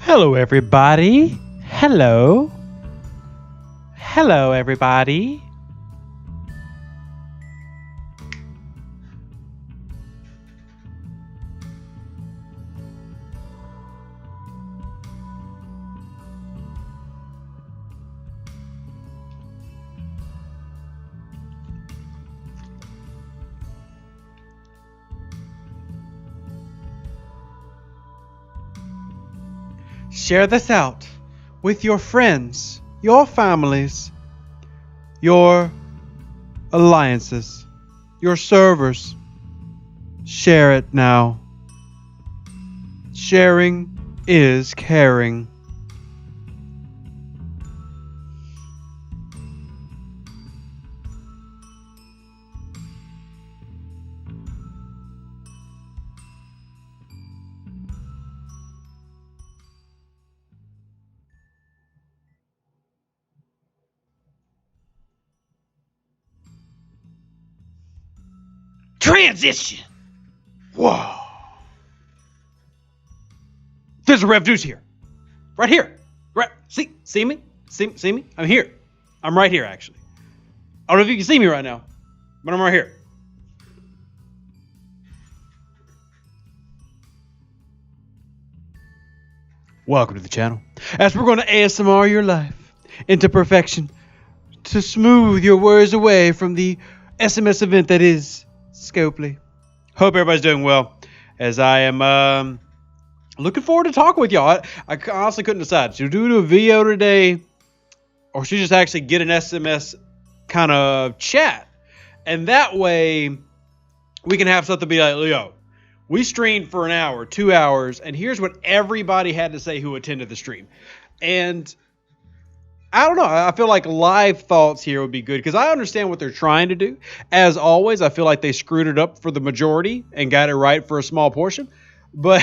Hello, everybody. Hello. Hello, everybody. Share this out with your friends, your families, your alliances, your servers. Share it now. Sharing is caring. Transition. Whoa. There's a Rev Deuce here. Right here. Right. See me? See me? I'm here. I'm right here, actually. I don't know if you can see me right now, but I'm right here. Welcome to the channel, as we're going to ASMR your life into perfection to smooth your worries away from the SMS event that is Scopely. Hope everybody's doing well, as I am looking forward to talking with y'all. I honestly couldn't decide. Should we do a video today, or should we just actually get an SMS kind of chat? And that way, we can have something be like, yo, we streamed for an hour, 2 hours, and here's what everybody had to say who attended the stream. And I don't know. I feel like live thoughts here would be good because I understand what they're trying to do. As always, I feel like they screwed it up for the majority and got it right for a small portion. But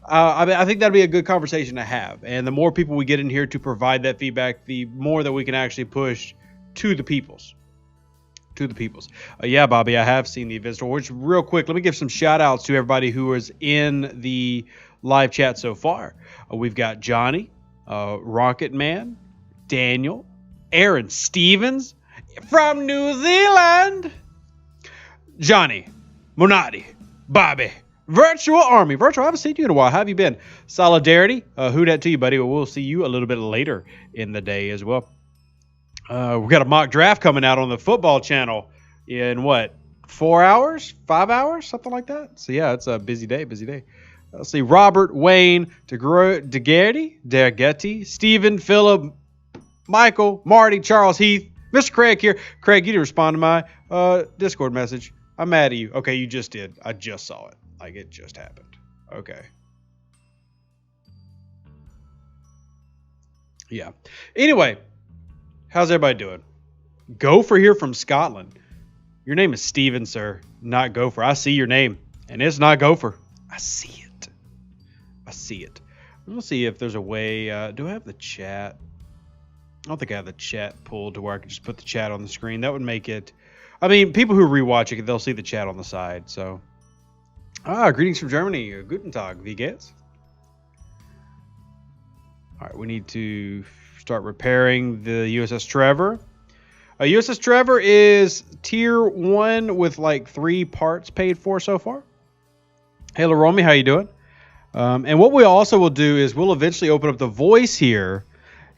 I think that'd be a good conversation to have. And the more people we get in here to provide that feedback, the more that we can actually push to the peoples. Yeah, Bobby, I have seen the event store. Which, real quick, let me give some shout outs to everybody who is in the live chat so far. We've got Johnny, Rocket Man, Daniel, Aaron Stevens from New Zealand, Johnny, Monati, Bobby, Virtual Army. Virtual, I haven't seen you in a while. How have you been? Solidarity, who dat to you, buddy? Well, we'll see you a little bit later in the day as well. We've got a mock draft coming out on the football channel in what, 4 hours, 5 hours, something like that. So yeah, it's a busy day. Let's see, Robert, Wayne, Dagetti, Stephen, Philip, Michael, Marty, Charles, Heath, Mr. Craig here. Craig, you didn't respond to my Discord message. I'm mad at you. Okay, you just did. I just saw it. Like, it just happened. Okay. Yeah. Anyway, how's everybody doing? Gopher here from Scotland. Your name is Steven, sir, not Gopher. I see your name, and it's not Gopher. I see it. We'll see if there's a way. Do I have the chat? I don't think I have the chat pulled to where I can just put the chat on the screen. That would make it... I mean, people who rewatch it, they'll see the chat on the side, so... greetings from Germany. Guten Tag, wie geht's? Alright, we need to start repairing the USS Trevor. USS Trevor is tier 1 with like 3 parts paid for so far. Hey, Laromi, how you doing? And what we also will do is we'll eventually open up the voice here.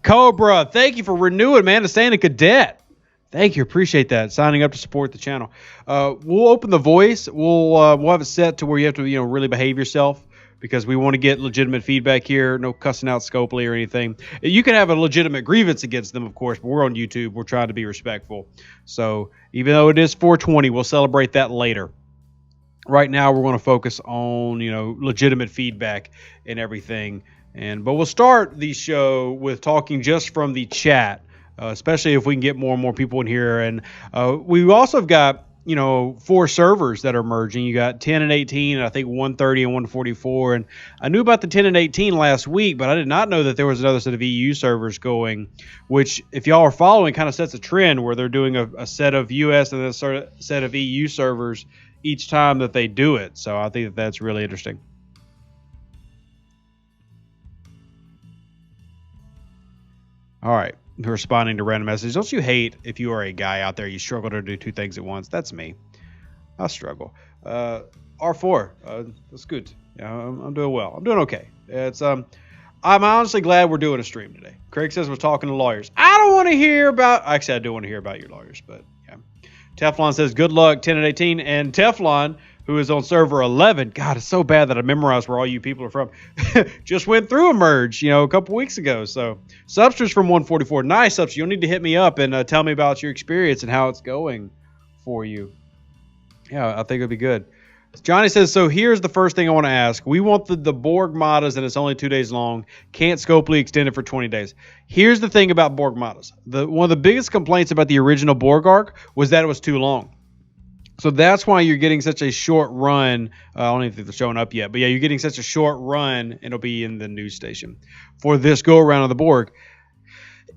Cobra, thank you for renewing, man, to staying a cadet. Thank you, appreciate that. Signing up to support the channel. We'll open the voice. We'll have it set to where you have to, really behave yourself because we want to get legitimate feedback here. No cussing out Scopely or anything. You can have a legitimate grievance against them, of course, but we're on YouTube. We're trying to be respectful. So even though it is 420, we'll celebrate that later. Right now, we're going to focus on, legitimate feedback and everything. But we'll start the show with talking just from the chat, especially if we can get more and more people in here. And we also have got, 4 servers that are merging. You got 10 and 18, and I think 130 and 144. And I knew about the 10 and 18 last week, but I did not know that there was another set of EU servers going, which, if y'all are following, kind of sets a trend where they're doing a set of US and a set of EU servers each time that they do it. So I think that's really interesting. All right. Responding to random messages. Don't you hate if you are a guy out there, you struggle to do two things at once? That's me. I struggle. R4. That's good. Yeah, I'm doing well. I'm doing okay. It's I'm honestly glad we're doing a stream today. Craig says we're talking to lawyers. I don't want to hear about. Actually, I do want to hear about your lawyers, but yeah. Teflon says good luck 10 and 18, and Teflon, who is on server 11. God, it's so bad that I memorized where all you people are from. Just went through a merge, a couple weeks ago. So Substance from 144. Nice, Substance. You'll need to hit me up and tell me about your experience and how it's going for you. Yeah, I think it'd be good. Johnny says, so here's the first thing I want to ask. We want the Borg Matas, and it's only 2 days long. Can't Scopely extend it for 20 days. Here's the thing about Borg Matas. One of the biggest complaints about the original Borg arc was that it was too long. So that's why you're getting such a short run. I don't even think they're showing up yet. But yeah, you're getting such a short run, and it'll be in the news station for this go-around of the Borg.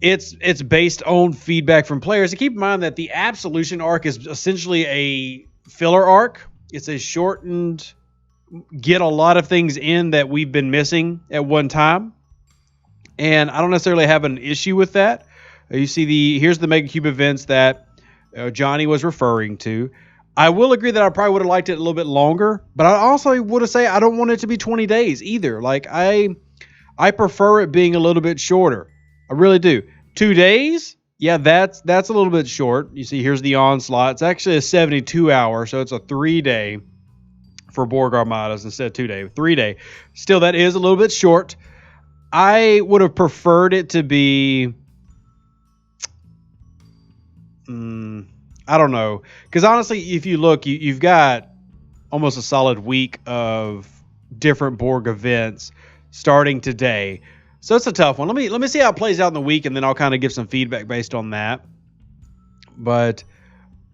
It's based on feedback from players. And keep in mind that the Absolution arc is essentially a filler arc. It's a shortened, get a lot of things in that we've been missing at one time. And I don't necessarily have an issue with that. You see here's the Mega Cube events that Johnny was referring to. I will agree that I probably would have liked it a little bit longer, but I also would have said I don't want it to be 20 days either. Like I prefer it being a little bit shorter. I really do. 2 days? Yeah, that's a little bit short. You see, here's the onslaught. It's actually a 72-hour, so it's a 3-day for Borg Armadas instead of 2-day. 3-day. Still, that is a little bit short. I would have preferred it to be... I don't know. Because honestly, if you look, you've got almost a solid week of different Borg events starting today. So it's a tough one. Let me see how it plays out in the week, and then I'll kind of give some feedback based on that. But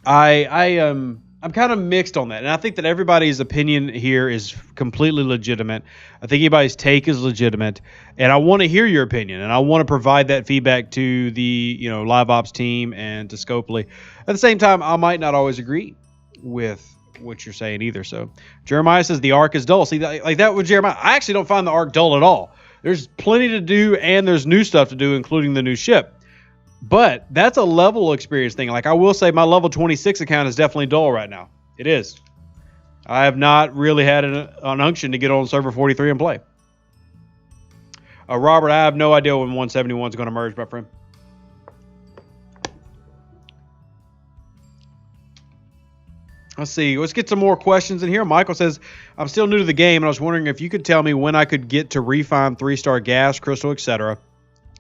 I'm kind of mixed on that, and I think that everybody's opinion here is completely legitimate. I think anybody's take is legitimate, and I want to hear your opinion, and I want to provide that feedback to the live ops team and to Scopely. At the same time, I might not always agree with what you're saying either. So Jeremiah says the arc is dull. See, like that with Jeremiah, I actually don't find the arc dull at all. There's plenty to do, and there's new stuff to do, including the new ship. But that's a level experience thing. Like I will say, my level 26 account is definitely dull right now. It is. I have not really had an unction to get on server 43 and play. Robert, I have no idea when 171 is going to merge, my friend. Let's see. Let's get some more questions in here. Michael says, I'm still new to the game, and I was wondering if you could tell me when I could get to refine 3-star gas, crystal, etc.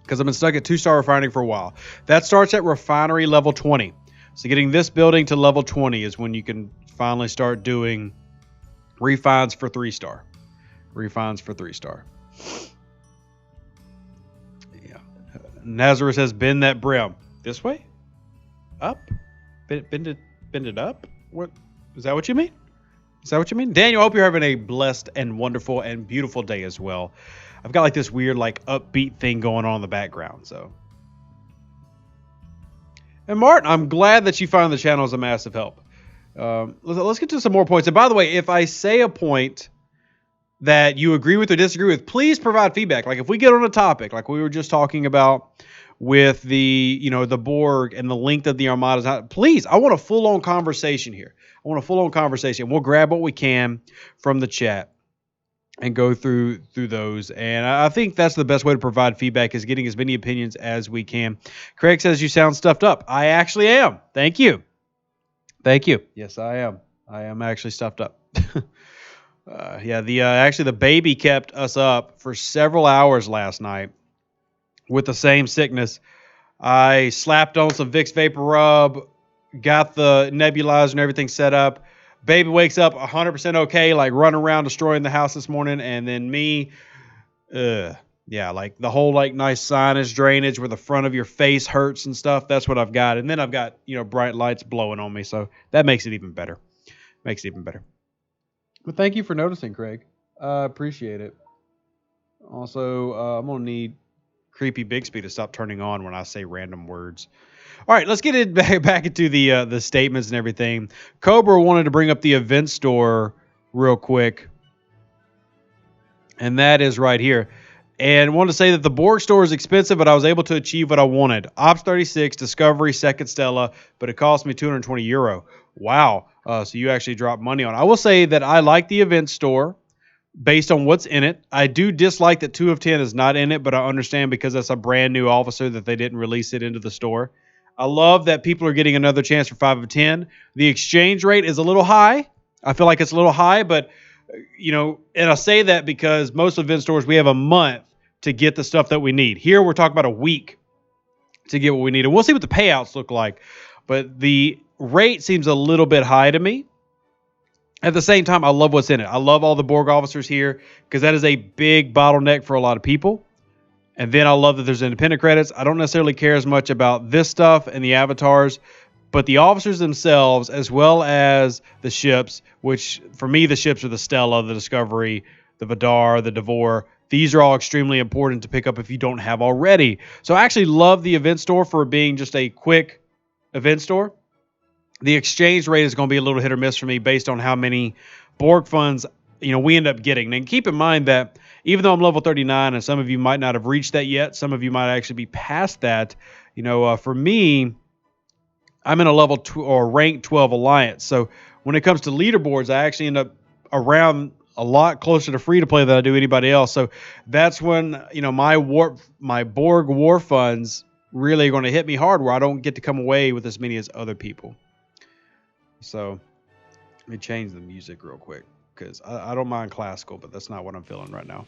Because I've been stuck at 2-star refining for a while. That starts at refinery level 20. So getting this building to level 20 is when you can finally start doing refines for 3-star. Refines for 3-star. Yeah. Nazareth says, bend that brim. This way? Up? Bend it up? What? Is that what you mean? Is that what you mean? Daniel, I hope you're having a blessed and wonderful and beautiful day as well. I've got like this weird like upbeat thing going on in the background. So, and Martin, I'm glad that you find the channel as a massive help. Let's get to some more points. And by the way, if I say a point that you agree with or disagree with, please provide feedback. Like if we get on a topic, like we were just talking about with the the Borg and the length of the Armadas, please, I want a full-on conversation here. I want a full-on conversation. We'll grab what we can from the chat and go through those. And I think that's the best way to provide feedback, is getting as many opinions as we can. Craig says you sound stuffed up. I actually am. Thank you. Thank you. Yes, I am. I am actually stuffed up. Actually the baby kept us up for several hours last night with the same sickness. I slapped on some Vicks Vapor Rub, got the nebulizer and everything set up. Baby wakes up 100% okay, like running around destroying the house this morning. And then me, like the whole like nice sinus drainage where the front of your face hurts and stuff. That's what I've got. And then I've got, bright lights blowing on me. So that makes it even better. Makes it even better. But thank you for noticing, Craig. I appreciate it. Also, I'm going to need Creepy Bixby to stop turning on when I say random words. All right, let's get it back into the statements and everything. Cobra wanted to bring up the event store real quick, and that is right here. And wanted to say that the Borg store is expensive, but I was able to achieve what I wanted. Ops 36, Discovery, Second Stella, but it cost me €220. Wow. So you actually dropped money on it. I will say that I like the event store based on what's in it. I do dislike that 2 of 10 is not in it, but I understand because that's a brand new officer that they didn't release it into the store. I love that people are getting another chance for 5 of 10. The exchange rate is a little high. I feel like it's a little high, but, and I say that because most event stores, we have a month to get the stuff that we need. Here, we're talking about a week to get what we need. And we'll see what the payouts look like. But the rate seems a little bit high to me. At the same time, I love what's in it. I love all the Borg officers here because that is a big bottleneck for a lot of people. And then I love that there's independent credits. I don't necessarily care as much about this stuff and the avatars, but the officers themselves, as well as the ships, which for me, the ships are the Stella, the Discovery, the Vidar, the Devore. These are all extremely important to pick up if you don't have already. So I actually love the event store for being just a quick event store. The exchange rate is going to be a little hit or miss for me based on how many Borg funds, we end up getting. And keep in mind that even though I'm level 39 and some of you might not have reached that yet, some of you might actually be past that. For me, I'm in a level or rank 12 alliance. So when it comes to leaderboards, I actually end up around a lot closer to free to play than I do anybody else. So that's when, my Borg war funds really are going to hit me hard where I don't get to come away with as many as other people. So let me change the music real quick because I don't mind classical, but that's not what I'm feeling right now.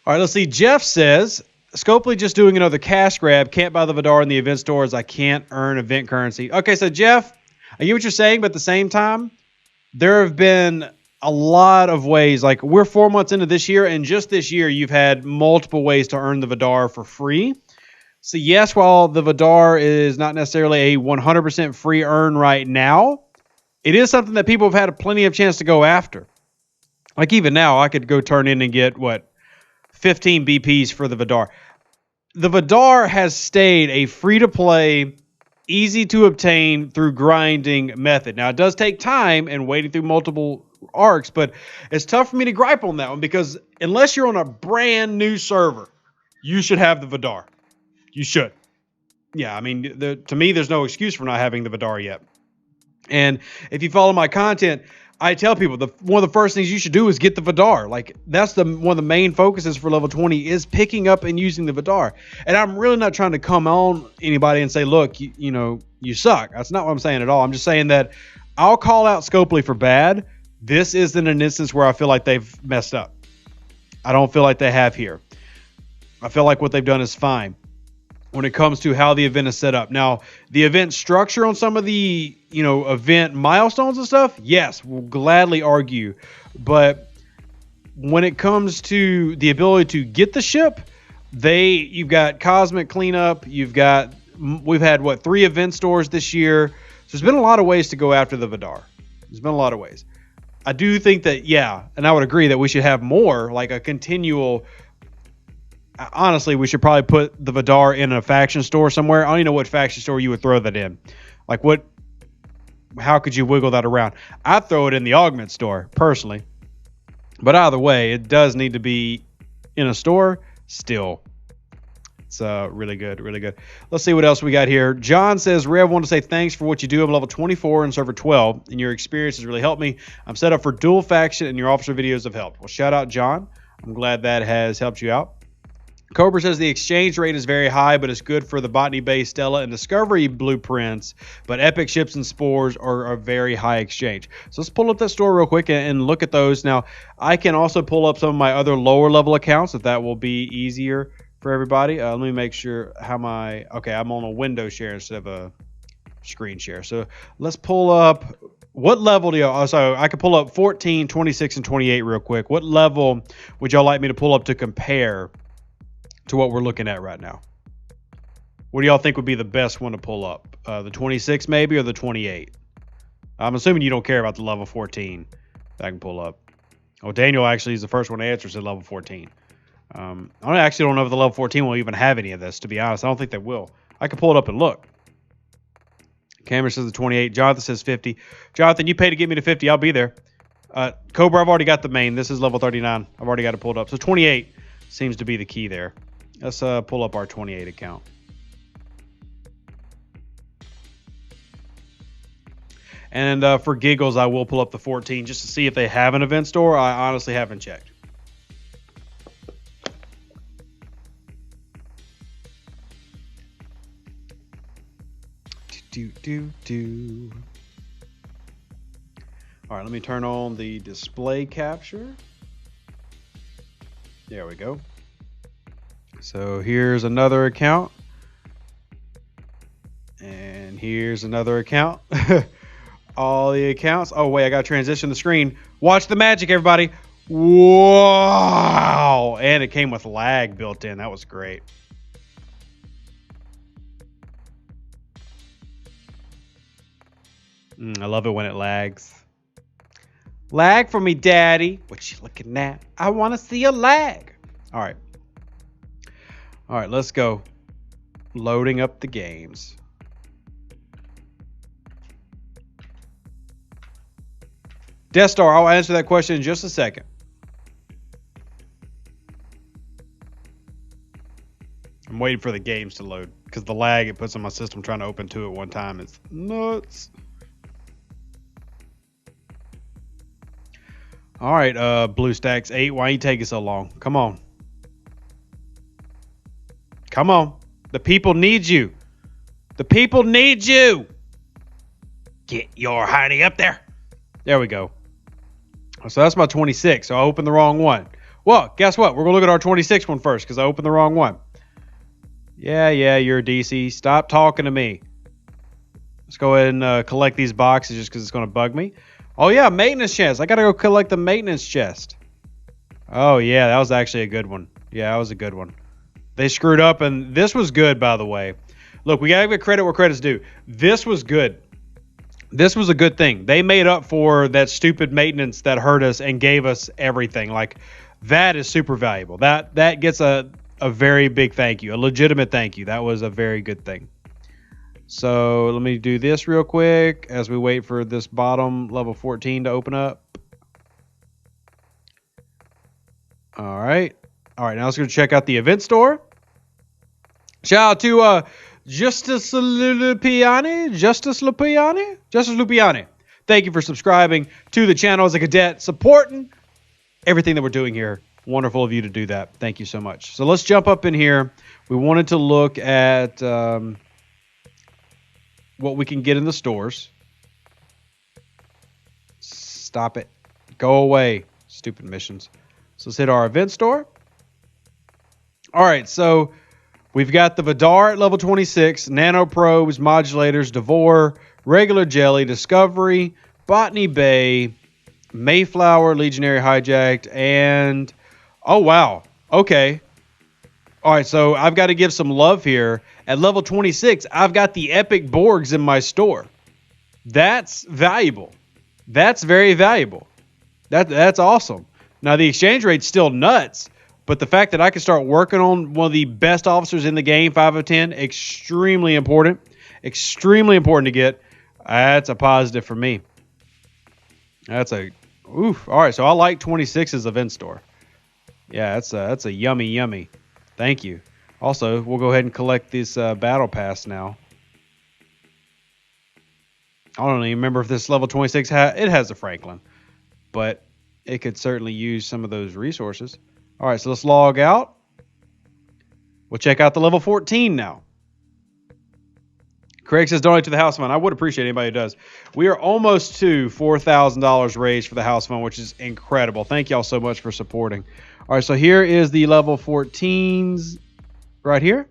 All right, let's see. Jeff says, Scopely just doing another cash grab. Can't buy the Vidar in the event stores. I can't earn event currency. Okay, so Jeff, I get what you're saying, but at the same time, there have been a lot of ways. Like we're 4 months into this year, and just this year, you've had multiple ways to earn the Vidar for free. So yes, while the Vidar is not necessarily a 100% free earn right now, it is something that people have had plenty of chance to go after. Like even now, I could go turn in and get 15 BPs for the Vidar. The Vidar has stayed a free-to-play, easy-to-obtain through grinding method. Now, it does take time and waiting through multiple arcs, but it's tough for me to gripe on that one because unless you're on a brand new server, you should have the Vidar. You should. Yeah, I mean, to me, there's no excuse for not having the Vidar yet. And if you follow my content, I tell people one of the first things you should do is get the Vidar. Like that's one of the main focuses for level 20 is picking up and using the Vidar. And I'm really not trying to come on anybody and say, look, you suck. That's not what I'm saying at all. I'm just saying that I'll call out Scopely for bad. This isn't an instance where I feel like they've messed up. I don't feel like they have here. I feel like what they've done is fine when it comes to how the event is set up. Now, the event structure on some of the, event milestones and stuff, yes, we'll gladly argue. But when it comes to the ability to get the ship, you've got Cosmic Cleanup, we've had 3 event stores this year. So there's been a lot of ways to go after the Vidar. There's been a lot of ways. I do think that, and I would agree that we should have more, like a continual. Honestly, we should probably put the Vidar in a faction store somewhere. I don't even know what faction store you would throw that in. Like how could you wiggle that around? I'd throw it in the augment store, personally. But either way, it does need to be in a store still. It's really good, really good. Let's see what else we got here. John says, Rev, want to say thanks for what you do. I'm level 24 in server 12, and your experience has really helped me. I'm set up for dual faction, and your officer videos have helped. Well, shout out, John. I'm glad that has helped you out. Cobra says the exchange rate is very high, but it's good for the botany-based Stella and Discovery blueprints, but Epic ships and spores are a very high exchange. So let's pull up that store real quick and look at those. Now, I can also pull up some of my other lower-level accounts if that will be easier for everybody. Let me make sure I'm on a window share instead of a screen share. So let's pull up. What level do y'all? So I could pull up 14, 26, and 28 real quick. What level would y'all like me to pull up to compare to what we're looking at right now? What do y'all think would be the best one to pull up? The 26 maybe, or the 28? I'm assuming you don't care about the level 14 that I can pull up. Oh, Daniel actually is the first one to answer, said level 14. I actually don't know if the level 14 will even have any of this, to be honest. I don't think they will. I can pull it up and look. Cameron says the 28. Jonathan says 50. Jonathan, you pay to get me to 50. I'll be there. Cobra, I've already got the main. This is level 39. I've already got it pulled up. So 28. Seems to be the key there. Let's pull up our 28 account. And for giggles, I will pull up the 14 just to see if they have an event store. I honestly haven't checked. All right, let me turn on the display capture. There we go. So here's another account. And here's another account. All the accounts. Oh, wait, I got to transition the screen. Watch the magic, everybody. Wow. And it came with lag built in. That was great. I love it when it lags. Lag for me, daddy. What you looking at? I want to see a lag. All right. All right, let's go. Loading up the games. Death Star, I'll answer that question in just a second. I'm waiting for the games to load because the lag it puts on my system trying to open two at one time is nuts. All right, BlueStacks 8, why you taking so long? Come on. Come on. The people need you. The people need you. Get your honey up there. There we go. So that's my 26. So I opened the wrong one. Well, guess what? We're going to look at our 26 one first because I opened the wrong one. Yeah, you're a DC. Stop talking to me. Let's go ahead and collect these boxes just because it's going to bug me. Oh, yeah, maintenance chest. I got to go collect the maintenance chest. Oh, yeah, that was actually a good one. Yeah, that was a good one. They screwed up, and this was good, by the way. Look, we got to give credit where credit's due. This was good. This was a good thing. They made up for that stupid maintenance that hurt us and gave us everything. Like, that is super valuable. That gets a very big thank you, a legitimate thank you. That was a very good thing. So let me do this real quick as we wait for this bottom level 14 to open up. All right. Now let's go check out the event store. Shout out to Justice Lupiani. Thank you for subscribing to the channel as a cadet, supporting everything that we're doing here. Wonderful of you to do that. Thank you so much. So let's jump up in here. We wanted to look at what we can get in the stores. Stop it. Go away. Stupid missions. So let's hit our event store. All right, so we've got the Vidar at level 26, Nanoprobes, Modulators, Devore, Regular Jelly, Discovery, Botany Bay, Mayflower, Legionary Hijacked, and... oh, wow. Okay. All right, so I've got to give some love here. At level 26, I've got the epic Borgs in my store. That's valuable. That's very valuable. That's awesome. Now, the exchange rate's still nuts, but the fact that I can start working on one of the best officers in the game, 5 of 10, extremely important. Extremely important to get. That's a positive for me. That's a... oof. All right, so I like 26's event store. Yeah, that's a yummy. Thank you. Also, we'll go ahead and collect this battle pass now. I don't even remember if this level 26 it has a Franklin, but it could certainly use some of those resources. All right, so let's log out. We'll check out the level 14 now. Craig says donate to the house fund. I would appreciate anybody who does. We are almost to $4,000 raised for the house fund, which is incredible. Thank y'all so much for supporting. All right, so here is the level 14s right here.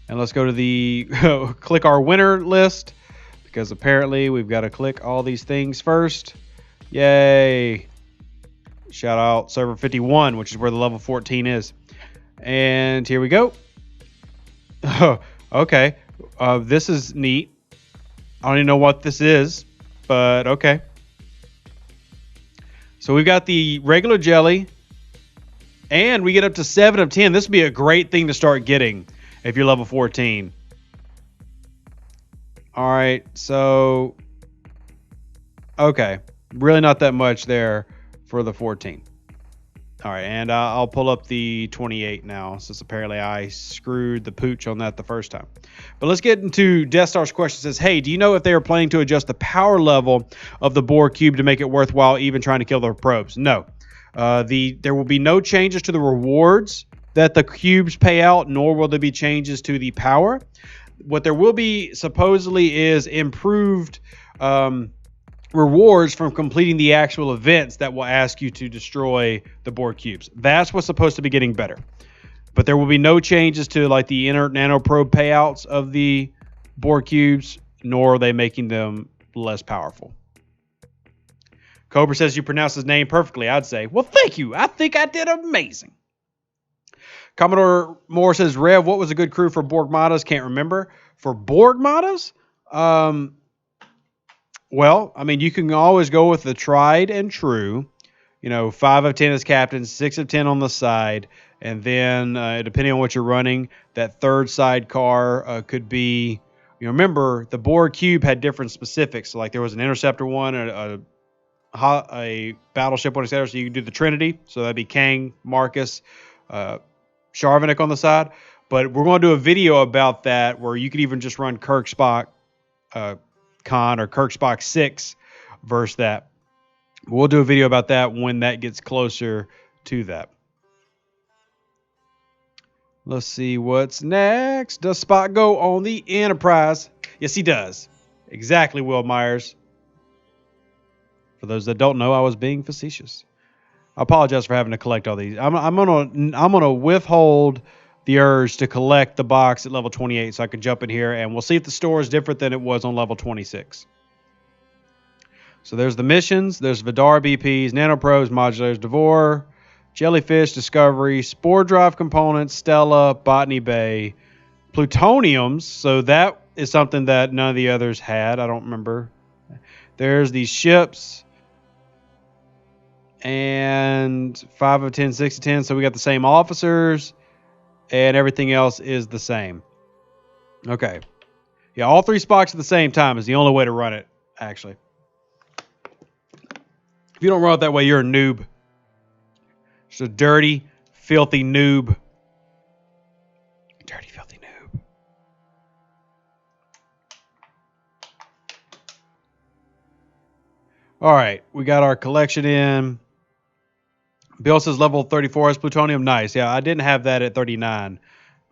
And let's go to the click our winner list because apparently we've got to click all these things first. Yay. Shout out server 51, which is where the level 14 is. And here we go. Okay. This is neat. I don't even know what this is, but okay. So we've got the regular jelly, and we get up to 7 of 10. This would be a great thing to start getting if you're level 14. All right, so... okay. Really not that much there for the 14. All right, and I'll pull up the 28 now, since apparently I screwed the pooch on that the first time. But let's get into Death Star's question. It says, hey, do you know if they are planning to adjust the power level of the Borg cube to make it worthwhile even trying to kill the probes? No. There will be no changes to the rewards that the cubes pay out, nor will there be changes to the power. What there will be supposedly is improved rewards from completing the actual events that will ask you to destroy the Borg cubes. That's what's supposed to be getting better. But there will be no changes to like the inner nanoprobe payouts of the Borg cubes, nor are they making them less powerful. Cobra says you pronounce his name perfectly. I'd say, well, thank you. I think I did amazing. Commodore Moore says, Rev, what was a good crew for Borg Matas? Can't remember. For Borg Matas? Well, I mean, you can always go with the tried and true. 5 of 10 as captain, 6 of 10 on the side. And then, depending on what you're running, that third sidecar could be, remember, the Borg cube had different specifics. So, like, there was an interceptor one, a battleship one, etc. So you could do the Trinity. So that'd be Kang, Marcus, Sharvanek on the side. But we're going to do a video about that where you could even just run Kirk, Spock, Khan, or Kirk, Spock 6 versus that. We'll do a video about that when that gets closer to that. Let's see what's next. Does Spock go on the Enterprise? Yes, he does. Exactly, Will Myers. For those that don't know, I was being facetious. I apologize for having to collect all these. I'm gonna withhold the urge to collect the box at level 28 so I can jump in here and we'll see if the store is different than it was on level 26. So there's the missions. There's Vidar BPs, Nanoprobes, Modulators, Devore, Jellyfish, Discovery, Spore Drive Components, Stella, Botany Bay, Plutoniums. So that is something that none of the others had. I don't remember. There's these ships. And 5 of 10, 6 of 10. So we got the same officers. And everything else is the same. Okay. Yeah, all 3 Spocks at the same time is the only way to run it, actually. If you don't run it that way, you're a noob. Just a dirty, filthy noob. Dirty, filthy noob. All right, we got our collection in. Bill says level 34 is plutonium. Nice. Yeah, I didn't have that at 39,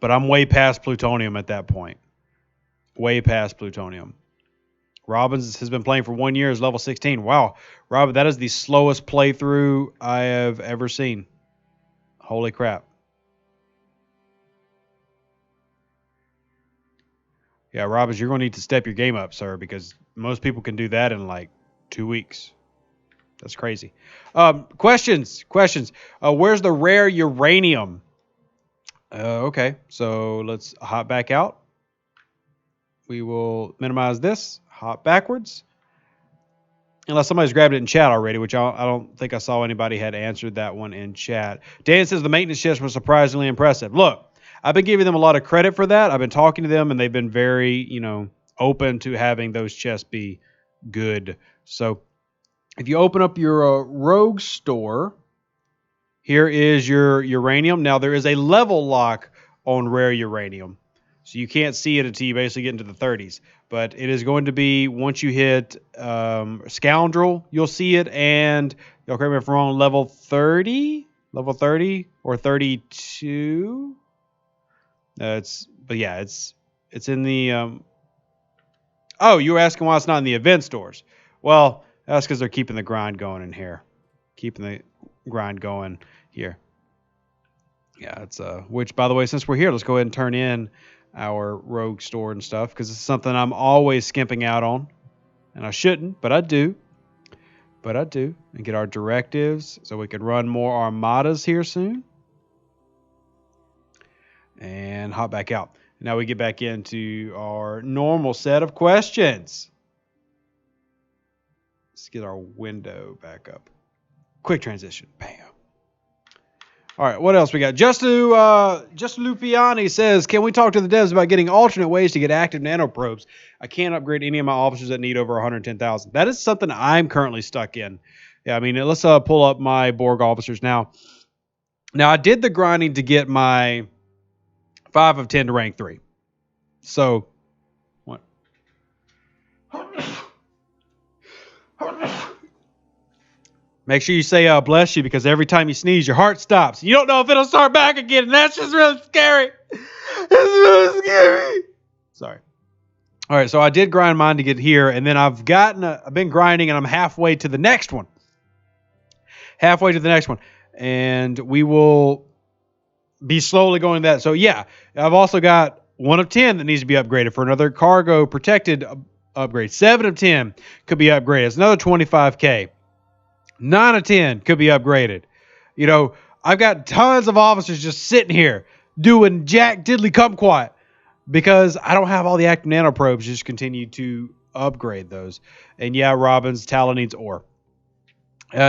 but I'm way past plutonium at that point. Way past plutonium. Robbins has been playing for 1 year, is level 16. Wow. Robin, that is the slowest playthrough I have ever seen. Holy crap. Yeah, Robbins, you're going to need to step your game up, sir, because most people can do that in like 2 weeks. That's crazy. Questions. Where's the rare uranium? Okay, so let's hop back out. We will minimize this. Hop backwards. Unless somebody's grabbed it in chat already, which I don't think I saw anybody had answered that one in chat. Dan says the maintenance chest was surprisingly impressive. Look, I've been giving them a lot of credit for that. I've been talking to them, and they've been very, open to having those chests be good. So if you open up your rogue store, here is your uranium. Now, there is a level lock on rare uranium. So you can't see it until you basically get into the 30s. But it is going to be, once you hit Scoundrel, you'll see it. And, y'all correct me if I'm wrong, level 30? Level 30 or 32? But yeah, it's in the... Oh, you were asking why it's not in the event stores. Well, that's because they're keeping the grind going in here. Keeping the grind going here. Yeah, it's which, by the way, since we're here, let's go ahead and turn in our rogue store and stuff, because it's something I'm always skimping out on. And I shouldn't, but I do. And get our directives so we can run more armadas here soon. And hop back out. Now we get back into our normal set of questions. Let's get our window back up. Quick transition. Bam. All right, what else we got? Just Lupiani says, can we talk to the devs about getting alternate ways to get active nanoprobes? I can't upgrade any of my officers that need over 110,000. That is something I'm currently stuck in. Yeah, I mean, let's pull up my Borg officers now. Now, I did the grinding to get my 5 of 10 to rank 3. So, what? Make sure you say bless you, because every time you sneeze, your heart stops. You don't know if it'll start back again, and that's just really scary. It's really scary. Sorry. All right, so I did grind mine to get here, and then I've been grinding, and I'm halfway to the next one. And we will be slowly going to that. So yeah, I've also got 1 of 10 that needs to be upgraded for another cargo protected upgrade. 7 of 10 could be upgraded. It's another 25K. 9 of 10 could be upgraded. You know, I've got tons of officers just sitting here doing jack diddly kumquat because I don't have all the active nanoprobes. Just continue to upgrade those. And yeah, Robin's Talon needs ore.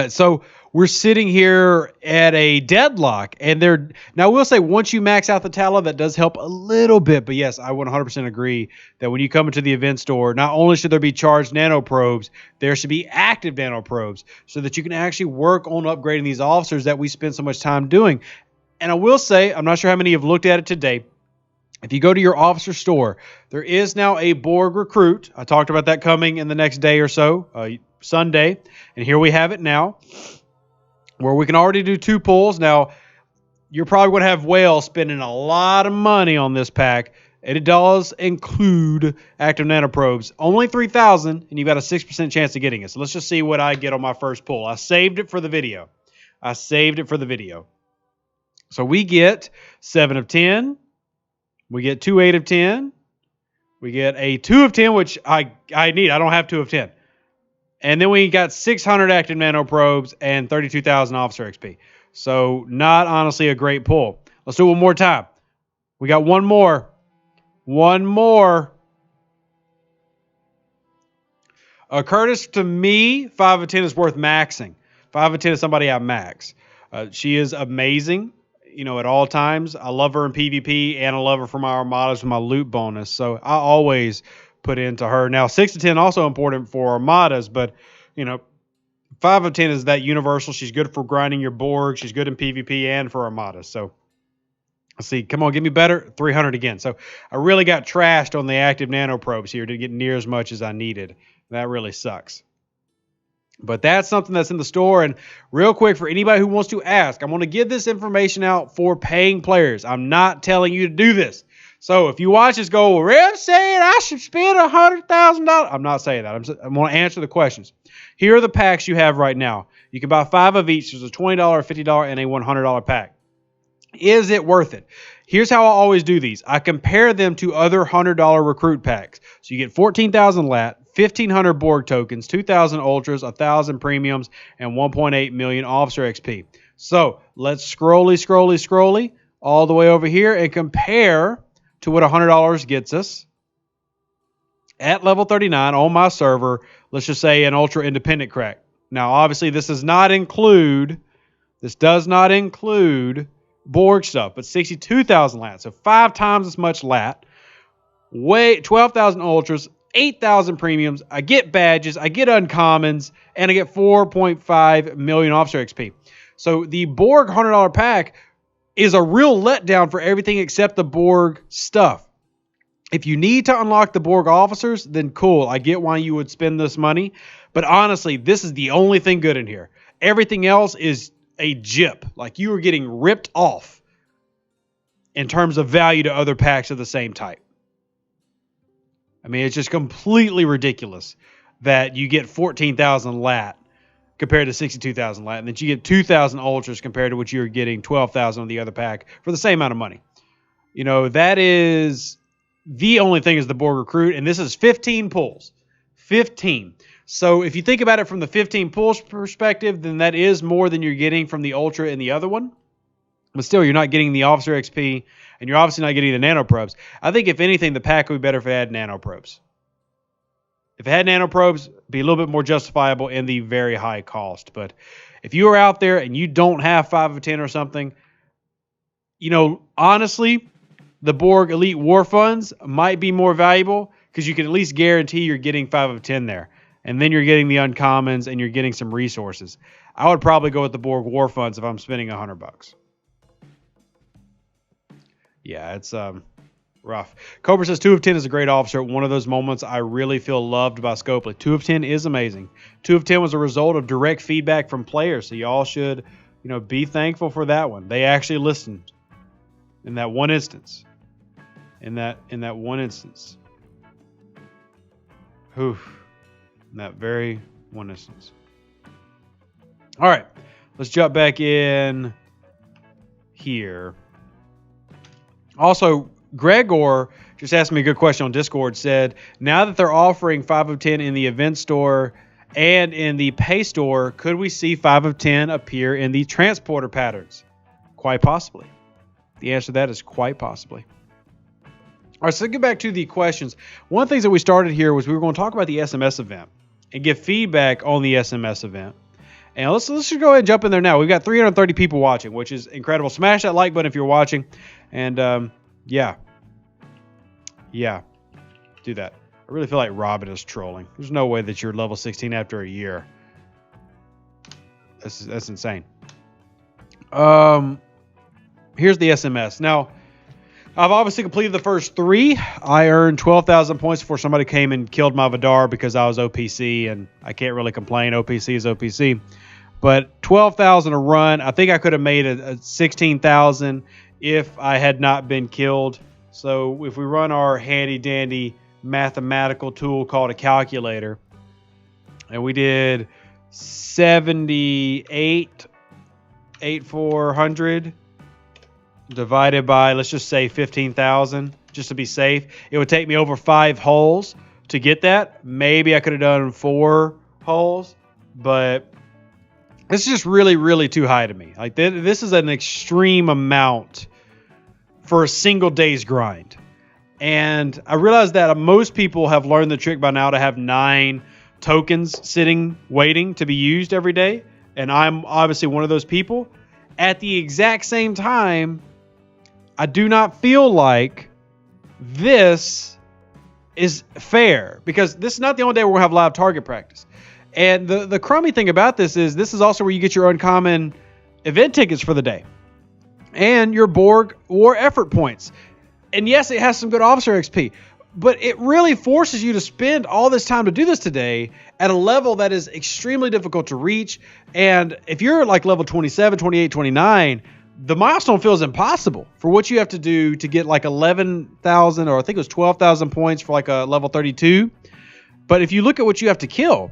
So we're sitting here at a deadlock, and now I will say, once you max out the tallow, that does help a little bit. But yes, I 100% agree that when you come into the event store, not only should there be charged nanoprobes, there should be active nanoprobes so that you can actually work on upgrading these officers that we spend so much time doing. And I will say, I'm not sure how many have looked at it today. If you go to your officer store, there is now a Borg recruit. I talked about that coming in the next day or so, Sunday. And here we have it now, where we can already do 2 pulls. Now, you're probably going to have Whale spending a lot of money on this pack. And it does include active nanoprobes. Only 3,000, and you've got a 6% chance of getting it. So let's just see what I get on my first pull. I saved it for the video. So we get 7 of 10. We get 2 8 of 10. We get a 2 of 10, which I need. I don't have 2 of 10. And then we got 600 active nanoprobes and 32,000 officer XP. So not honestly a great pull. Let's do it one more time. We got one more. Curtis, to me, 5 of 10 is worth maxing. 5 of 10 is somebody I max. She is amazing, at all times. I love her in PvP, and I love her for my armadas with my loot bonus. So I always put into her. Now, 6 to 10 also important for armadas, but 5 of 10 is that universal. She's good for grinding your Borg. She's good in PvP and for armadas. So let's see. Come on, give me better. 300 again. So I really got trashed on the active nanoprobes here to get near as much as I needed. That really sucks. But that's something that's in the store. And real quick, for anybody who wants to ask, I'm going to give this information out for paying players. I'm not telling you to do this. So if you watch this go, Rev's saying I should spend $100,000. I'm not saying that. I'm going to answer the questions. Here are the packs you have right now. You can buy 5 of each. There's a $20, $50, and a $100 pack. Is it worth it? Here's how I always do these. I compare them to other $100 recruit packs. So you get 14,000 lat, 1,500 Borg tokens, 2,000 ultras, 1,000 premiums, and 1.8 million officer XP. So let's scrolly all the way over here and compare to what $100 gets us. At level 39 on my server, let's just say an ultra independent crack. Now, obviously, this does not include Borg stuff, but 62,000 lat, so 5 times as much lat, 12,000 ultras, 8,000 premiums. I get badges, I get uncommons, and I get 4.5 million officer XP. So the Borg $100 pack is a real letdown for everything except the Borg stuff. If you need to unlock the Borg officers, then cool. I get why you would spend this money. But honestly, this is the only thing good in here. Everything else is a jip. Like, you are getting ripped off in terms of value to other packs of the same type. I mean, it's just completely ridiculous that you get 14,000 lat compared to 62,000 lat, and that you get 2,000 ultras compared to what you're getting 12,000 on the other pack for the same amount of money. That is the only thing is the Borg recruit, and this is 15 pulls. 15. So if you think about it from the 15 pulls perspective, then that is more than you're getting from the ultra and the other one. But still, you're not getting the officer XP, and you're obviously not getting the nanoprobes. I think, if anything, the pack would be better if it had nanoprobes. If it had nanoprobes, it'd be a little bit more justifiable in the very high cost. But if you are out there and you don't have 5 of 10 or something, honestly, the Borg Elite War Funds might be more valuable because you can at least guarantee you're getting 5 of 10 there. And then you're getting the uncommons and you're getting some resources. I would probably go with the Borg War Funds if I'm spending $100. Yeah, it's rough. Cobra says 2 of 10 is a great officer. One of those moments I really feel loved by Scopely. 2 of 10 is amazing. 2 of 10 was a result of direct feedback from players, so y'all should, be thankful for that one. They actually listened in that one instance. In that one instance. Oof. In that very one instance. All right, let's jump back in here. Also, Gregor just asked me a good question on Discord. Said, now that they're offering 5 of 10 in the event store and in the pay store, could we see 5 of 10 appear in the transporter patterns? Quite possibly. The answer to that is quite possibly. All right, so get back to the questions. One of the things that we started here was we were going to talk about the SMS event and give feedback on the SMS event. And let's just go ahead and jump in there now. We've got 330 people watching, which is incredible. Smash that like button if you're watching. And yeah, do that. I really feel like Robin is trolling. There's no way that you're level 16 after a year. That's insane. Here's the SMS. Now, I've obviously completed the first 3. I earned 12,000 points before somebody came and killed my Vidar because I was OPC, and I can't really complain. OPC is OPC. But 12,000 a run. I think I could have made a 16,000 if I had not been killed. So if we run our handy-dandy mathematical tool called a calculator, and we did 78,400 divided by, let's just say 15,000, just to be safe. It would take me over 5 holes to get that. Maybe I could have done 4 holes, but this is just really, really too high to me. Like this is an extreme amount for a single day's grind. And I realize that most people have learned the trick by now to have 9 tokens sitting, waiting to be used every day. And I'm obviously one of those people. At the exact same time, I do not feel like this is fair, because this is not the only day we're going to have live target practice. And the crummy thing about this is also where you get your uncommon event tickets for the day and your Borg war effort points. And yes, it has some good officer XP, but it really forces you to spend all this time to do this today at a level that is extremely difficult to reach. And if you're like level 27, 28, 29, the milestone feels impossible for what you have to do to get like 11,000, or I think it was 12,000 points for like a level 32. But if you look at what you have to kill,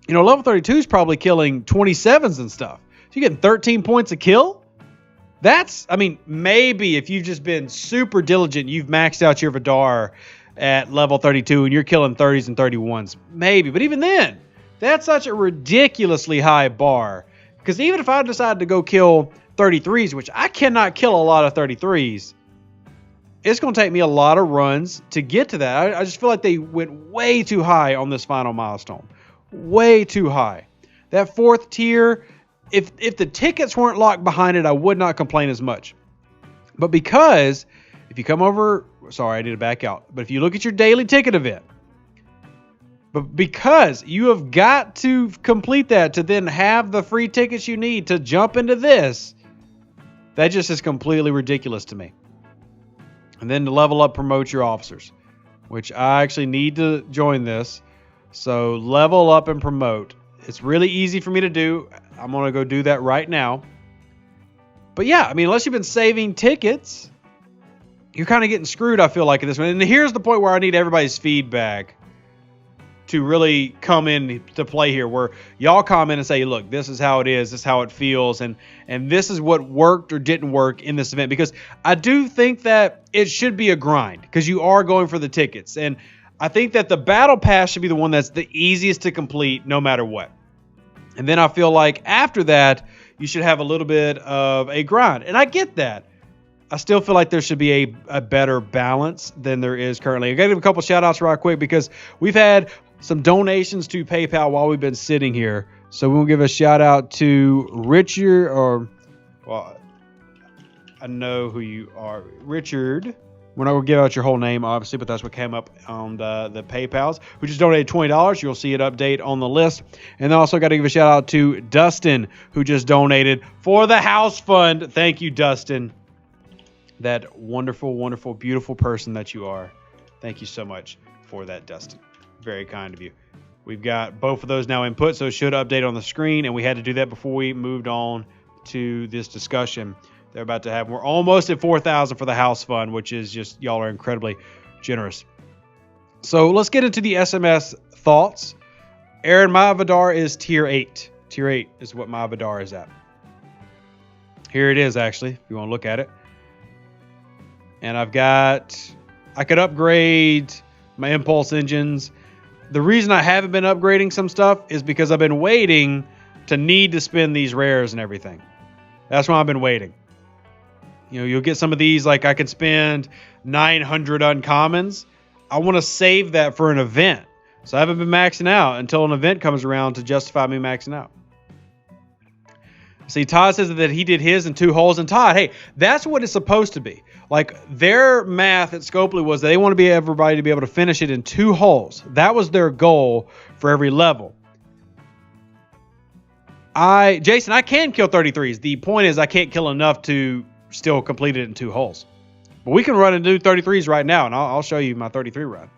level 32 is probably killing 27s and stuff. So you're getting 13 points a kill. Maybe if you've just been super diligent, you've maxed out your Vidar at level 32 and you're killing 30s and 31s. Maybe. But even then, that's such a ridiculously high bar. Because even if I decided to go kill 33s, which I cannot kill a lot of 33s, it's going to take me a lot of runs to get to that. I just feel like they went way too high on this final milestone. Way too high. That 4th tier, if the tickets weren't locked behind it, I would not complain as much. But because if you come over, sorry, I need to back out. But if you look at your daily ticket event, but because you have got to complete that to then have the free tickets you need to jump into this, that just is completely ridiculous to me. And then to level up, promote your officers, which I actually need to join this. So level up and promote. It's really easy for me to do. I'm going to go do that right now. But yeah, unless you've been saving tickets, you're kind of getting screwed, I feel like, at this one. And here's the point where I need everybody's feedback to really come in to play here, where y'all comment and say, look, this is how it is, this is how it feels, and this is what worked or didn't work in this event. Because I do think that it should be a grind, because you are going for the tickets. And I think that the battle pass should be the one that's the easiest to complete no matter what. And then I feel like after that, you should have a little bit of a grind. And I get that. I still feel like there should be a better balance than there is currently. I got to give a couple shout outs real quick, because we've had some donations to PayPal while we've been sitting here. So we'll give a shout out to Richard, I know who you are. Richard. We're not going to give out your whole name, obviously, but that's what came up on the PayPals, who just donated $20. You'll see it update on the list. And then also got to give a shout out to Dustin, who just donated for the house fund. Thank you, Dustin. That wonderful, wonderful, beautiful person that you are. Thank you so much for that, Dustin. Very kind of you. We've got both of those now input, so it should update on the screen, and we had to do that before we moved on to this discussion they're about to have. We're almost at 4,000 for the house fund, which is just, y'all are incredibly generous. So let's get into the SMS thoughts. Aaron, my Vidar is tier 8. Tier 8 is what my Vidar is at. Here it is, actually, if you want to look at it. And I could upgrade my impulse engines. The reason I haven't been upgrading some stuff is because I've been waiting to need to spend these rares and everything. That's why I've been waiting. You know, you'll get some of these, like I can spend 900 uncommons. I want to save that for an event. So I haven't been maxing out until an event comes around to justify me maxing out. See, Todd says that he did his in 2 holes. And Todd, hey, that's what it's supposed to be. Like, their math at Scopely was they want to be everybody to be able to finish it in 2 holes. That was their goal for every level. Jason, I can kill 33s. The point is I can't kill enough to still complete it in 2 holes. But we can run and do 33s right now, and I'll show you my 33 run.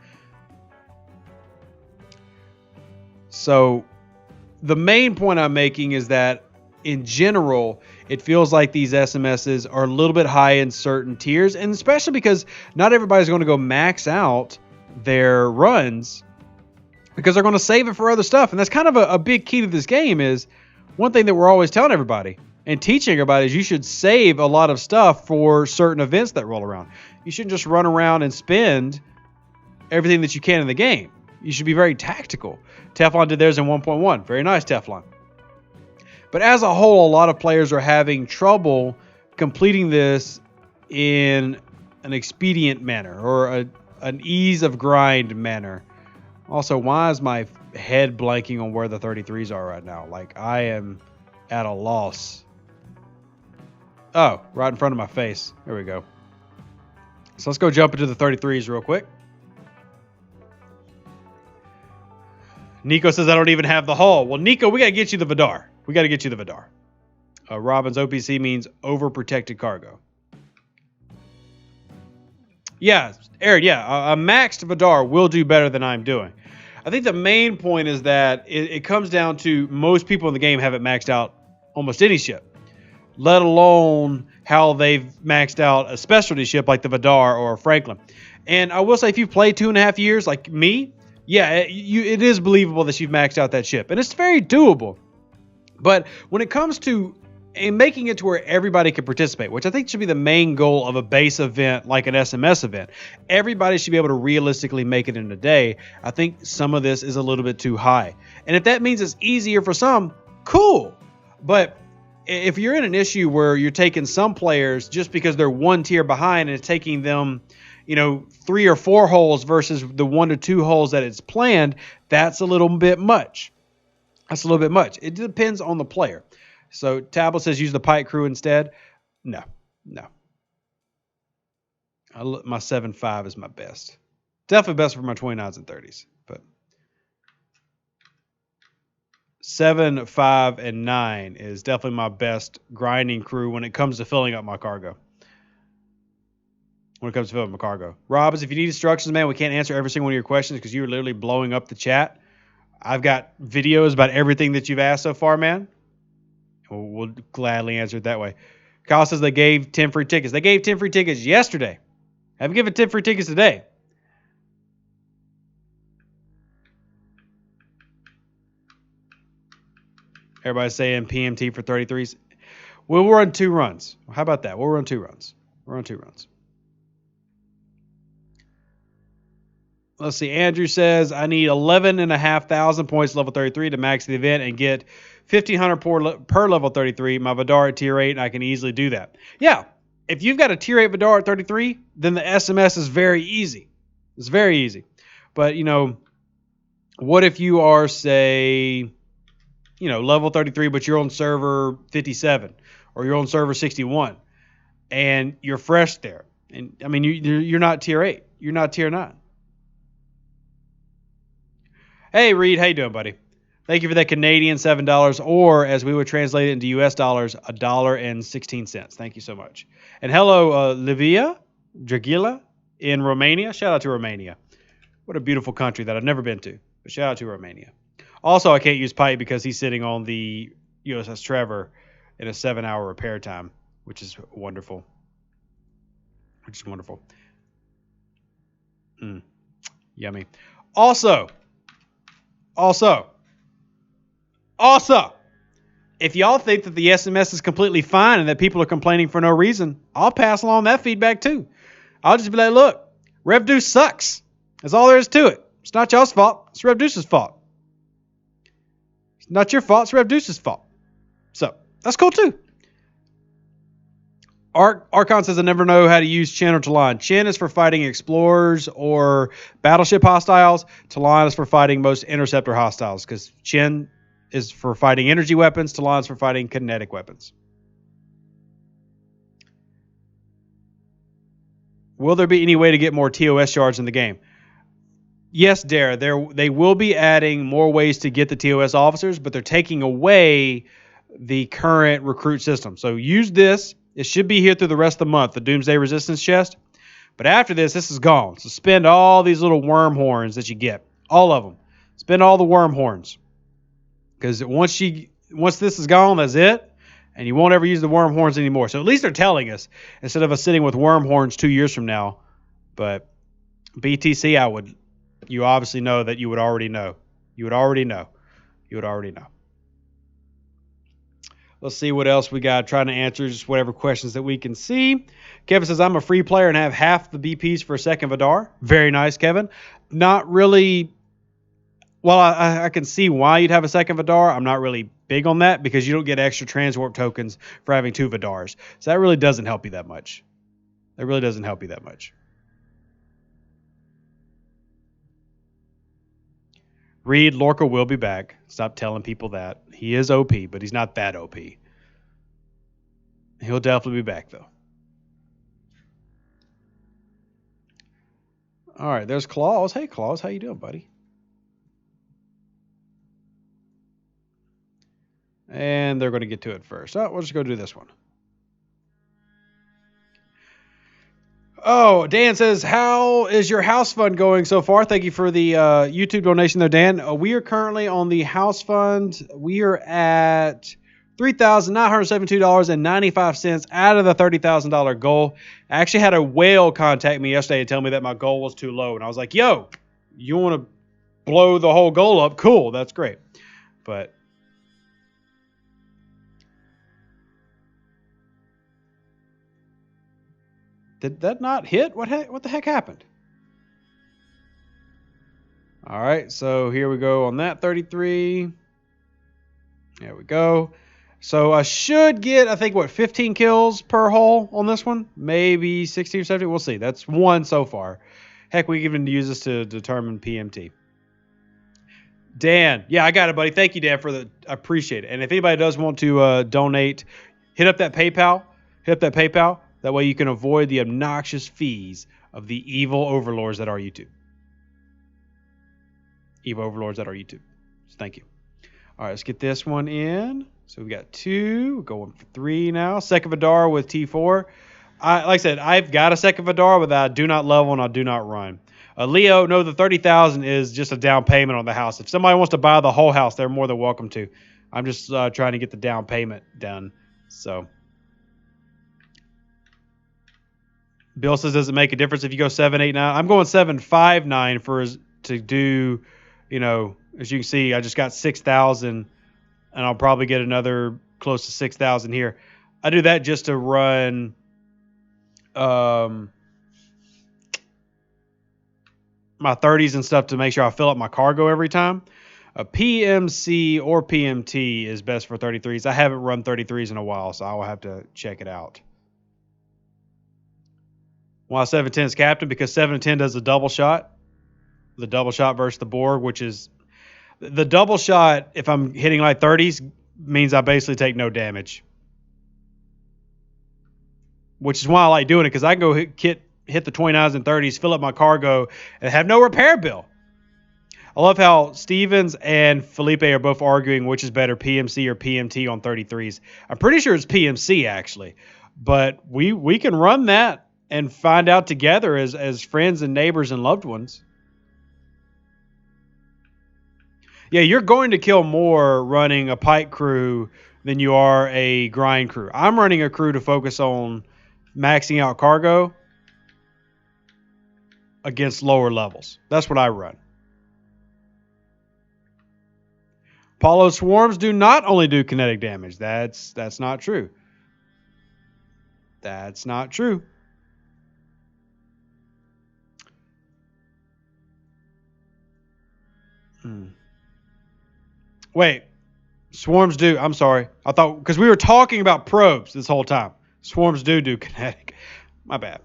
So the main point I'm making is that in general, it feels like these SMSs are a little bit high in certain tiers, and especially because not everybody's going to go max out their runs because they're going to save it for other stuff. And that's kind of a big key to this game is one thing that we're always telling everybody and teaching everybody is you should save a lot of stuff for certain events that roll around. You shouldn't just run around and spend everything that you can in the game. You should be very tactical. Teflon did theirs in 1.1. Very nice, Teflon. But as a whole, a lot of players are having trouble completing this in an expedient manner or an ease of grind manner. Also, why is my head blanking on where the 33s are right now? Like, I am at a loss. Oh, right in front of my face. There we go. So let's go jump into the 33s real quick. Nico says I don't even have the hull. Well, Nico, we got to get you the Vidar. We got to get you the Vidar. Robin's OPC means overprotected cargo. Yeah, Aaron, yeah, a maxed Vidar will do better than I'm doing. I think the main point is that it comes down to most people in the game haven't maxed out almost any ship, let alone how they've maxed out a specialty ship like the Vidar or Franklin. And I will say, if you've played 2.5 years like me, yeah, it is believable that you've maxed out that ship. And it's very doable. But when it comes to making it to where everybody can participate, which I think should be the main goal of a base event like an SMS event, everybody should be able to realistically make it in a day. I think some of this is a little bit too high. And if that means it's easier for some, cool. But if you're in an issue where you're taking some players just because they're one tier behind and it's taking them, 3 or 4 holes versus the 1 to 2 holes that it's planned, that's a little bit much. That's a little bit much. It depends on the player. So Tablet says use the Pike crew instead. No. My 7.5 is my best. Definitely best for my 29s and 30s. But 7, 5, and 9 is definitely my best grinding crew when it comes to filling up my cargo. Rob, if you need instructions, man, we can't answer every single one of your questions because you're literally blowing up the chat. I've got videos about everything that you've asked so far, man. We'll gladly answer it that way. Kyle says they gave 10 free tickets. They gave 10 free tickets yesterday. Haven't given 10 free tickets today. Everybody's saying PMT for 33s. We'll run 2 runs. How about that? We'll run 2 runs. Let's see. Andrew says, I need 11,500 points level 33 to max the event and get 1,500 per level 33. My Vidar at tier 8, and I can easily do that. Yeah. If you've got a tier 8 Vidar at 33, then the SMS is very easy. It's very easy. But, what if you are, say, level 33, but you're on server 57 or you're on server 61 and you're fresh there? And, I mean, you're not tier 8. You're not tier 9. Hey, Reed. How you doing, buddy? Thank you for that Canadian $7, or as we would translate it into US dollars, $1.16. Thank you so much. And hello, Livia Dragila in Romania. Shout out to Romania. What a beautiful country that I've never been to. But shout out to Romania. Also, I can't use Pike because he's sitting on the USS Trevor in a 7-hour repair time, which is wonderful. Yummy. Also, if y'all think that the SMS is completely fine and that people are complaining for no reason, I'll pass along that feedback too. I'll just be like, look, RevDeuce sucks. That's all there is to it. It's not y'all's fault. It's RevDeuce's fault. It's not your fault. It's RevDeuce's fault. So, that's cool too. Archon says, I never know how to use Chen or Talon. Chen is for fighting explorers or battleship hostiles. Talon is for fighting most interceptor hostiles, because Chen is for fighting energy weapons. Talon is for fighting kinetic weapons. Will there be any way to get more TOS shards in the game? Yes, Dare. They will be adding more ways to get the TOS officers, but they're taking away the current recruit system. So use this. It should be here through the rest of the month, the Doomsday Resistance chest. But after this is gone. So spend all these little worm horns that you get. All of them. Spend all the worm horns. Because once this is gone, that's it. And you won't ever use the worm horns anymore. So at least they're telling us, instead of us sitting with worm horns 2 years from now. But BTC, you obviously know that you would already know. You would already know. Let's see what else we got. Trying to answer just whatever questions that we can see. Kevin says, I'm a free player and have half the BPs for a second Vidar. Very nice, Kevin. Not really. Well, I can see why you'd have a second Vidar. I'm not really big on that because you don't get extra transwarp tokens for having 2 Vidars. So that really doesn't help you that much. Reed, Lorca will be back. Stop telling people that. He is OP, but he's not that OP. He'll definitely be back, though. All right, there's Claus. Hey, Claus, how you doing, buddy? And they're going to get to it first. Oh, we'll just go do this one. Oh, Dan says, how is your house fund going so far? Thank you for the YouTube donation there, Dan. We are currently on the house fund. We are at $3,972.95 out of the $30,000 goal. I actually had a whale contact me yesterday and tell me that my goal was too low. And I was like, yo, you want to blow the whole goal up? Cool, that's great. But did that not hit? What the heck happened? All right, so here we go on that 33. There we go. So I should get, I think, 15 kills per hole on this one? Maybe 16 or 17. We'll see. That's 1 so far. Heck, we even use this to determine PMT. Dan. Yeah, I got it, buddy. Thank you, Dan, I appreciate it. And if anybody does want to donate, hit up that PayPal. That way you can avoid the obnoxious fees of the evil overlords that are YouTube. So thank you. All right, let's get this one in. So we got 2. We're going for 3 now. Second Vidar with T4. Like I said, I've got a second Vidar, but I do not level and I do not run. Leo, no, the 30,000 is just a down payment on the house. If somebody wants to buy the whole house, they're more than welcome to. I'm just trying to get the down payment done. So Bill says, does it make a difference if you go 789? I'm going 759 to do, as you can see, I just got 6,000, and I'll probably get another close to 6,000 here. I do that just to run my 30s and stuff to make sure I fill up my cargo every time. A PMC or PMT is best for 33s. I haven't run 33s in a while, so I will have to check it out. Why 710 is captain? Because 710 does the double shot. The double shot versus the Borg, which is the double shot, if I'm hitting like 30s, means I basically take no damage. Which is why I like doing it, because I can go hit the 29s and 30s, fill up my cargo, and have no repair bill. I love how Stevens and Felipe are both arguing which is better, PMC or PMT on 33s. I'm pretty sure it's PMC actually, but we can run that and find out together as friends and neighbors and loved ones. Yeah, you're going to kill more running a pike crew than you are a grind crew. I'm running a crew to focus on maxing out cargo against lower levels. That's what I run. Apollo swarms do not only do kinetic damage. That's not true. That's not true. Wait. Swarms do. I'm sorry. I thought because we were talking about probes this whole time. Swarms do kinetic. My bad.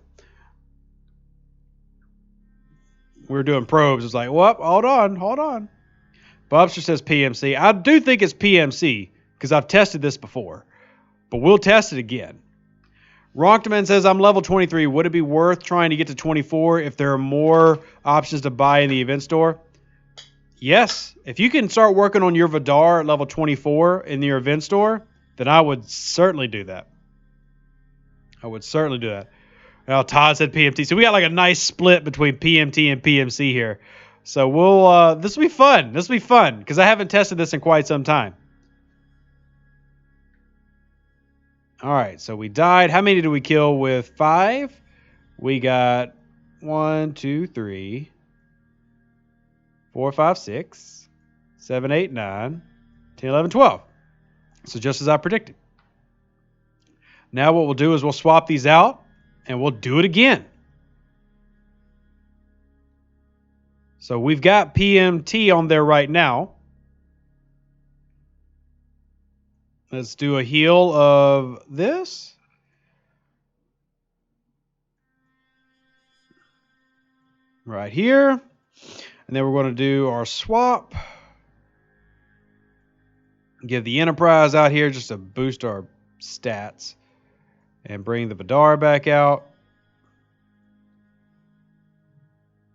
We were doing probes. It's like, well, hold on. Bobster says PMC. I do think it's PMC because I've tested this before, but we'll test it again. Ronkman says, I'm level 23. Would it be worth trying to get to 24 if there are more options to buy in the event store? Yes. If you can start working on your Vidar at level 24 in your event store, then I would certainly do that. Now, Todd said PMT. So we got like a nice split between PMT and PMC here. So we'll this will be fun. Because I haven't tested this in quite some time. All right, so we died. How many did we kill with 5? We got 1, 2, 3, 4, 5, 6, 7, 8, 9, 10, 11, 12. So just as I predicted. Now what we'll do is we'll swap these out and we'll do it again. So we've got PMT on there right now. Let's do a heal of this. Right here. And then we're going to do our swap. Give the Enterprise out here just to boost our stats. And bring the Vidar back out.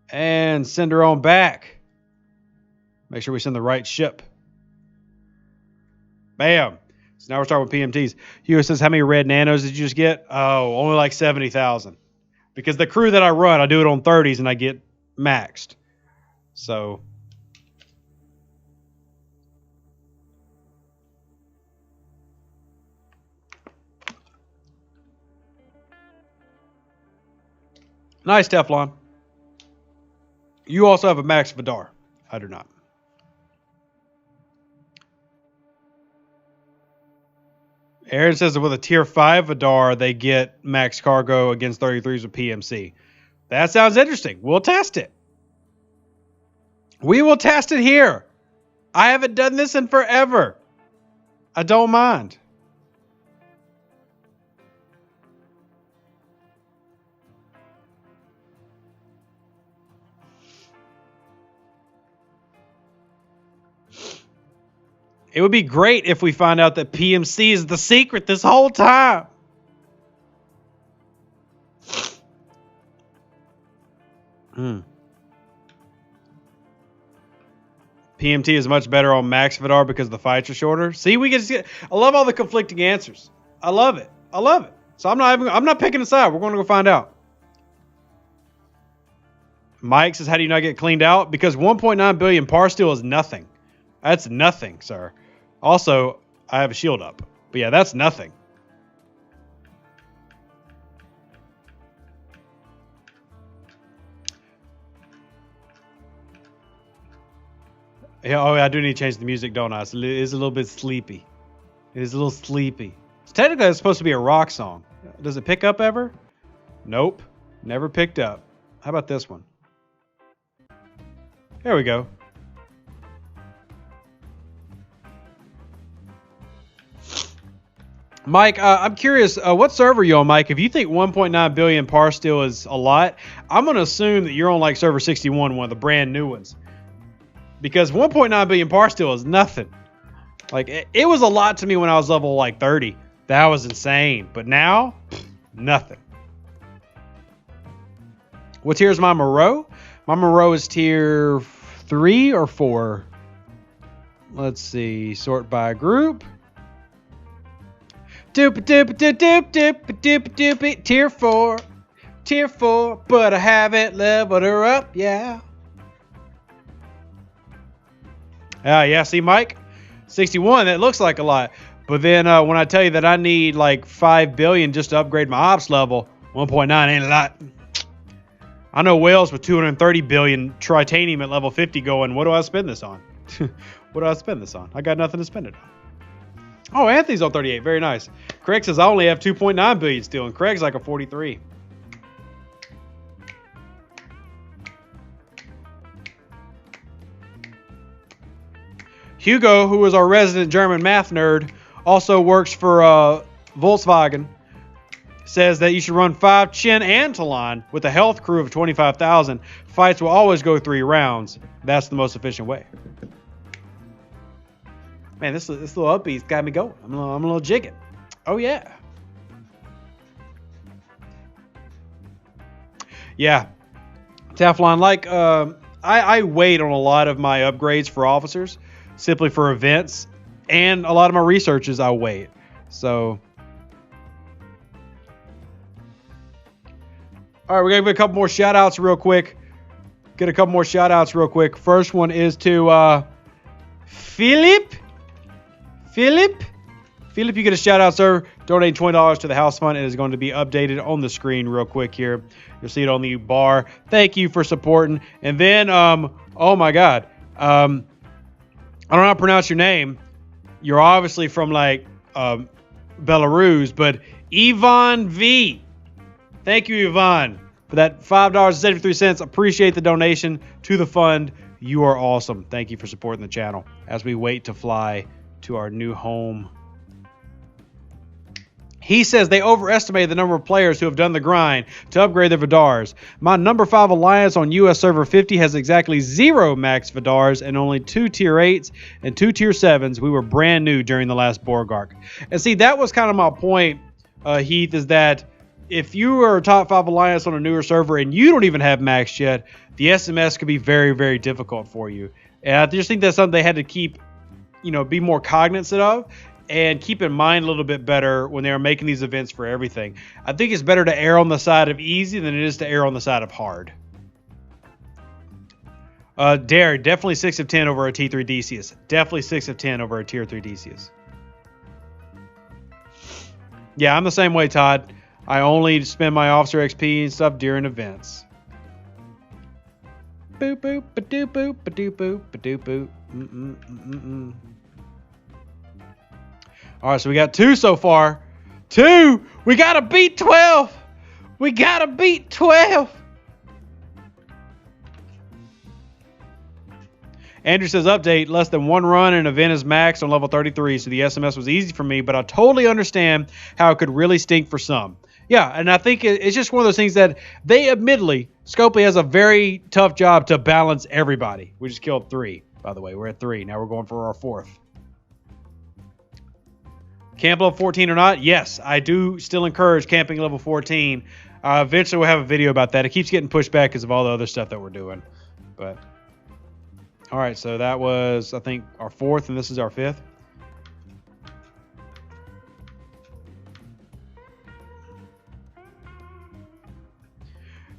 And send her on back. Make sure we send the right ship. Bam. So now we're starting with PMTs. Hugh says, how many red nanos did you just get? Oh, only like 70,000. Because the crew that I run, I do it on 30s and I get maxed. So. Nice, Teflon. You also have a max Vidar. I do not. Aaron says that with a tier 5 Vidar, they get max cargo against 33s with PMC. That sounds interesting. We'll test it. We will test it here. I haven't done this in forever. I don't mind. It would be great if we find out that PMC is the secret this whole time. PMT is much better on Max Vidar because the fights are shorter. See, we get to see it. I love all the conflicting answers. I love it. So I'm not picking a side. We're going to go find out. Mike says, how do you not get cleaned out? Because 1.9 billion par steel is nothing. That's nothing, sir. Also, I have a shield up. But yeah, that's nothing. Yeah, oh, I do need to change the music, don't I? It's a little bit sleepy. It is a little sleepy. Technically, it's supposed to be a rock song. Does it pick up ever? Nope. Never picked up. How about this one? There we go. Mike, I'm curious, what server are you on, Mike? If you think 1.9 billion par steel is a lot, I'm going to assume that you're on like server 61, one of the brand new ones. Because 1.9 billion par steel is nothing. Like, it was a lot to me when I was level like 30. That was insane. But now, nothing. What tier is my Moreau? My Moreau is tier 3 or 4? Let's see. Sort by group. Doop doop doop doop doop doop doop. Tier 4. Tier 4. But I haven't leveled her up. Yeah. Yeah, see, Mike? 61. That looks like a lot. But then when I tell you that I need like 5 billion just to upgrade my ops level, 1.9 ain't a lot. I know whales with 230 billion tritanium at level 50 going, what do I spend this on? What do I spend this on? I got nothing to spend it on. Oh, Anthony's on 38. Very nice. Craig says I only have 2.9 billion still, and Craig's like a 43. Hugo, who is our resident German math nerd, also works for Volkswagen, says that you should run 5 Chen and Talon with a health crew of 25,000. Fights will always go 3 rounds. That's the most efficient way. Man, this little upbeat's got me going. I'm a little jigging. Oh, yeah. Yeah. Teflon, like, I wait on a lot of my upgrades for officers, simply for events, and a lot of my researches I wait. So, all right, we're going to get a couple more shout-outs real quick. First one is to Philip. Philip, you get a shout-out, sir. Donate $20 to the house fund. It is going to be updated on the screen real quick here. You'll see it on the bar. Thank you for supporting. And then, oh, my God. I don't know how to pronounce your name. You're obviously from, like, Belarus, but Ivan V. Thank you, Ivan, for that $5.73. Appreciate the donation to the fund. You are awesome. Thank you for supporting the channel as we wait to fly to our new home. He says they overestimated the number of players who have done the grind to upgrade their Vidars. My number 5 alliance on US server 50 has exactly 0 max Vidars and only 2 tier 8s and 2 tier 7s. We were brand new during the last Borg arc. And see, that was kind of my point, Heath, is that if you are a top 5 alliance on a newer server and you don't even have max yet, the SMS could be very, very difficult for you. And I just think that's something they had to keep, be more cognizant of and keep in mind a little bit better when they are making these events for everything. I think it's better to err on the side of easy than it is to err on the side of hard. Dare, definitely 6 of 10 over a T3 Decius. Definitely 6 of 10 over a tier 3 Decius. Yeah, I'm the same way, Todd. I only spend my officer XP and stuff during events. Boop boop ba doop boop ba doop boop ba doop boop. All right, so we got 2 so far. 2. We gotta beat 12. We gotta beat 12. Andrew says, update, less than 1 run and event is max on level 33, so the SMS was easy for me, but I totally understand how it could really stink for some. Yeah, and I think it's just one of those things that they admittedly, Scopely has a very tough job to balance everybody. We just killed 3, by the way. We're at 3. Now we're going for our 4th. Camp level 14 or not? Yes, I do still encourage camping level 14. Eventually we'll have a video about that. It keeps getting pushed back because of all the other stuff that we're doing. But all right, so that was, I think, our 4th, and this is our 5th.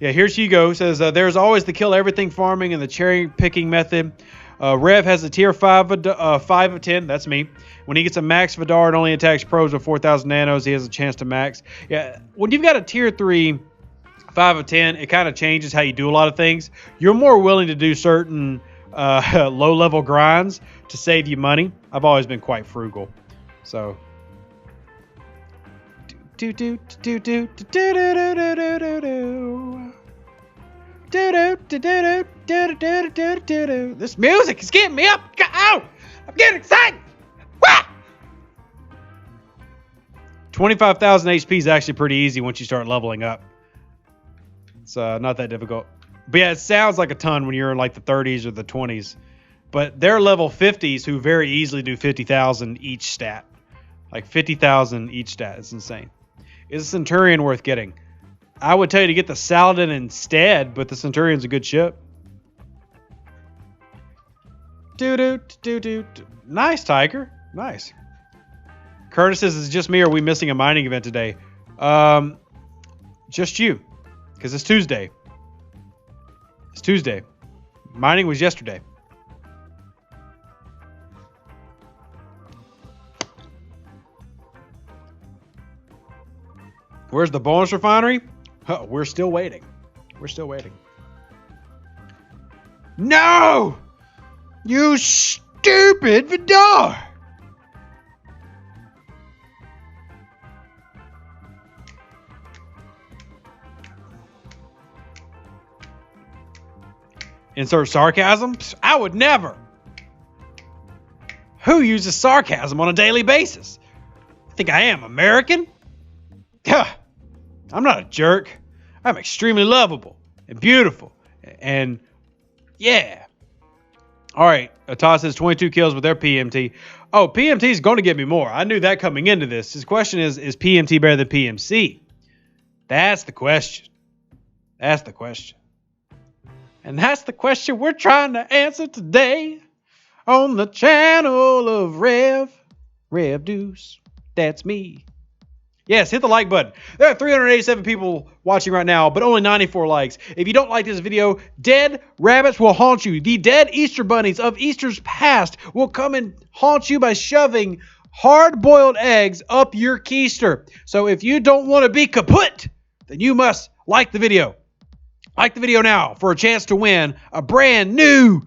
Yeah, here's Hugo. Says, there's always the kill everything farming and the cherry picking method. Rev has a tier 5 of 10. That's me. When he gets a max Vidar and only attacks probes with 4,000 nanos, he has a chance to max. Yeah, when you've got a tier 3 5 of 10, it kind of changes how you do a lot of things. You're more willing to do certain low-level grinds to save you money. I've always been quite frugal. So this music is getting me up. Oh, I'm getting excited. 25,000 HP is actually pretty easy once you start leveling up. It's not that difficult. But yeah, it sounds like a ton when you're in like the 30s or the 20s. But they're level 50s who very easily do 50,000 each stat. Like 50,000 each stat. It's insane. Is a Centurion worth getting? I would tell you to get the Saladin instead, but the Centurion's a good ship. Nice, Tiger. Nice. Curtis says, is it just me or are we missing a mining event today? Just you. Because it's Tuesday. It's Tuesday. Mining was yesterday. Where's the bonus refinery? Oh, we're still waiting. We're still waiting. No! You stupid Vidar! Insert sarcasm? I would never. Who uses sarcasm on a daily basis? I think I am American? I'm not a jerk. I'm extremely lovable and beautiful. And yeah. All right. Atas says 22 kills with their PMT. Oh, PMT is going to get me more. I knew that coming into this. His question is PMT better than PMC? That's the question. That's the question. And that's the question we're trying to answer today on the channel of Rev Deuce. That's me. Yes, hit the like button. There are 387 people watching right now, but only 94 likes. If you don't like this video, dead rabbits will haunt you. The dead Easter bunnies of Easter's past will come and haunt you by shoving hard-boiled eggs up your keister. So if you don't want to be kaput, then you must like the video. Like the video now for a chance to win a brand new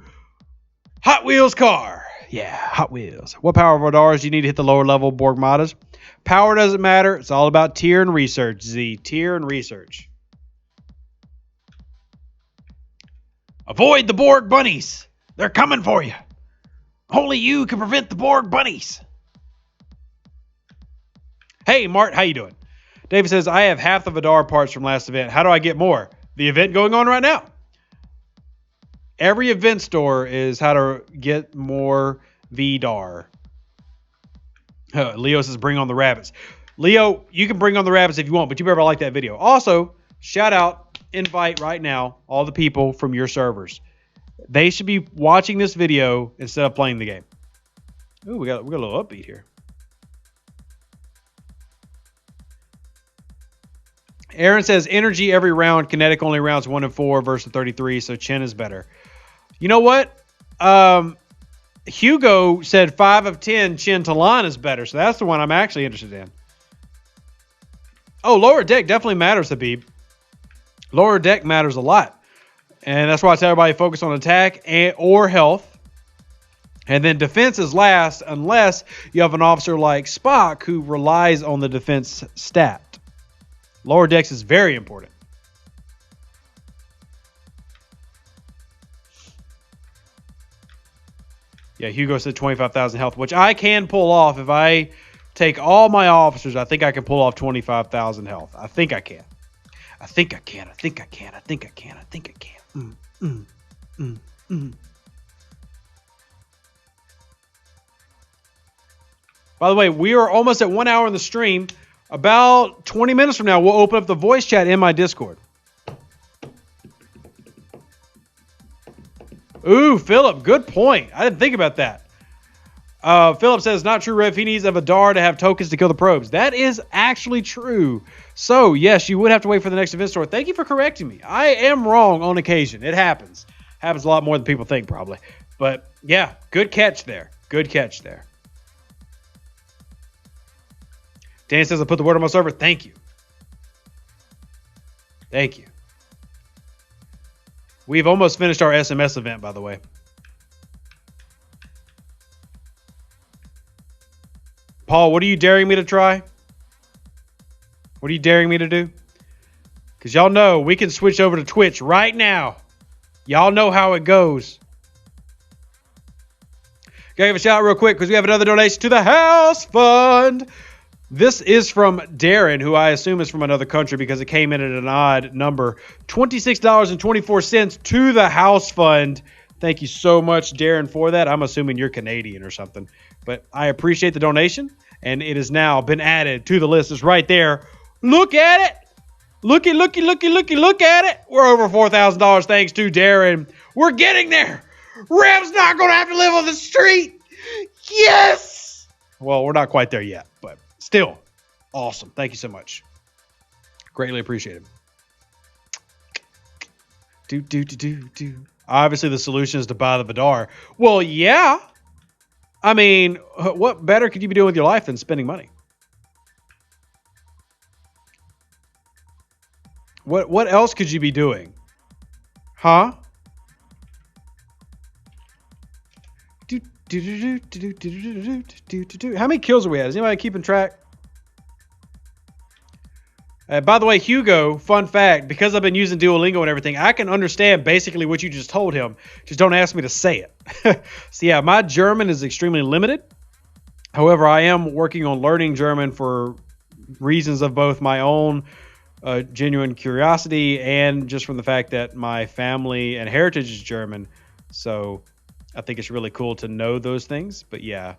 Hot Wheels car. Yeah, Hot Wheels. What power of radars do you need to hit the lower level Borg modders? Power doesn't matter. It's all about tier and research, Z. Tier and research. Avoid the Borg bunnies. They're coming for you. Only you can prevent the Borg bunnies. Hey, Mart, how you doing? David says, I have half the Vidar parts from last event. How do I get more? The event going on right now. Every event store is how to get more Vidar. Leo says, bring on the rabbits. Leo, you can bring on the rabbits if you want, but you better like that video. Also, shout out, invite right now all the people from your servers. They should be watching this video instead of playing the game. Ooh, we got a little upbeat here. Aaron says, energy every round. Kinetic only rounds 1 and 4 versus 33, so Chen is better. You know what? Hugo said 5 of 10 Chen Talon is better, so that's the one I'm actually interested in. Oh, lower deck definitely matters, Habib. Lower deck matters a lot. And that's why I tell everybody focus on attack or health. And then defense is last unless you have an officer like Spock who relies on the defense stat. Lower decks is very important. Yeah, Hugo said 25,000 health, which I can pull off. If I take all my officers, I think I can pull off 25,000 health. I think I can. I think I can. I think I can. I think I can. I think I can. By the way, we are almost at 1 hour in the stream. About 20 minutes from now, we'll open up the voice chat in my Discord. Ooh, Philip, good point. I didn't think about that. Philip says, not true, Rev. He needs a Vidar to have tokens to kill the probes. That is actually true. So, yes, you would have to wait for the next event store. Thank you for correcting me. I am wrong on occasion. It happens. Happens a lot more than people think, probably. But, yeah, good catch there. Good catch there. Dan says, I put the word on my server. Thank you. Thank you. We've almost finished our SMS event, by the way. Paul, what are you daring me to try? What are you daring me to do? Because y'all know we can switch over to Twitch right now. Y'all know how it goes. Gotta give a shout out real quick because we have another donation to the house fund. This is from Darren, who I assume is from another country because it came in at an odd number. $26.24 to the house fund. Thank you so much, Darren, for that. I'm assuming you're Canadian or something. But I appreciate the donation, and it has now been added to the list. It's right there. Look at it. Looky at it. We're over $4,000 thanks to Darren. We're getting there. Rev's not going to have to live on the street. Yes. Well, we're not quite there yet, but still awesome. Thank you so much. Greatly appreciated. Do. Obviously, the solution is to buy the Vidar. Well, yeah. I mean, what better could you be doing with your life than spending money? What else could you be doing? Huh? How many kills are we at? Is anybody keeping track? By the way, Hugo, fun fact, because I've been using Duolingo and everything, I can understand basically what you just told him. Just don't ask me to say it. So yeah, my German is extremely limited. However, I am working on learning German for reasons of both my own genuine curiosity and just from the fact that my family and heritage is German. So I think it's really cool to know those things. But yeah,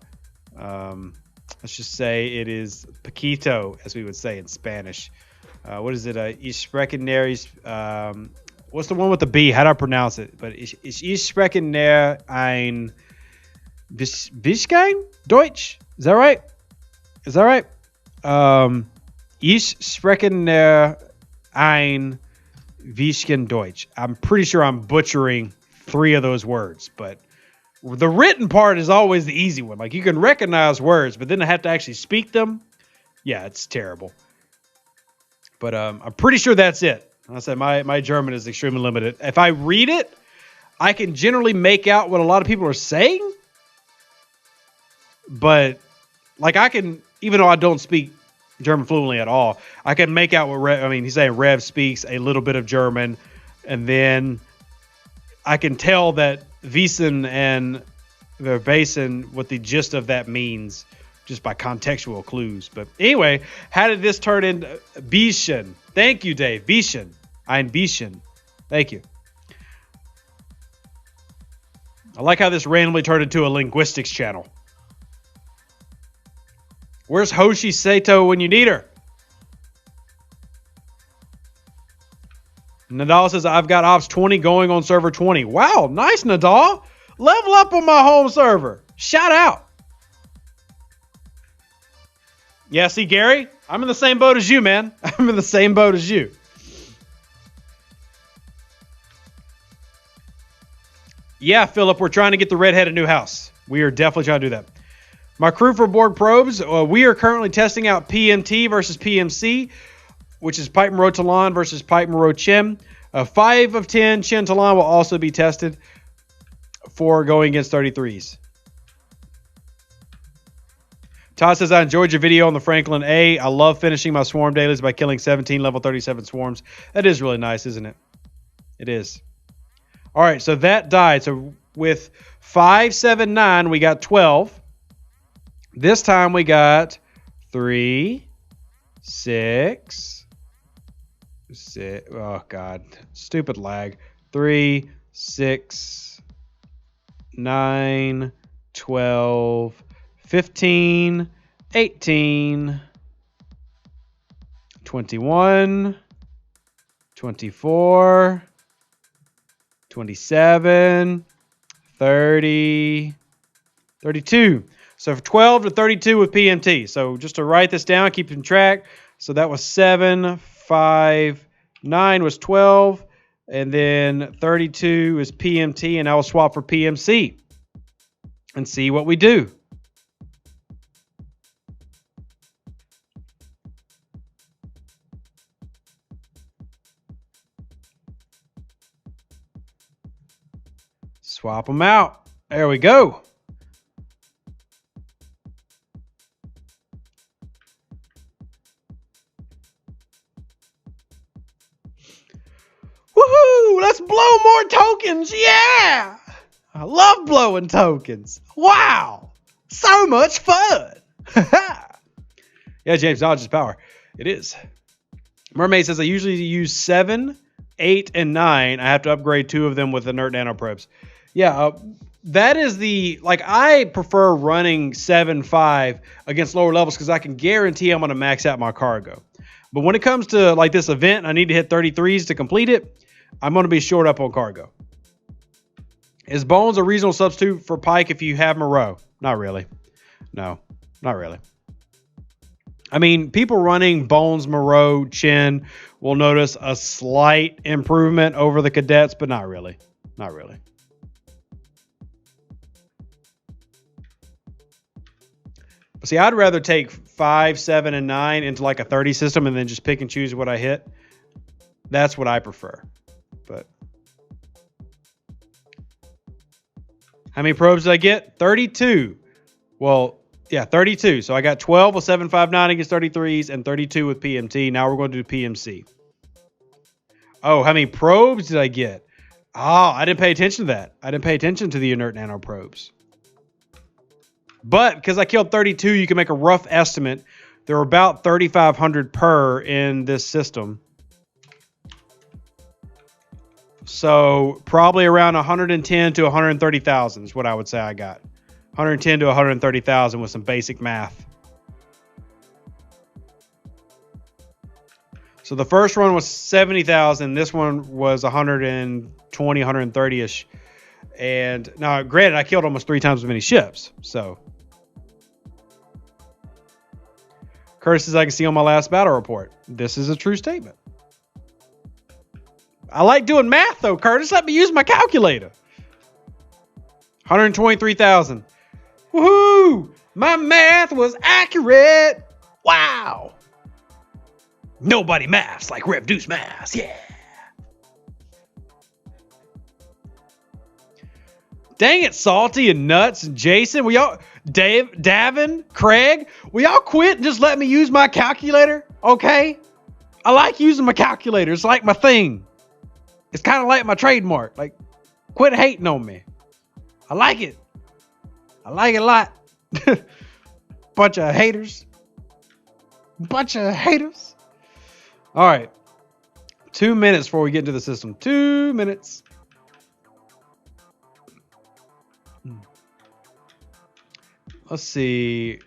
let's just say it is poquito, as we would say in Spanish. What is it? Ich spreche what's the one with the B? How do I pronounce it? But ich spreche näher ein bisschen Deutsch. Is that right? Is that right? Ich spreche näher ein bisschen Deutsch. I'm pretty sure I'm butchering 3 of those words, but the written part is always the easy one. Like, you can recognize words, but then I have to actually speak them. Yeah, it's terrible. But I'm pretty sure that's it. I said my German is extremely limited. If I read it, I can generally make out what a lot of people are saying. But like, I can, even though I don't speak German fluently at all, I can make out what he's saying Rev speaks a little bit of German, and then I can tell that Wiesen and Verbasen, what the gist of that means, just by contextual clues. But anyway, how did this turn into Bisschen? Thank you, Dave. Bisschen. Ein bisschen. Thank you. I like how this randomly turned into a linguistics channel. Where's Hoshi Sato when you need her? Nadal says, I've got Ops 20 going on server 20. Wow, nice, Nadal. Level up on my home server. Shout out. Yeah, see, Gary, I'm in the same boat as you, man. I'm in the same boat as you. Yeah, Philip, we're trying to get the redhead a new house. We are definitely trying to do that. My crew for Borg probes, we are currently testing out PMT versus PMC, which is Pipe Monroe Talon versus Pipe Monroe Chen. 5 of 10 Chen Talon will also be tested for going against 33s. Todd says, I enjoyed your video on the Franklin A. I love finishing my swarm dailies by killing 17 level 37 swarms. That is really nice, isn't it? It is. All right, so that died. So with 5, 7, 9, we got 12. This time we got 3, 6. Oh, God. Stupid lag. 3, 6, 9, 12, 15, 18, 21, 24, 27, 30, 32. So 12 to 32 with PMT. So just to write this down, keeping track. So that was 7, 5, 9 was 12. And then 32 is PMT. And I will swap for PMC and see what we do. Swap them out. There we go. Woohoo! Let's blow more tokens. Yeah! I love blowing tokens. Wow! So much fun. Yeah, James, knowledge is power. It is. Mermaid says, I usually use 7, 8, and 9. I have to upgrade 2 of them with inert nanoprobes. Yeah, that is the, like, I prefer running 7, 5 against lower levels because I can guarantee I'm going to max out my cargo. But when it comes to, like, this event, I need to hit 33s to complete it. I'm going to be short up on cargo. Is Bones a reasonable substitute for Pike if you have Moreau? Not really. No, not really. I mean, people running Bones, Moreau, Chin will notice a slight improvement over the cadets, but not really. Not really. See, I'd rather take 5, 7, and 9 into like a 30 system and then just pick and choose what I hit. That's what I prefer. But how many probes did I get? 32. Well, yeah, 32. So I got 12 with 759 against 33s and 32 with PMT. Now we're going to do PMC. Oh, how many probes did I get? Oh, I didn't pay attention to that. I didn't pay attention to the inert nano probes. But because I killed 32, you can make a rough estimate. There are about 3,500 per in this system. So probably around 110 to 130,000 is what I would say I got. 110 to 130,000 with some basic math. So the first run was 70,000. This one was 120, 130-ish. And now, granted, I killed almost 3 times as many ships. So Curtis says, I can see on my last battle report. This is a true statement. I like doing math, though, Curtis. Let me use my calculator. 123,000. Woohoo! My math was accurate. Wow. Nobody maths like Rev Deuce maths. Yeah. Dang it, Salty and Nuts and Jason. Will y'all, Davin, Craig, will y'all quit and just let me use my calculator? Okay? I like using my calculator. It's like my thing. It's kind of like my trademark. Like, quit hating on me. I like it. I like it a lot. Bunch of haters. Bunch of haters. All right. 2 minutes before we get into the system. 2 minutes. Let's see.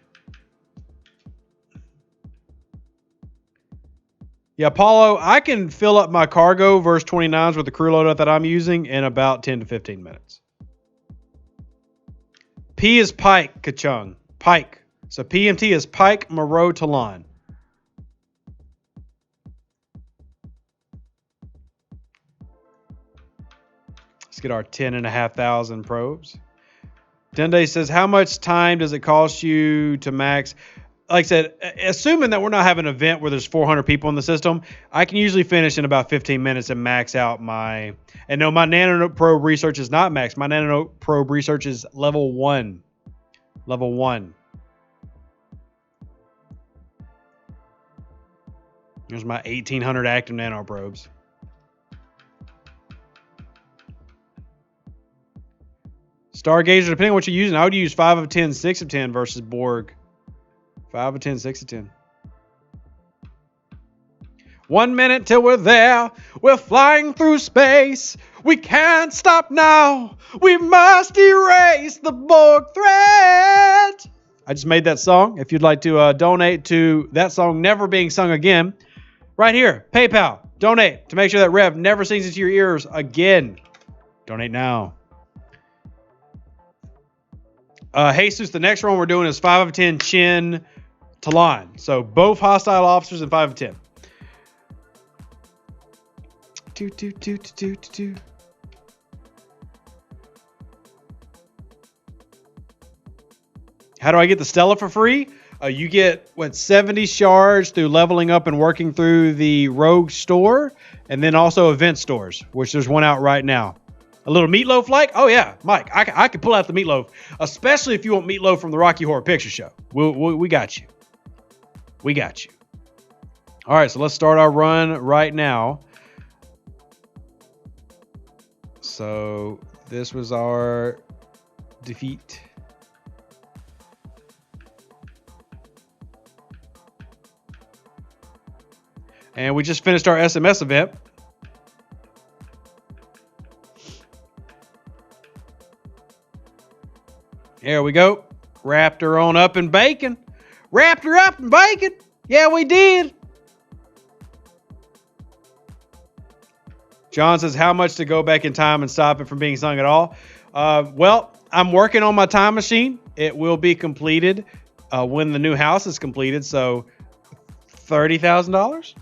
Yeah, Paulo, I can fill up my cargo verse 29s with the crew loadout that I'm using in about 10 to 15 minutes. P is Pike, Kachung. Pike. So PMT is Pike, Moreau, Talon. Let's get our 10,500 probes. Dende says, how much time does it cost you to max? Like I said, assuming that we're not having an event where there's 400 people in the system, I can usually finish in about 15 minutes and max out my... And no, my nano probe research is not max. My nano probe research is level 1. Level 1. There's my 1,800 active nano probes. Stargazer, depending on what you're using, I would use 5 of 10, 6 of 10 versus Borg. 5 of 10, 6 of 10. 1 minute till we're there. We're flying through space. We can't stop now. We must erase the Borg threat. I just made that song. If you'd like to donate to that song never being sung again, right here, PayPal, donate to make sure that Rev never sings into your ears again. Donate now. Jesus, the next one we're doing is 5 of 10 Chin Talon. So both hostile officers and 5 of 10. How do I get the Stella for free? You get, 70 shards through leveling up and working through the Rogue store. And then also event stores, which there's one out right now. A little meatloaf like? Oh, yeah, Mike, I can pull out the meatloaf, especially if you want meatloaf from the Rocky Horror Picture Show. We got you. We got you. All right, so let's start our run right now. So this was our defeat. And we just finished our SMS event. There we go. Wrapped her on up in bacon. Wrapped her up in bacon. Yeah, we did. John says, how much to go back in time and stop it from being sung at all? Well, I'm working on my time machine. It will be completed when the new house is completed. So $30,000.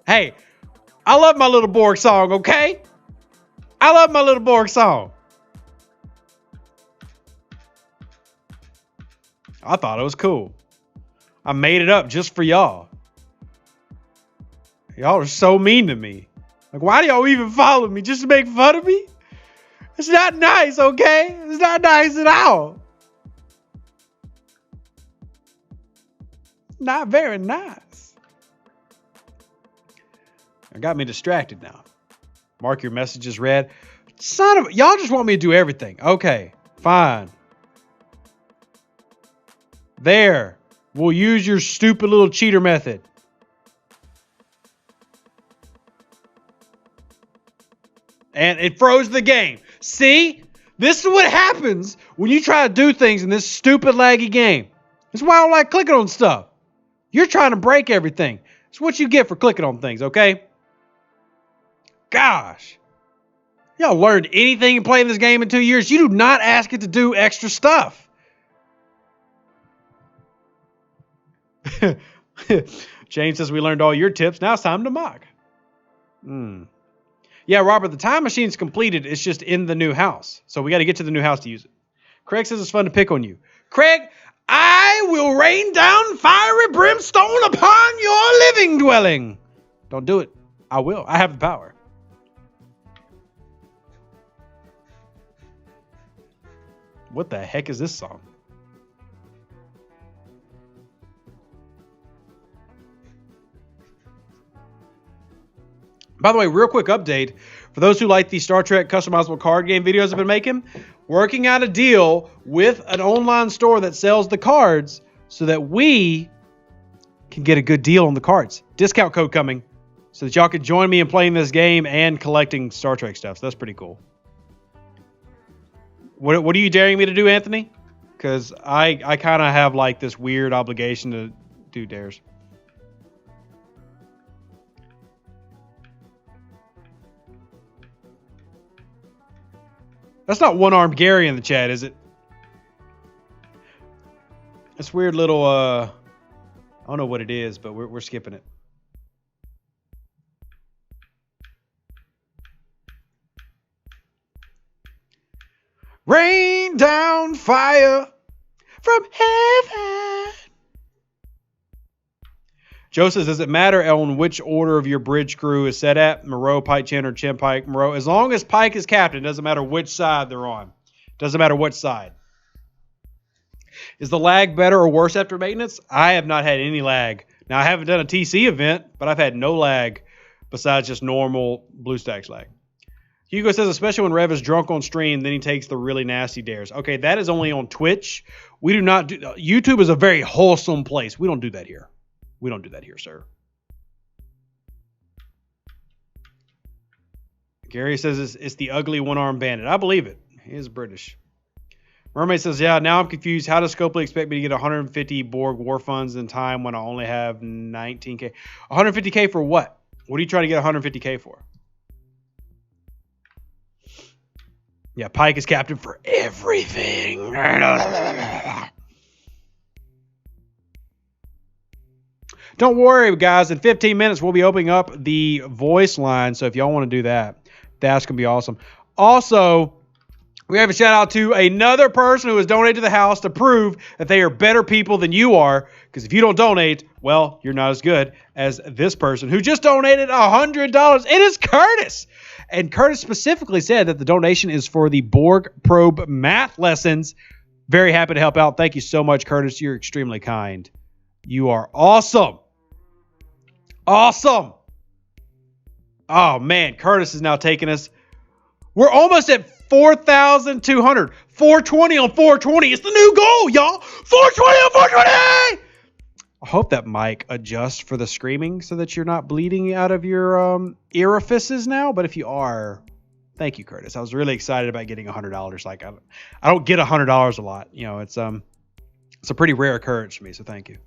Hey, I love my little Borg song, okay? I love my little Borg song. I thought it was cool. I made it up just for y'all. Y'all are so mean to me. Like, why do y'all even follow me? Just to make fun of me? It's not nice, okay? It's not nice at all. Not very nice. It got me distracted now. Mark your messages read. Son of... Y'all just want me to do everything. Okay, fine. There. We'll use your stupid little cheater method. And it froze the game. See? This is what happens when you try to do things in this stupid laggy game. That's why I don't like clicking on stuff. You're trying to break everything. It's what you get for clicking on things, okay? Gosh. Y'all learned anything in playing this game in 2 years? You do not ask it to do extra stuff. James says we learned all your tips. Now it's time to mock. Yeah, Robert, the time machine's completed. It's just in the new house. So we got to get to the new house to use it. Craig says it's fun to pick on you. Craig, I will rain down fiery brimstone upon your living dwelling. Don't do it. I will. I have the power. What the heck is this song? By the way, real quick update. For those who like the Star Trek customizable card game videos I've been making, working out a deal with an online store that sells the cards so that we can get a good deal on the cards. Discount code coming so that y'all can join me in playing this game and collecting Star Trek stuff. So that's pretty cool. What are you daring me to do, Anthony? Because I kind of have like this weird obligation to do dares. That's not one-armed Gary in the chat, is it? It's weird little, I don't know what it is, but we're skipping it. Rain down fire from heaven. Joe says, does it matter on which order of your bridge crew is set at? Moreau, Pike, Chan, or Chin, Pike, Moreau. As long as Pike is captain, it doesn't matter which side they're on. Doesn't matter what side. Is the lag better or worse after maintenance? I have not had any lag. Now, I haven't done a TC event, but I've had no lag besides just normal BlueStacks lag. Hugo says, especially when Rev is drunk on stream, then he takes the really nasty dares. Okay, that is only on Twitch. We do not do... YouTube is a very wholesome place. We don't do that here. We don't do that here, sir. Gary says it's the ugly one-armed bandit. I believe it. He is British. Mermaid says, yeah, now I'm confused. How does Scopely expect me to get 150 Borg war funds in time when I only have 19K? 150K for what? What are you trying to get 150K for? Yeah, Pike is captain for everything. Don't worry, guys. In 15 minutes, we'll be opening up the voice line. So if y'all want to do that, that's going to be awesome. Also, we have a shout out to another person who has donated to the house to prove that they are better people than you are. Because if you don't donate, well, you're not as good as this person who just donated $100. It is Curtis. And Curtis specifically said that the donation is for the Borg probe math lessons. Very happy to help out. Thank you so much, Curtis. You're extremely kind. You are awesome. Awesome. Oh, man. Curtis is now taking us. We're almost at 4,200. 420 on 420. It's the new goal, y'all. 420 on 420. I hope that mic adjusts for the screaming so that you're not bleeding out of your orifices now. But if you are, thank you, Curtis. I was really excited about getting $100. Like I don't get $100 a lot. You know, it's a pretty rare occurrence for me. So thank you.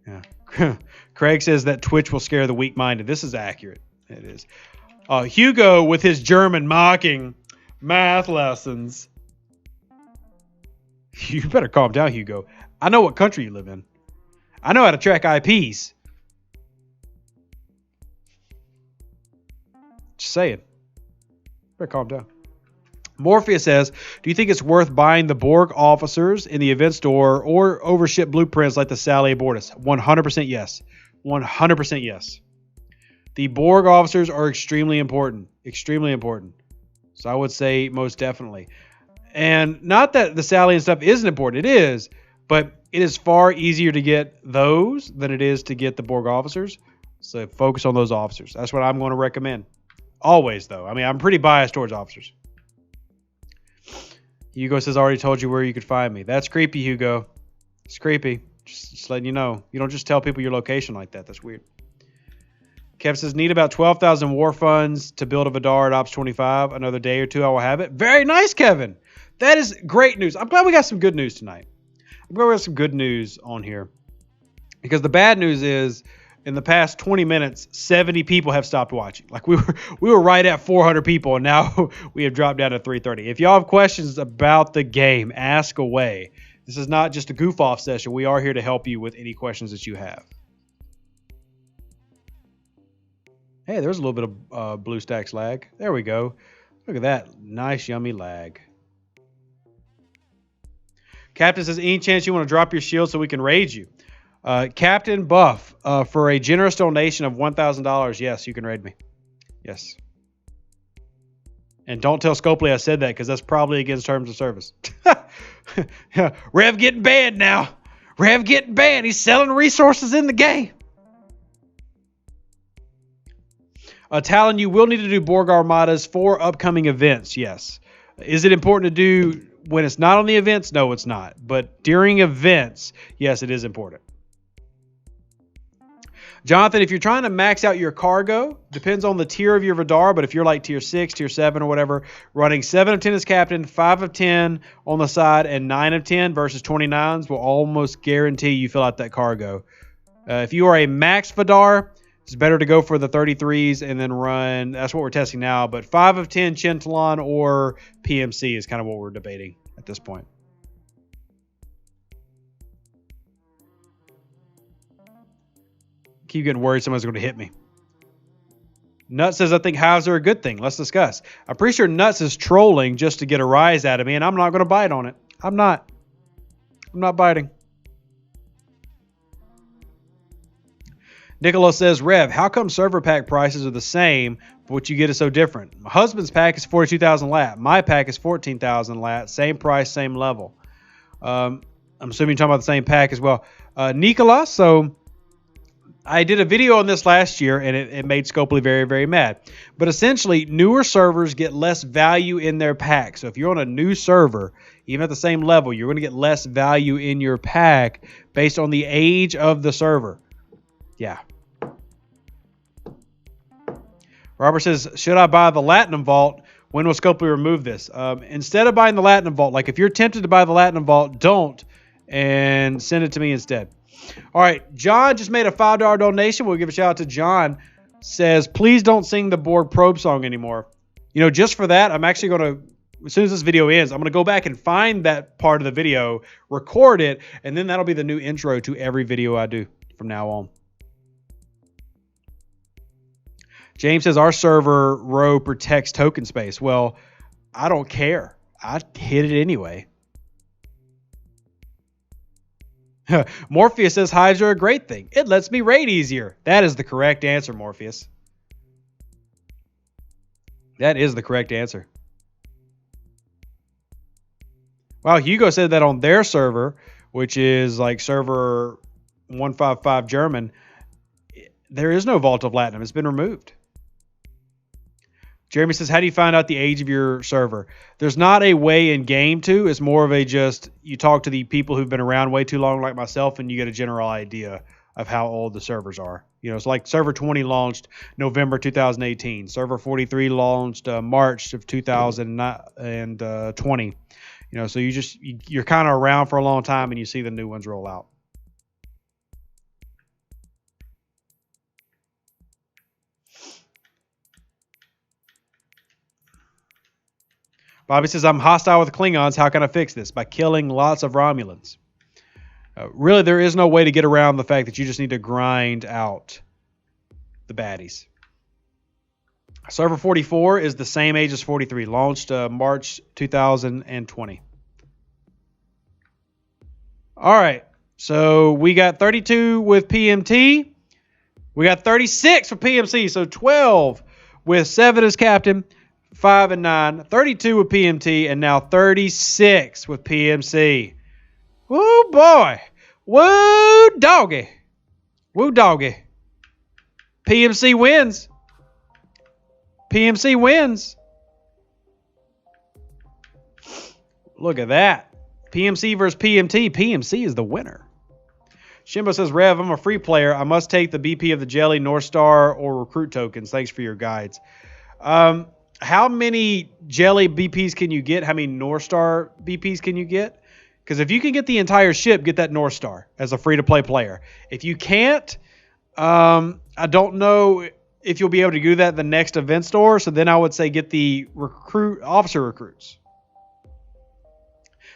Yeah. Craig says that Twitch will scare the weak-minded. This is accurate. It is. Hugo with his German mocking math lessons. You better calm down, Hugo. I know what country you live in. I know how to track IPs. Just saying. Better calm down. Morpheus says, do you think it's worth buying the Borg officers in the event store or overship blueprints like the Sally aboard us? 100% yes. 100% yes. The Borg officers are extremely important. Extremely important. So I would say most definitely. And not that the Sally and stuff isn't important. It is. But it is far easier to get those than it is to get the Borg officers. So focus on those officers. That's what I'm going to recommend. Always, though. I mean, I'm pretty biased towards officers. Hugo says, I already told you where you could find me. That's creepy, Hugo. It's creepy. Just letting you know. You don't just tell people your location like that. That's weird. Kevin says, need about 12,000 war funds to build a Vidar at Ops 25. Another day or two, I will have it. Very nice, Kevin. That is great news. I'm glad we got some good news tonight. I'm glad we got some good news on here. Because the bad news is, in the past 20 minutes, 70 people have stopped watching. Like we were right at 400 people, and now we have dropped down to 330. If y'all have questions about the game, ask away. This is not just a goof-off session. We are here to help you with any questions that you have. Hey, there's a little bit of BlueStacks lag. There we go. Look at that. Nice, yummy lag. Captain says, any chance you want to drop your shield so we can raid you? Captain Buff, for a generous donation of $1,000, yes, you can raid me. Yes. And don't tell Scopely I said that, because that's probably against terms of service. Rev getting banned now. Rev getting banned. He's selling resources in the game. Talon, you will need to do Borg Armadas for upcoming events, yes. Is it important to do when it's not on the events? No, it's not. But during events, yes, it is important. Jonathan, if you're trying to max out your cargo, depends on the tier of your Vidar, but if you're like tier 6, tier 7 or whatever, running 7 of 10 as captain, 5 of 10 on the side, and 9 of 10 versus 29s will almost guarantee you fill out that cargo. If you are a max Vidar, it's better to go for the 33s and then run, that's what we're testing now, but 5 of 10 Chintalon or PMC is kind of what we're debating at this point. Keep getting worried someone's going to hit me. Nuts says, I think hives are a good thing. Let's discuss. I'm pretty sure Nuts is trolling just to get a rise out of me, and I'm not going to bite on it. I'm not biting. Nicola says, Rev, how come server pack prices are the same, but what you get is so different? My husband's pack is 42,000 lat. My pack is 14,000 lat. Same price, same level. I'm assuming you're talking about the same pack as well. Nicola, so I did a video on this last year, and it made Scopely very, very mad. But essentially, newer servers get less value in their pack. So if you're on a new server, even at the same level, you're going to get less value in your pack based on the age of the server. Yeah. Robert says, should I buy the Latinum Vault? When will Scopely remove this? Instead of buying the Latinum Vault, like if you're tempted to buy the Latinum Vault, don't, and send it to me instead. All right, John just made a $5 donation. We'll give a shout out to John. Says, please don't sing the Borg probe song anymore. You know, just for that, I'm actually going to, as soon as this video ends, I'm going to go back and find that part of the video, record it, and then that'll be the new intro to every video I do from now on. James says, our server row protects token space. Well, I don't care. I hit it anyway. Morpheus says hives are a great thing. It lets me raid easier. That is the correct answer, Morpheus. That is the correct answer. Wow, Hugo said that on their server, which is like server 155 German, there is no Vault of Latinum. It's been removed. Jeremy says, how do you find out the age of your server? There's not a way in game to. It's more of a just, you talk to the people who've been around way too long like myself, and you get a general idea of how old the servers are. You know, it's like server 20 launched November 2018. Server 43 launched March of 2020. You know, so you're kind of around for a long time and you see the new ones roll out. Bobby says, I'm hostile with Klingons. How can I fix this? By killing lots of Romulans. Really, there is no way to get around the fact that you just need to grind out the baddies. Server 44 is the same age as 43. Launched March 2020. All right. So we got 32 with PMT. We got 36 for PMC. So 12 with 7 as captain, 5 and 9. 32 with PMT, and now 36 with PMC. Woo, boy. Woo, doggy. Woo, doggy. PMC wins. PMC wins. Look at that. PMC versus PMT. PMC is the winner. Shimbo says, Rev, I'm a free player. I must take the BP of the Jelly, North Star, or Recruit tokens. Thanks for your guides. How many Jelly BPs can you get? How many North Star BPs can you get? Because if you can get the entire ship, get that North Star as a free-to-play player. If you can't, I don't know if you'll be able to do that in the next event store. So then I would say get the officer recruits.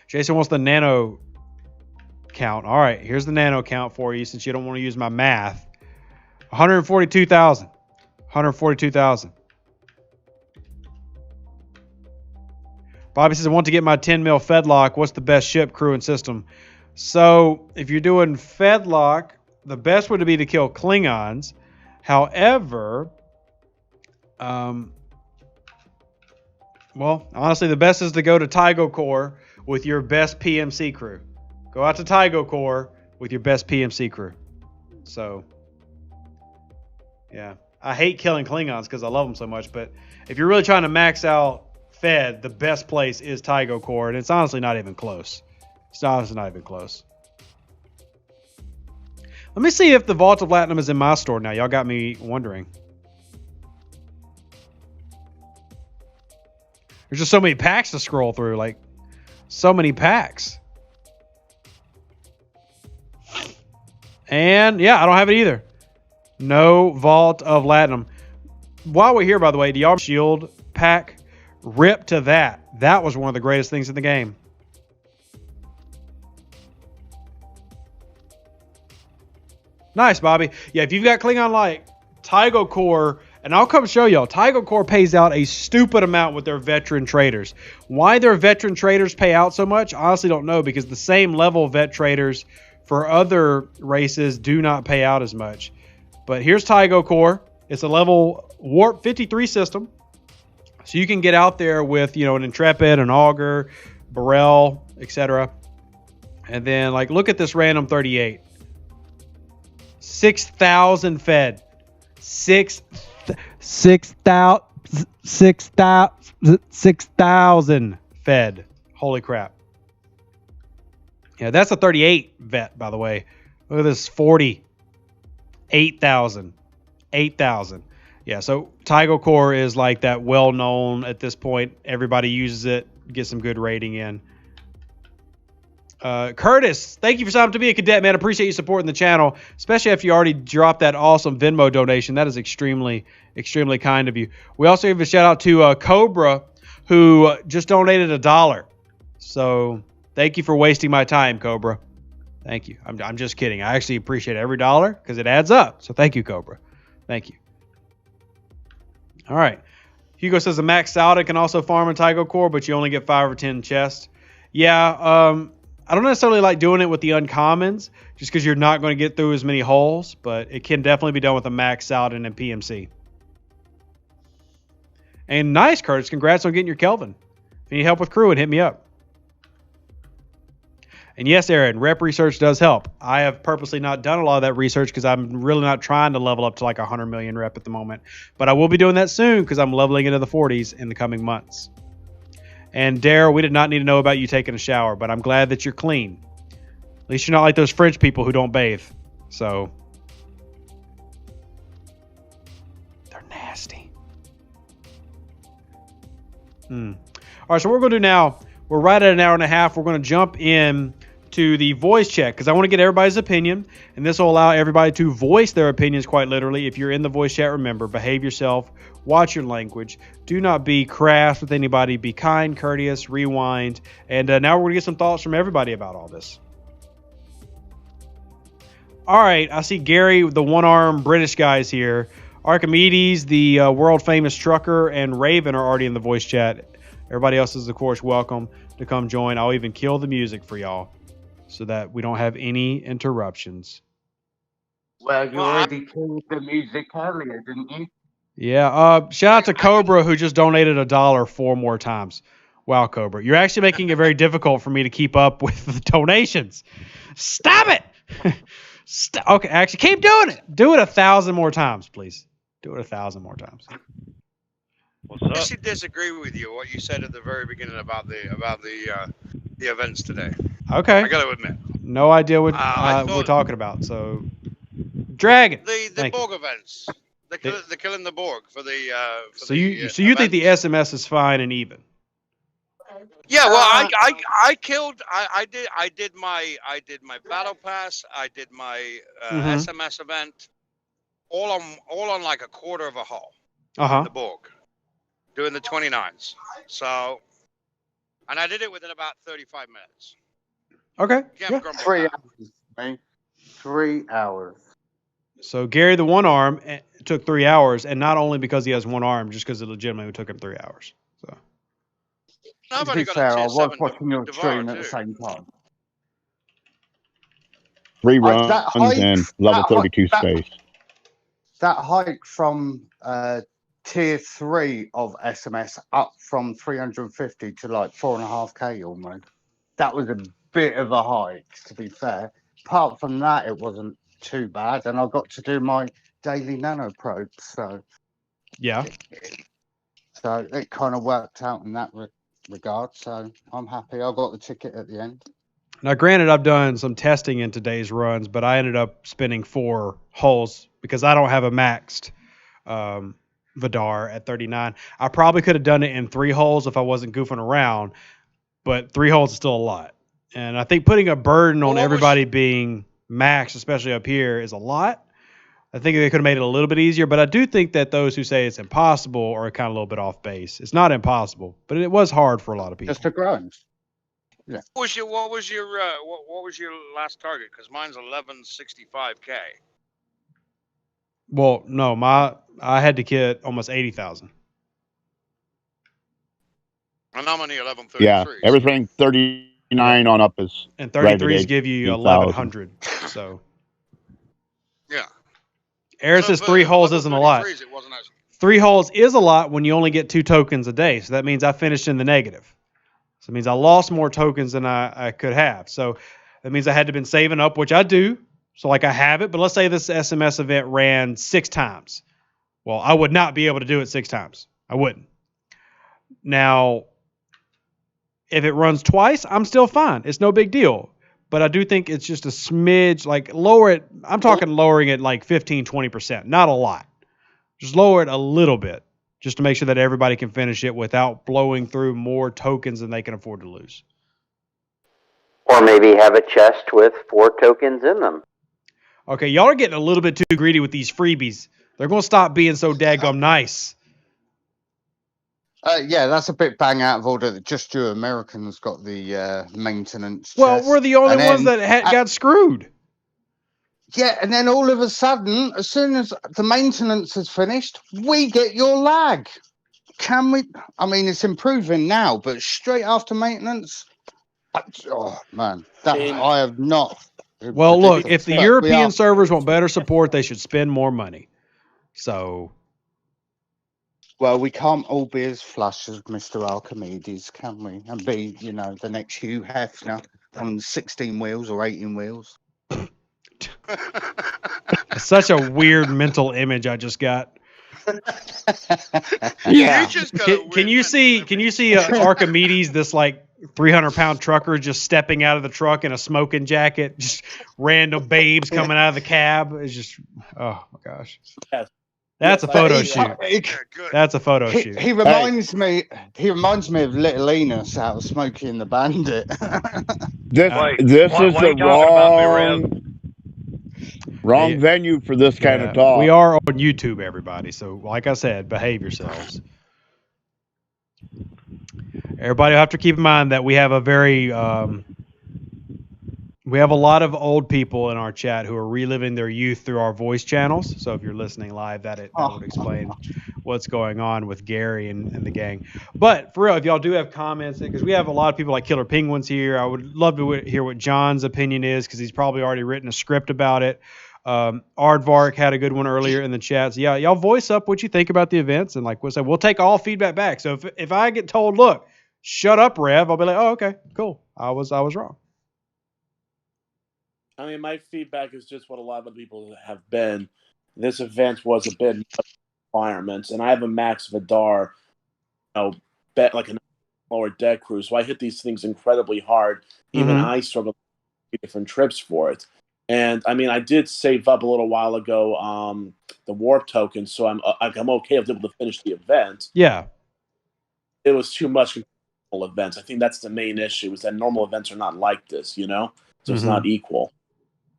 Jason wants the nano count. All right, here's the nano count for you since you don't want to use my math. 142,000. 142,000. Bobby says, I want to get my 10 mil Fedlock. What's the best ship, crew, and system? So if you're doing Fedlock, the best would be to kill Klingons. However, well, honestly, the best is to go to Tygo Core with your best PMC crew. Go out to Tygo Core with your best PMC crew. So, yeah. I hate killing Klingons because I love them so much. But if you're really trying to max out Fed, the best place is Tygo Core. And it's honestly not even close. It's honestly not even close. Let me see if the Vault of Latinum is in my store now. Y'all got me wondering. There's just so many packs to scroll through. Like, so many packs. And, yeah, I don't have it either. No Vault of Latinum. While we're here, by the way, do y'all Shield pack? Rip to that. That was one of the greatest things in the game. Nice, Bobby. Yeah, if you've got Klingon Light, Tygo Core, and I'll come show y'all, Tygo Core pays out a stupid amount with their veteran traders. Why their veteran traders pay out so much, I honestly don't know, because the same level vet traders for other races do not pay out as much. But here's Tygo Core. It's a level Warp 53 system. So you can get out there with, you know, an Intrepid, an Augur, Burrell, etc. And then, like, look at this random 38. 6,000 fed. 6,000 fed. Holy crap. Yeah, that's a 38 vet, by the way. Look at this 40. 8,000. 8,000. Yeah, so Tygo Core is like that well-known at this point. Everybody uses it. Get some good rating in. Curtis, thank you for signing up to be a cadet, man. Appreciate you supporting the channel, especially if you already dropped that awesome Venmo donation. That is extremely, extremely kind of you. We also give a shout out to Cobra, who just donated $1. So thank you for wasting my time, Cobra. Thank you. I'm just kidding. I actually appreciate every dollar because it adds up. So thank you, Cobra. Thank you. All right. Hugo says a max Salda can also farm in Tygo Core, but you only get 5 or 10 chests. Yeah, I don't necessarily like doing it with the uncommons just because you're not going to get through as many holes, but it can definitely be done with a max Saladin and PMC. And nice, Curtis. Congrats on getting your Kelvin. If you need help with crew, and hit me up. And yes, Aaron, rep research does help. I have purposely not done a lot of that research because I'm really not trying to level up to like 100 million rep at the moment. But I will be doing that soon because I'm leveling into the 40s in the coming months. And Daryl, we did not need to know about you taking a shower, but I'm glad that you're clean. At least you're not like those French people who don't bathe. So they're nasty. All right, so what we're going to do now, we're right at an hour and a half. We're going to jump in to the voice chat because I want to get everybody's opinion, and this will allow everybody to voice their opinions quite literally. If you're in the voice chat, remember, behave yourself, watch your language, do not be crass with anybody, be kind, courteous, rewind, and now we're going to get some thoughts from everybody about all this. All right, I see Gary, the one-armed British guys here. Archimedes, the world-famous trucker, and Raven are already in the voice chat. Everybody else is, of course, welcome to come join. I'll even kill the music for y'all so that we don't have any interruptions. Well, you already killed the music earlier, didn't you? Yeah. Shout out to Cobra, who just donated $1 4 more times. Wow, Cobra. You're actually making it very difficult for me to keep up with the donations. Stop it! Okay, actually, keep doing it. Do it 1,000 more times, please. Do it 1,000 more times. I actually disagree with you what you said at the very beginning about the events today. Okay. I got to admit. No idea what we're talking about. So, Dragon. The Borg events. They're killing the Borg for the. So you think the SMS is fine and even? Yeah, well, I did my battle pass. I did my SMS event, all on like a quarter of a hull. The Borg, doing the 29s. So, and I did it within about 35 minutes. Okay. Yeah. 3 hours, man. 3 hours. So Gary, the one arm, took 3 hours, and not only because he has one arm, just because it legitimately took him 3 hours. So. To be fair, I was watching your stream at the same time. 3 runs and level 32 space. That hike from tier 3 of SMS up from 350 to like 4.5k almost. That was a bit of a hike, to be fair. Apart from that, it wasn't too bad, and I got to do my daily nano probes. So yeah, so it kind of worked out in that regard. So I'm happy. I got the ticket at the end. Now, granted, I've done some testing in today's runs, but I ended up spinning 4 hulls because I don't have a maxed Vidar at 39. I probably could have done it in 3 hulls if I wasn't goofing around, but 3 hulls is still a lot. And I think putting a burden on everybody being maxed, especially up here, is a lot. I think they could have made it a little bit easier, but I do think that those who say it's impossible are kind of a little bit off base. It's not impossible, but it was hard for a lot of people. Just a grind. Yeah. What was your last target? Because mine's 1165K. Well, no, I had to get almost 80,000. And I'm only 1133. Yeah, everything 39 on up is. And 33s give you 1,100. So. Yeah. Eris says 3 hulls isn't a lot. 3 hulls is a lot when you only get 2 tokens a day. So that means I finished in the negative. So it means I lost more tokens than I could have. So that means I had to been saving up, which I do. So like I have it, but let's say this SMS event ran 6 times. Well, I would not be able to do it 6 times. I wouldn't. Now, if it runs twice, I'm still fine. It's no big deal. But I do think it's just a smidge, like lower it. I'm talking lowering it like 15, 20%. Not a lot. Just lower it a little bit just to make sure that everybody can finish it without blowing through more tokens than they can afford to lose. Or maybe have a chest with 4 tokens in them. Okay, y'all are getting a little bit too greedy with these freebies. They're going to stop being so daggum nice. Yeah, that's a bit bang out of order. Just you Americans got the maintenance. Well, chest. we're the only ones that got screwed. Yeah, and then all of a sudden, as soon as the maintenance is finished, we get your lag. Can we? I mean, it's improving now, but straight after maintenance, oh man, I have not. Well, look, if the European servers want better support, they should spend more money. So. Well, we can't all be as flush as Mr. Archimedes, can we? And be, the next Hugh Hefner on 16 wheels or 18 wheels. Such a weird mental image I just got. Yeah. Can you see Archimedes, this like 300-pound trucker, just stepping out of the truck in a smoking jacket, just random babes coming out of the cab? It's just, oh my gosh. Yes. That's a photo shoot. Yeah, good. That's a photo shoot. He reminds me. He reminds me of Little Enos out of Smokey and the Bandit. This is the wrong venue for this kind of talk. We are on YouTube, everybody. So, like I said, behave yourselves. Everybody will have to keep in mind that we have a very we have a lot of old people in our chat who are reliving their youth through our voice channels. So if you're listening live, that would explain what's going on with Gary and the gang. But for real, if y'all do have comments, because we have a lot of people like Killer Penguins here, I would love to hear what John's opinion is, because he's probably already written a script about it. Aardvark had a good one earlier in the chat. So yeah, y'all voice up what you think about the events, and like we'll say, we'll take all feedback back. So if I get told, look, shut up, Rev, I'll be like, oh, okay, cool. I was wrong. I mean, my feedback is just what a lot of the people have been. This event was a bit requirements, and I have a Max Vidar, bet like a lower deck crew, so I hit these things incredibly hard. Even I struggled with different trips for it. And I mean, I did save up a little while ago the warp token, so I'm okay. I was able to finish the event. Yeah, it was too much for normal events. I think that's the main issue, is that normal events are not like this, so it's not equal.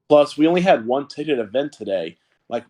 Plus, we only had one ticketed event today. Like,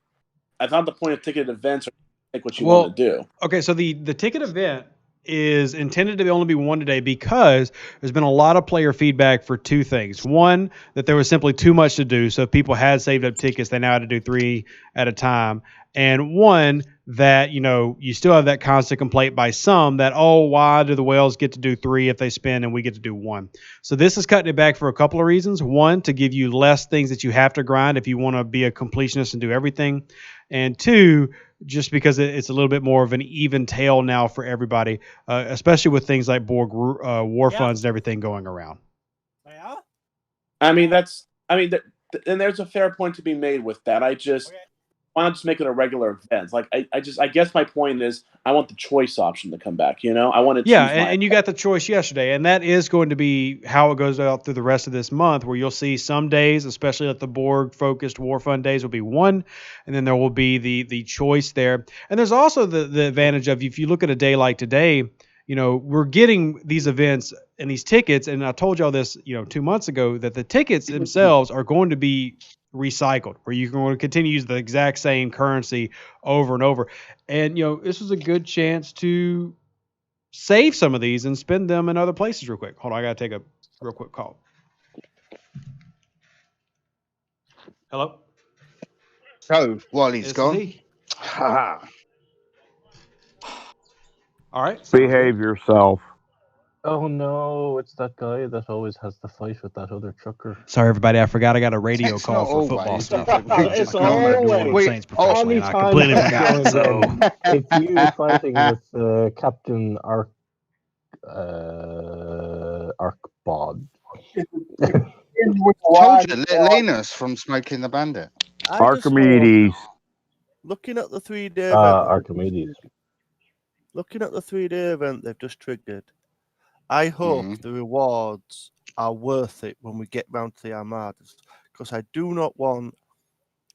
I thought the point of ticketed events are like what you want to do. Okay, so the ticket event is intended to only be one today because there's been a lot of player feedback for two things. One, that there was simply too much to do. So if people had saved up tickets, they now had to do 3 at a time. And one, that, you still have that constant complaint by some that, oh, why do the whales get to do 3 if they spin and we get to do 1? So this is cutting it back for a couple of reasons. One, to give you less things that you have to grind if you want to be a completionist and do everything. And two, just because it's a little bit more of an even tail now for everybody, especially with things like Borg war funds and everything going around. Yeah. I mean, and there's a fair point to be made with that. Why not just make it a regular event? Like, I guess my point is, I want the choice option to come back. I want to choose and you got the choice yesterday, and that is going to be how it goes out through the rest of this month, where you'll see some days, especially at the Borg-focused War Fund days, will be 1, and then there will be the choice there. And there's also the advantage of, if you look at a day like today, we're getting these events and these tickets, and I told y'all this, 2 months ago, that the tickets themselves are going to be recycled, where you can continue to use the exact same currency over and over. And, this was a good chance to save some of these and spend them in other places real quick. Hold on, I got to take a real quick call. Hello? So, while he's gone. All right. Behave yourself. Oh no, it's that guy that always has the fight with that other trucker. Sorry, everybody. I forgot I got a radio call for football stuff. It's always. Saints professionally, and I completely forgot. So if you were fighting with Captain Arkbod. Told you, Linus from Smoking the Bandit. Archimedes. Looking at the 3-day Archimedes. Looking at the 3-day event they've just triggered, I hope the rewards are worth it when we get round to the Armadas, because I do not want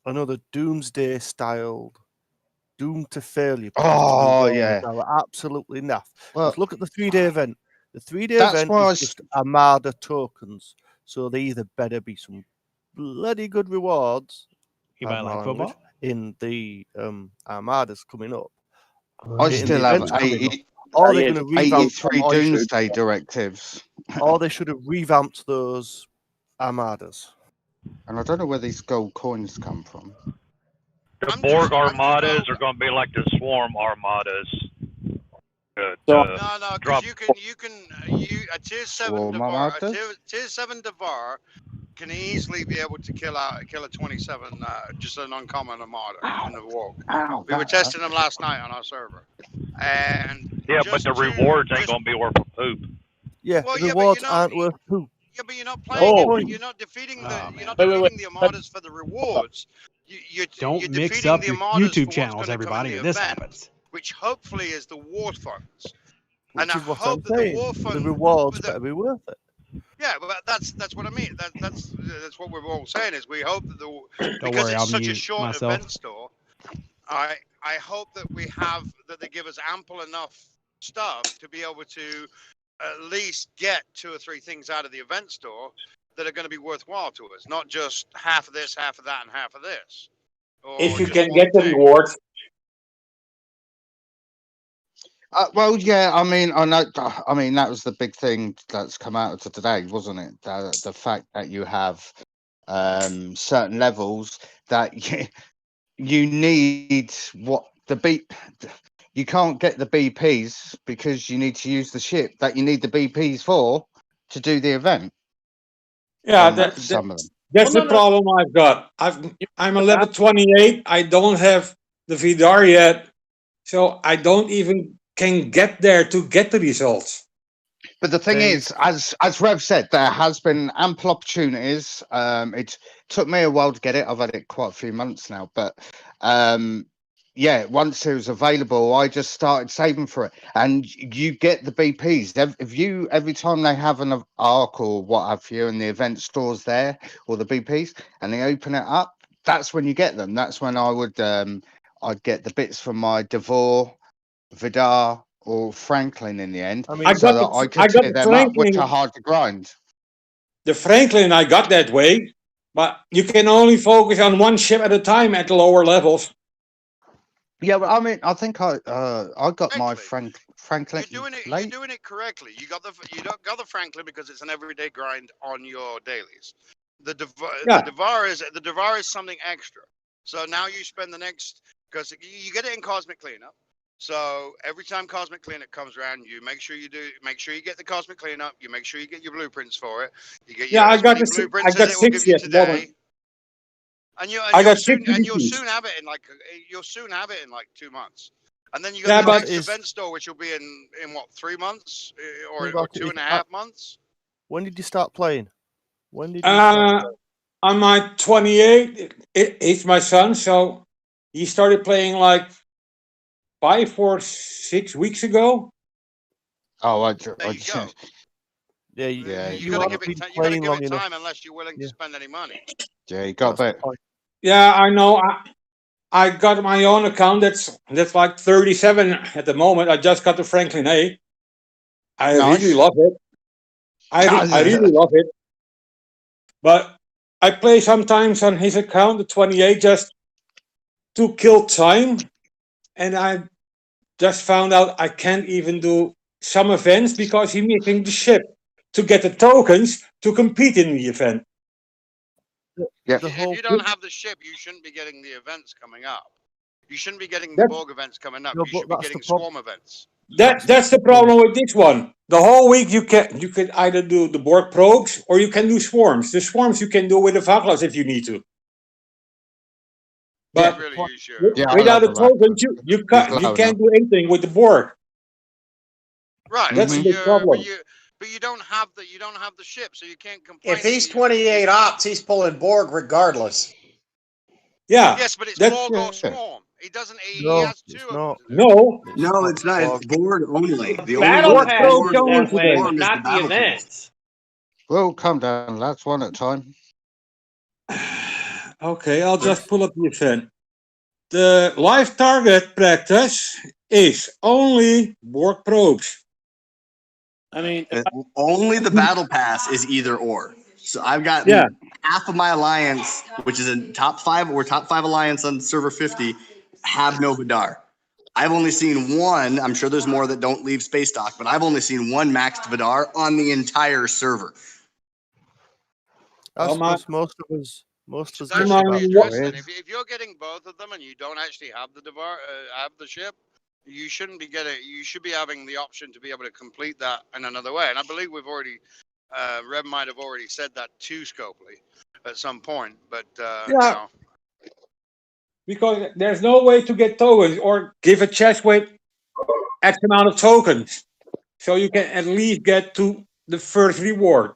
another Doomsday styled doomed to failure. Oh yeah, absolutely naff. Well, look at the 3-day event. The 3-day event is just Armada tokens, so they either better be some bloody good rewards. You might like football in the Armadas coming up. I still have 83 Doomsday directives. Or they should have revamped those Armadas. And I don't know where these gold coins come from. The Borg Armadas are going to be like the Swarm Armadas. No, because a tier 7 Devar can easily be able to kill a 27, just an uncommon Armada in the walk. We were testing them last night on our server. And yeah, but the rewards ain't going to be worth a poop. Yeah, the rewards aren't worth poop. Yeah, but you're not playing it. You're not defeating the Armadas for the rewards. Don't mix up your YouTube channels, everybody, if this happens. Which hopefully is the war funds. And I hope that the war funds, the rewards better be worth it. Yeah, but that's what I mean. That's what we're all saying is we hope that because it's such a short event store. I I hope that they give us ample enough stuff to be able to at least get 2 or 3 things out of the event store that are going to be worthwhile to us, not just half of this, half of that, and half of this. If you can get the rewards. Well, yeah, I mean, I know. I mean, that was the big thing that's come out of today, wasn't it? The fact that you have certain levels that you need you can't get the BPs because you need to use the ship that you need the BPs for to do the event. Yeah, that's the problem I've got. I'm a level 28. I don't have the Vidar yet, so I don't even can get there to get the results. But the thing is, as Rev said, there has been ample opportunities. It took me a while to get it. I've had it quite a few months now, but yeah, once it was available, I just started saving for it. And you get the BPs. Every time they have an arc or what have you, and the event store's there, or the BPs, and they open it up, that's when you get them. That's when I'd get the bits from my Devore, Vidar, or Franklin in the end. I mean, I could clear them up, which are hard to grind. The Franklin I got that way, but you can only focus on one ship at a time at the lower levels. Yeah, well, I mean, I think I got my Franklin. You're doing it correctly. You got the Franklin because it's an everyday grind on your dailies. The Devar is something extra. So now you spend the next, because you get it in Cosmic Cleanup. So every time Cosmic Cleanup comes around, you make sure you get the Cosmic Cleanup. You make sure you get your blueprints for it. You get I got blueprints as it will give you today. And you'll soon have it in like 2 months. And then you got the next event store, which will be in what, 3 months or 2.5 months. When did you start playing? When did you start playing? On my 28, it's my son, so he started playing like 5 or 6 weeks ago. Oh, yeah, you gotta give it time unless you're willing to spend any money. Yeah, you got that. Yeah, I know. I got my own account. That's like 37 at the moment. I just got the Franklin A. I really love it. I really love it. But I play sometimes on his account, the 28, just to kill time. And I just found out I can't even do some events because he's missing the ship to get the tokens to compete in the event. Yeah. If you don't have the ship, you shouldn't be getting the events coming up. You shouldn't be getting the Borg events coming up. You should be getting Swarm events. That's the problem with this one. The whole week you can either do the Borg probes or you can do swarms. The swarms you can do with the Vaglas if you need to. But without the tokens, you can't do anything with the Borg. Right. That's the big problem. But you don't have the ship, so you can't complain. If he's 28 ops, he's pulling Borg regardless. Yeah. Yes, but it's Borg or Swarm. He doesn't. He has 2 of them. No, it's not. It's Borg only. The Battle only Pass Borg that way, Swarm is not the battle events. pass. Well, calm down, lads. One at a time. Okay, I'll just pull up the event. The live target practice is only Borg probes. I mean, only the battle pass is either or. So I've got half of my alliance, which is a top 5 alliance on server 50, have no Vidar. I've only seen one. I'm sure there's more that don't leave space dock, but I've only seen one maxed Vidar on the entire server. That's because most of us. If you're getting both of them and you don't actually have the ship, you shouldn't be getting. You should be having the option to be able to complete that in another way. And I believe we've already, Reb might have already said that to Scopely at some point. But because there's no way to get tokens or give a chest with X amount of tokens, so you can at least get to the first reward.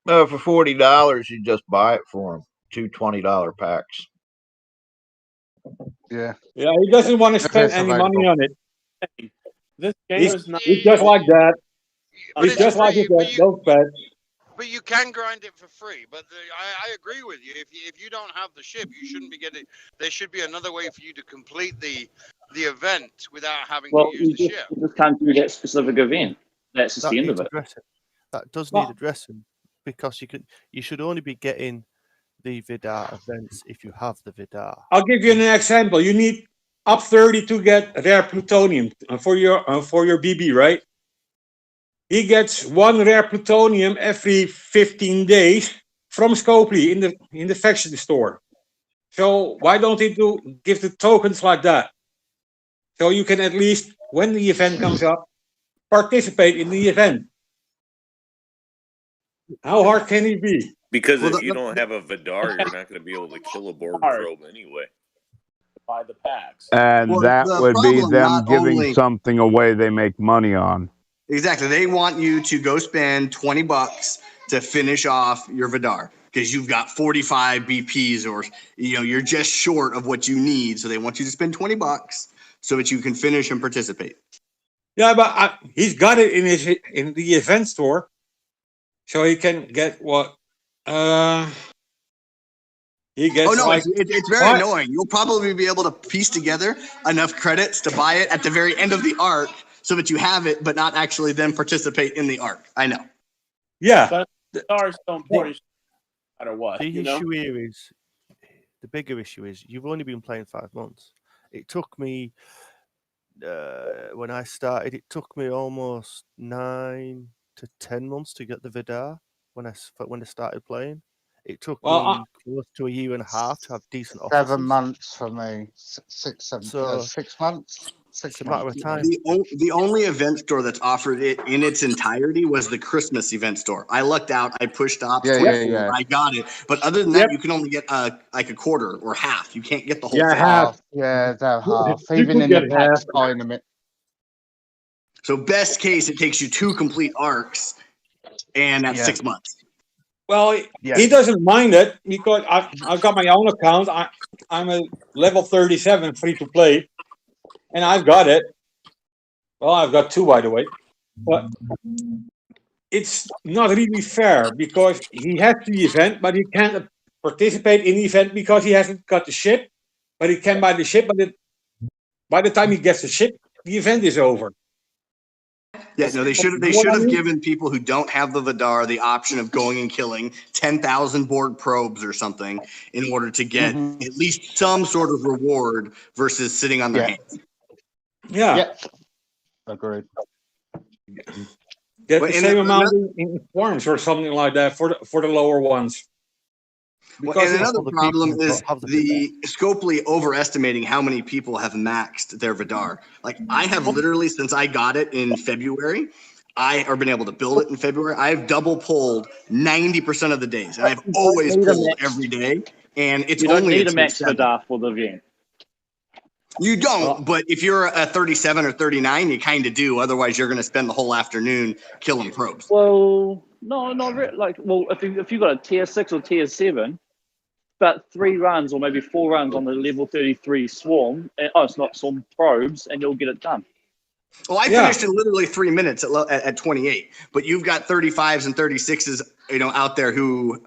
No, for $40, you just buy it for them. 2 $20 packs. Yeah. Yeah, he doesn't want to spend any money on it. This game is not. He's just like that. He's just like that. Don't spend. but you can grind it for free. But I agree with you. If you don't have the ship, you shouldn't be getting. There should be another way for you to complete the event without having to use the ship. You just can't do that specific event. That's just the end of it. That does need addressing, because you should only be getting the Vidar events if you have the Vidar. I'll give you an example. You need up 30 to get rare plutonium for your BB, right? He gets 1 rare plutonium every 15 days from Scopely in the faction store. So why don't they give the tokens like that? So you can at least, when the event comes up, participate in the event. How hard can it be? Because if you don't have a Vidar, you're not going to be able to kill a Borg probe anyway. Buy the packs. And that would be them giving something away they make money on. Exactly. They want you to go spend $20 to finish off your Vidar because you've got 45 BPs, or you're just short of what you need. So they want you to spend $20 so that you can finish and participate. Yeah, but he's got it in the event store, so he can get what he gets. Oh no, like, it's very annoying. You'll probably be able to piece together enough credits to buy it at the very end of the arc, so that you have it, but not actually then participate in the arc. I know. Yeah, but the stars don't important no matter what. The issue here is, the bigger issue is, you've only been playing 5 months. It took me, when I started, it took me almost 9 to 10 months to get the Vidar when I started playing. It took me close to a year and a half to have decent officers. 7 months for me. 6 months. It's a matter of time. The only event store that's offered it in its entirety was the Christmas event store. I lucked out. I pushed ops. Yeah. I got it. But other than that, you can only get like a quarter or half. You can't get the whole thing. Half. Yeah, they're half. Even in the packs tournament. So best case, it takes you 2 complete arcs, and that's 6 months. Well, he doesn't mind it because I've got my own account. I'm a level 37 free to play, and I've got it. Well, I've got 2, by the way. But it's not really fair because he has the event, but he can't participate in the event because he hasn't got the ship. But he can buy the ship, but by the time he gets the ship, the event is over. Yeah, no, they should have given people who don't have the Vidar the option of going and killing 10,000 Borg probes or something in order to get at least some sort of reward versus sitting on their hands. Yeah. Agreed. Get the same amount in forms or something like that for the lower ones. Well, and another problem is the Scopely overestimating how many people have maxed their Vidar. Like I have literally, since I got it in February, or been able to build it in February, I've double pulled 90% of the days. And I've always pulled every day. And it's only you don't need a max Vidar for the event. You don't, but if you're a 37 or 39, you kind of do. Otherwise, you're going to spend the whole afternoon killing probes. Well, no, not really. Like, well, if you've got a tier 6 or tier 7, about 3 runs or maybe 4 runs on the level 33 swarm. It's not swarm probes, and you'll get it done. Well, I finished in literally 3 minutes at 28, but you've got 35s and 36s, out there who've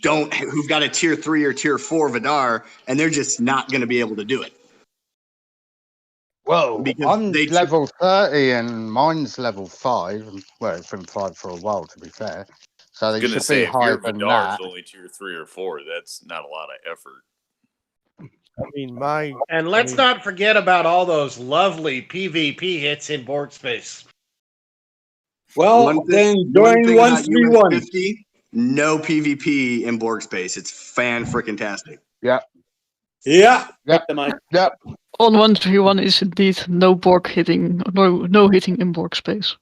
got a tier 3 or tier 4 Vidar, and they're just not going to be able to do it. Well, I'm level 30 and mine's level 5. Well, it's been 5 for a while, to be fair. So they should be higher than that. If your Vidar is only tier 3 or 4, that's not a lot of effort. I mean, and let's not forget about all those lovely PvP hits in Borg space. Well, then join 131. No PvP in Borg space. It's fan-frickin-tastic. Yeah. On 131 is indeed no Borg hitting, no hitting in Borg space.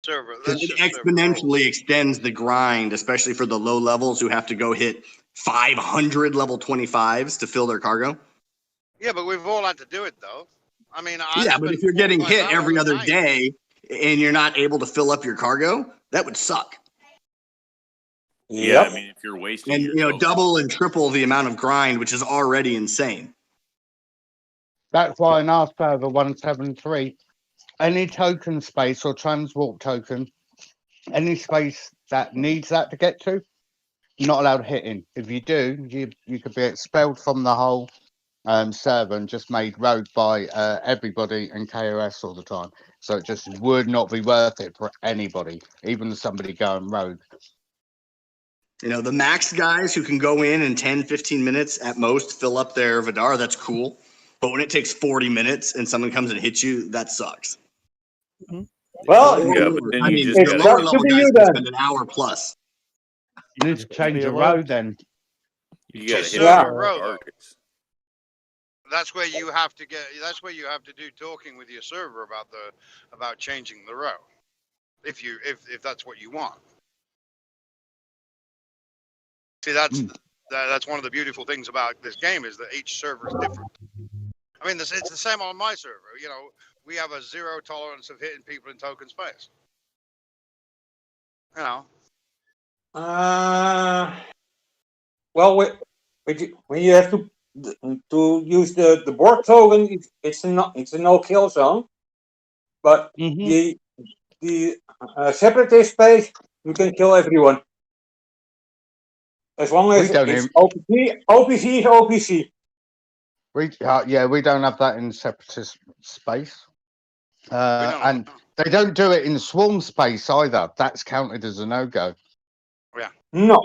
It exponentially extends the grind, especially for the low levels who have to go hit 500 level 25s to fill their cargo. Yeah, but we've all had to do it, though. I mean, but if you're getting hit every other day and you're not able to fill up your cargo, that would suck. Yeah, I mean, if you're wasting and double and triple the amount of grind, which is already insane. That's why in our server 173, any token space or transwarp token, any space that needs that to get to, not allowed hitting. If you do, you could be expelled from the whole server and just made rogue by everybody and KOS all the time. So it just would not be worth it for anybody, even somebody going rogue. You know, the max guys who can go in 10, 15 minutes at most, fill up their Vidar, that's cool. But when it takes 40 minutes and someone comes and hits you, that sucks. Well, Yeah, but then I you mean, just it's the gotta lower up level to guys you can then. spend an hour plus. You need to change be your alert. road then. you gotta Just hit Yeah. server the row, though. targets. That's where you have to get. That's where you have to do talking with your server about changing the row, if that's what you want. See, that's one of the beautiful things about this game is that each server is different. I mean, it's the same on my server. You know, we have a 0 tolerance of hitting people in token space. You know. Well, when you have to use the Borg token, it's a no kill zone. But the separatist space, you can kill everyone. As long as it's OPC. OPC is OPC. We don't have that in separatist space. And they don't do it in swarm space either. That's counted as a no-go. Yeah. No.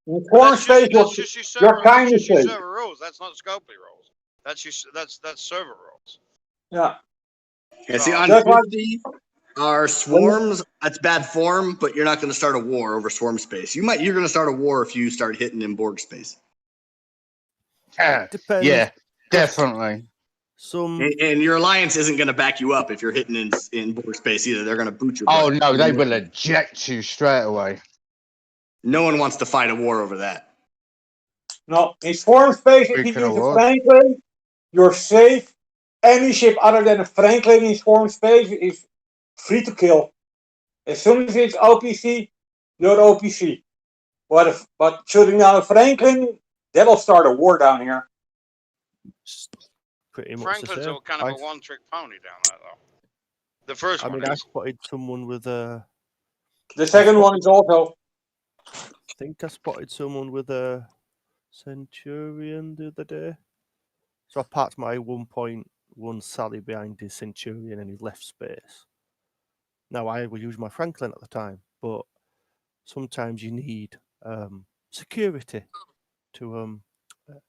In swarm space, you're kind of safe. Server rules. That's not Scopely rules. That's server rules. Yeah. Yeah, see, on That's why- 50 are swarms. That's bad form, but you're not going to start a war over swarm space. You're going to start a war if you start hitting in Borg space. Depends. Yeah, definitely. And your alliance isn't going to back you up if you're hitting in Borg space either. They're going to boot your Oh butt. no, they will eject you straight away. No one wants to fight a war over that. No, in swarm space, if you Speaking use of a what? Franklin, you're safe. Any ship other than a Franklin in swarm space is free to kill. As soon as it's OPC, you're OPC. But shooting down a Franklin, that'll start a war down here. Pretty much Franklin's the same. kind of a one-trick pony down there, though. The first I one mean, I is. spotted someone with a. The second one is also. I think I spotted someone with a Centurion the other day. So I parked my 1.1 Sally behind his Centurion and he left space. Now I will use my Franklin at the time, but sometimes you need security to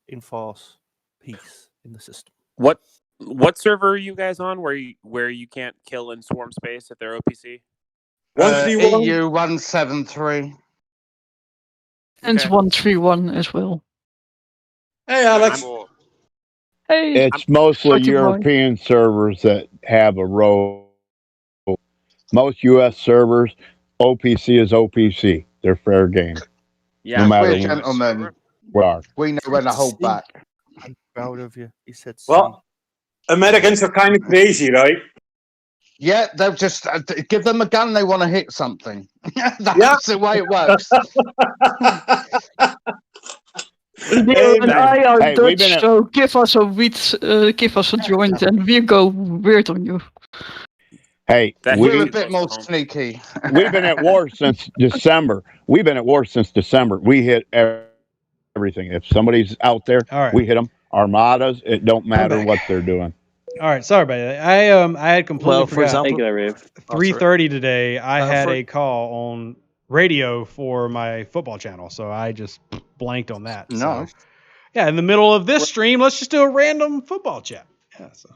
enforce peace in the system. What server are you guys on where you can't kill in swarm space if they're OPC? EU 173. And 131 as well. Hey, Alex. Hey. It's mostly Party boy. European servers that have a row. Most U.S. servers, OPC is OPC. They're fair game. Yeah, no matter we're what. gentlemen. We are. We know when to hold back. I'm proud of you. He said, Well, Americans are kind of crazy, right? Yeah, they'll just give them a gun. They want to hit something. That's the way it works. Neil and I are Hey, we've Dutch, been so give us a joint and we'll go weird on you. Hey, we're a bit more sneaky. We've been at war since December. We hit everything. If somebody's out there, we hit them. Armadas, it don't matter what they're doing. All right, sorry about that. I had completely Well, for forgot. example- 3:30 today, I had for- a call on radio for my football channel, so I just blanked on that. No. So, yeah, in the middle of this stream, let's just do a random football chat. Yeah, so.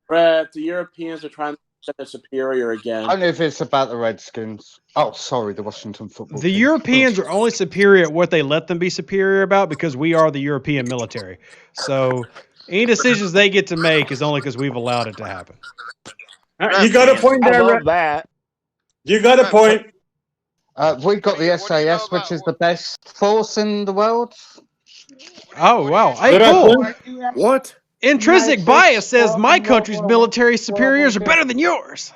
Brett, the Europeans are trying to set their superior again. I don't know if it's about the Redskins. Oh, sorry, the Washington football The team. Europeans are only superior at what they let them be superior about because we are the European military. So any decisions they get to make is only because we've allowed it to happen. You got a point there, Brett. That. You got a point. We've got the SAS, which is the best force in the world. Oh, wow. Hey, cool. What? Intrinsic bias says my country's military superiors are better than yours.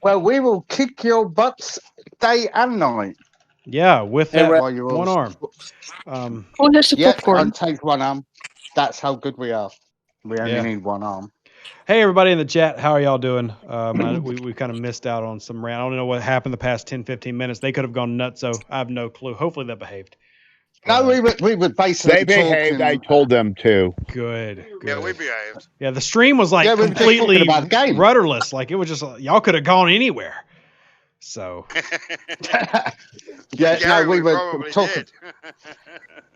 Well, we will kick your butts day and night. Yeah, with Hey, that Brett. While you're one all- arm. Who has the Yeah, popcorn? I'll take one arm. That's how good we are. We only Yeah. need one arm. Hey, everybody in the chat. How are y'all doing? We kind of missed out on some rant. I don't know what happened the past 10, 15 minutes. They could have gone nuts, so I have no clue. Hopefully they behaved. No, we were basically They behaved. talking. I told them to. Good. Yeah, we behaved. Yeah, the stream was like Yeah, we were just completely talking about the game. rudderless. Like it was just y'all could have gone anywhere. So Yeah, Gary, no, we were probably talking. did.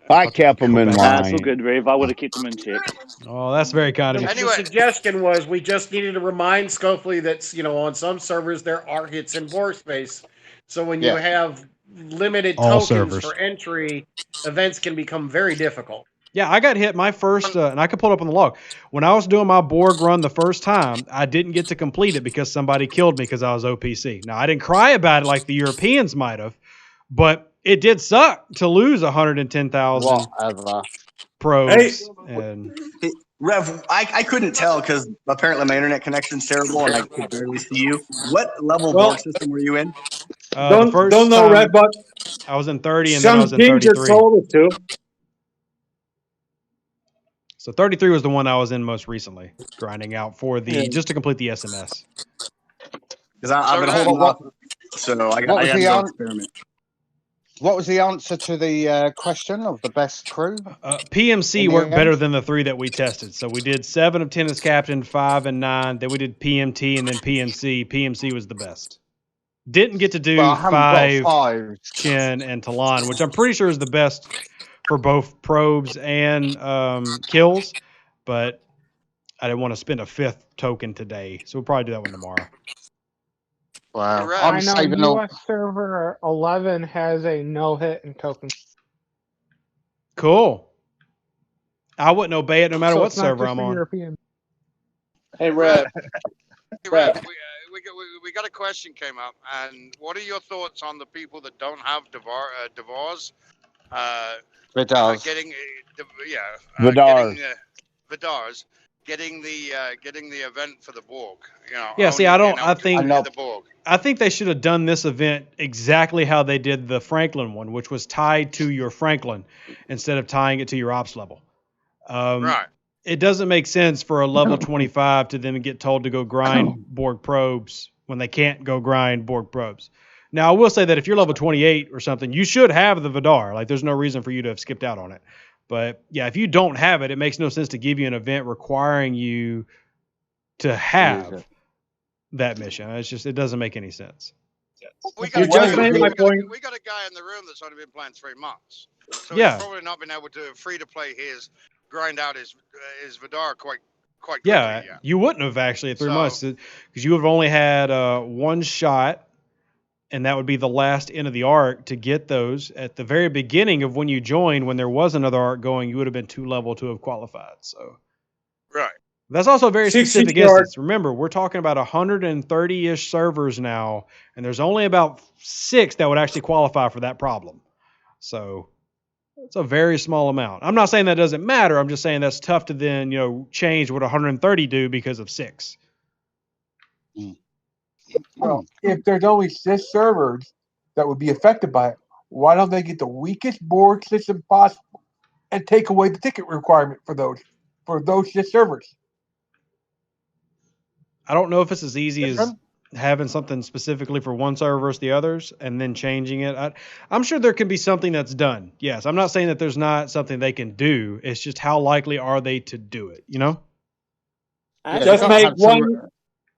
I kept them in That's all line. good, Reeve. I would have kept them in check. Oh, that's very kind of you. The suggestion was we just needed to remind Scopely that, on some servers there are hits in Borg space. So when you have limited All tokens servers. for entry, events can become very difficult. Yeah, I got hit my first, and I could pull it up on the log. When I was doing my Borg run the first time, I didn't get to complete it because somebody killed me because I was OPC. Now, I didn't cry about it like the Europeans might have, but it did suck to lose 110,000 probes. And Hey, Rev, I couldn't tell because apparently my internet connection's terrible and I could barely see you. What level Well, Borg system were you in? the first don't know, time Red, but I was in 30 and then I some was in ginger 33. told it to. So 33 was the one I was in most recently, grinding out for the just to complete the SMS. Because I've been holding off, so I got to go experiment. What was the answer to the question of the best crew? PMC in the worked end? better than the 3 that we tested. So we did 7 of 10 as captain, 5 and 9. Then we did PMT and then PMC. PMC was the best. Didn't get to do Well, I haven't got 5 Chen and Talon, which I'm pretty sure is the best for both probes and kills. But I didn't want to spend a 5th token today. So we'll probably do that one tomorrow. Wow. I know US server 11 has a no hit in tokens. Cool. I wouldn't obey it no matter So what it's not server just I'm for on. European. Hey, Rev. Rev, we got a question came up, and what are your thoughts on the people that don't have Devars? Vidars. Getting Vidars. Vidars, getting the event for the Borg. Yeah, see, I think the Borg. I think they should have done this event exactly how they did the Franklin one, which was tied to your Franklin instead of tying it to your ops level. Right. It doesn't make sense for a level 25 to then get told to go grind Borg probes when they can't go grind Borg probes. Now, I will say that if you're level 28 or something, you should have the Vidar. Like, there's no reason for you to have skipped out on it. But yeah, if you don't have it, it makes no sense to give you an event requiring you to have that mission. It's just, it doesn't make any sense. We got a guy in the room that's only been playing 3 months, so he's probably not been able to free to play grind out his Vidar quite quickly. Yeah, you wouldn't have actually at 3 months because you would have only had 1 shot, and that would be the last end of the arc to get those. At the very beginning of when you joined, when there was another arc going, you would have been 2 level to have qualified. So right. That's also a very 60 specific yard. instance. Remember, we're talking about 130-ish servers now, and there's only about 6 that would actually qualify for that problem. So it's a very small amount. I'm not saying that doesn't matter. I'm just saying that's tough to then, change what 130 do because of 6. Well, if there's only 6 servers that would be affected by it, why don't they get the weakest Borg system possible and take away the ticket requirement for those 6 servers? I don't know if it's as easy as having something specifically for one server versus the others and then changing it. I'm sure there can be something that's done. Yes, I'm not saying that there's not something they can do. It's just how likely are they to do it, Just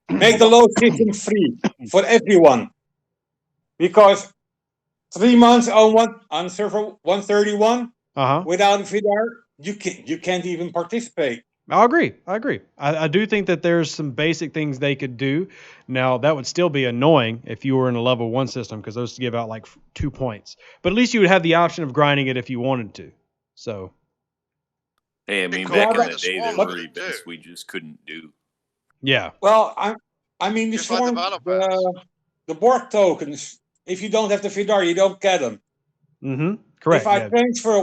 make the load system free for everyone. Because 3 months on server 131 without Vidar, you can't even participate. I agree. I do think that there's some basic things they could do. Now, that would still be annoying if you were in a level 1 system because those give out like 2 points. But at least you would have the option of grinding it if you wanted to. So, hey, I mean, back in the day, there were events we just couldn't do. Yeah. Well, I mean, the Borg tokens, if you don't have the Vidar, you don't get them. Mm-hmm. Correct. If I transfer,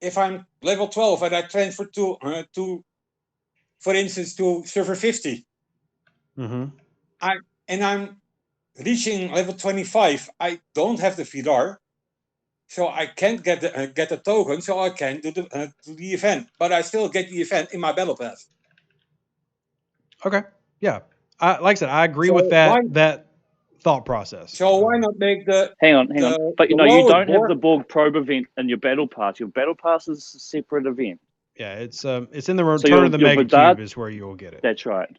if I'm level 12 and I transfer to for instance, to server 50, and I'm reaching level 25, I don't have the Vidar, so I can't get the token, so I can't do the event, but I still get the event in my battle pass. Okay. Yeah. Like I said, I agree with that thought process. So why not make the Hang on. But you don't have Borg? the Borg probe event in your battle pass. Your battle pass is a separate event. Yeah, it's in the Return of the Mega Cube is where you'll get it. That's right.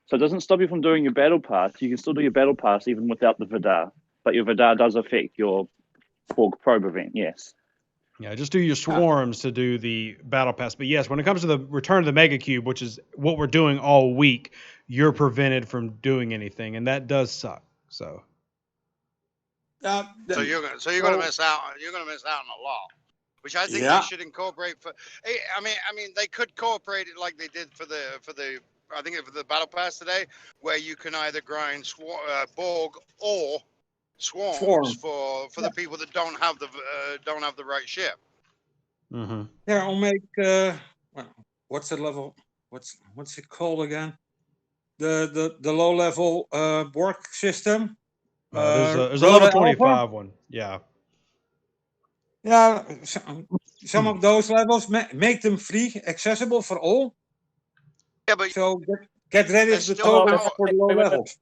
So it doesn't stop you from doing your battle pass. You can still do your battle pass even without the Vidar. But your Vidar does affect your Borg probe event, yes. Yeah, just do your swarms to do the battle pass. But yes, when it comes to the Return of the Mega Cube, which is what we're doing all week, you're prevented from doing anything, and that does suck. So. So you're going to miss out. You're going to miss out on a lot, which I think they should incorporate. I mean, they could incorporate it like they did for the I think for the battle pass today, where you can either grind Borg or swarms for the people that don't have the right ship. Mm-hmm. Yeah, I'll make what's the level? What's it called again? The low level Borg system. There's a level 25 one. Yeah. Yeah, some of those levels make them free, accessible for all. Yeah, but so get ready with the tokens for the low levels.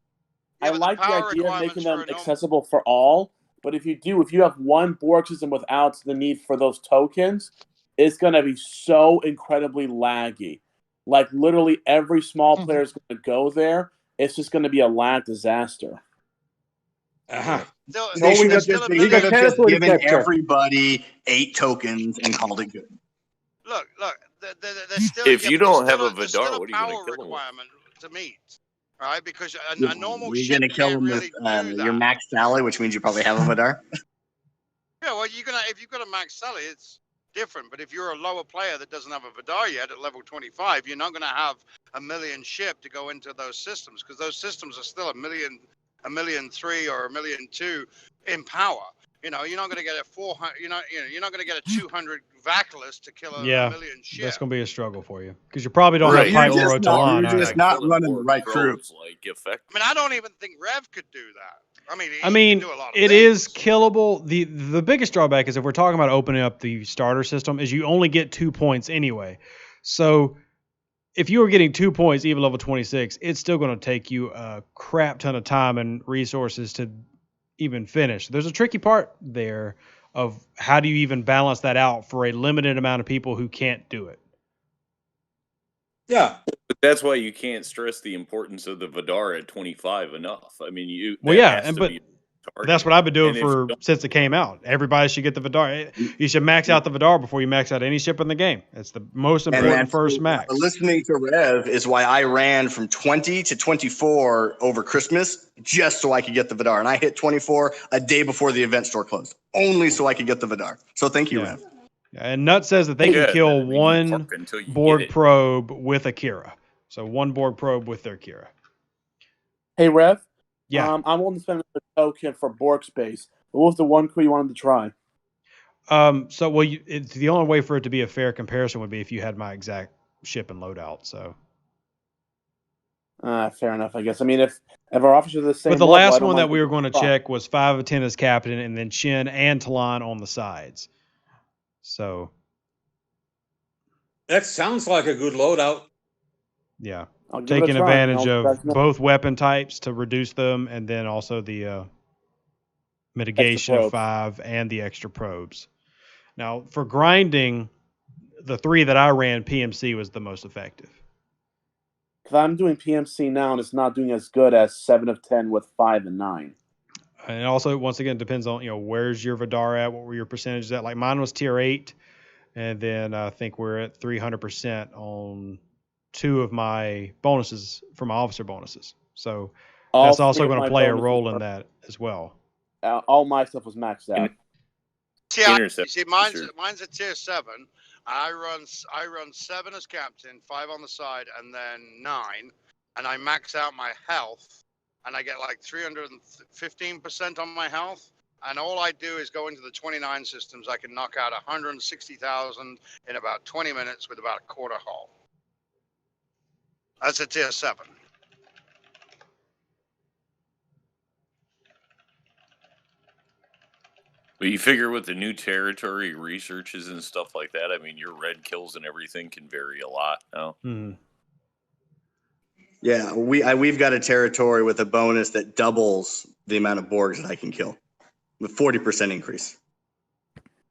I like the idea of making them accessible for all, but if you have one Borg system without the need for those tokens, it's going to be so incredibly laggy. Like literally every small player is going to go there. It's just going to be a lag disaster. They should have just given everybody 8 tokens and called it good. Look. Still, if you don't have a Vidar, Vidar, what are you going to kill them requirement to meet? Right, because a normal You're ship going to kill them really with your max tally, which means you probably have a Vidar. Yeah, well, if you've got a max tally, it's different. But if you're a lower player that doesn't have a Vidar yet at level 25, you're not going to have a million ship to go into those systems because those systems are still a million 3 or a million 2 in power. You're not going to get a 400. You're not going to get a 200 Vacalus to kill a million ship. That's going to be a struggle for you because you probably don't have Pipe or Talon. You're just not running the right crew. I don't even think Rev could do that. It is killable. The biggest drawback is if we're talking about opening up the starter system is you only get 2 points anyway. So if you were getting 2 points, even level 26, it's still going to take you a crap ton of time and resources to even finish. There's a tricky part there of how do you even balance that out for a limited amount of people who can't do it. Yeah. But that's why you can't stress the importance of the Vidar at 25 enough. I mean, that's what I've been doing since it came out. Everybody should get the Vidar. You should max out the Vidar before you max out any ship in the game. It's the most important first max. Listening to Rev is why I ran from 20 to 24 over Christmas just so I could get the Vidar. And I hit 24 a day before the event store closed, only so I could get the Vidar. So thank you, Rev. And Nut says that they can kill one Borg probe with a Kira. So one Borg probe with their Kira. Hey, Rev. Yeah. I'm willing to spend a token for Borg space. What was the one crew you wanted to try? It's the only way for it to be a fair comparison would be if you had my exact ship and loadout. So. Fair enough, I guess. I mean, if our officers are the same. But the last one that we were going to check was 5 of 10 as captain, and then Shin and Talon on the sides. So. That sounds like a good loadout. Yeah. Taking advantage of both weapon types to reduce them, and then also the mitigation of 5 and the extra probes. Now, for grinding, the 3 that I ran, PMC was the most effective. Because I'm doing PMC now, and it's not doing as good as 7 of 10 with 5 and 9. And also, once again, it depends on where's your Vidar at, what were your percentages at. Like mine was tier 8, and then I think we're at 300% on 2 of my bonuses for my officer bonuses. So that's also going to play a role in that as well. All my stuff was maxed out. See, mine's a tier 7. I run 7 as captain, 5 on the side, and then 9. And I max out my health, and I get like 315% on my health. And all I do is go into the 29 systems. I can knock out 160,000 in about 20 minutes with about a quarter hull. That's a tier 7. But you figure with the new territory researches and stuff like that, I mean, your red kills and everything can vary a lot now. Yeah, we've got a territory with a bonus that doubles the amount of Borgs that I can kill, with 40% increase.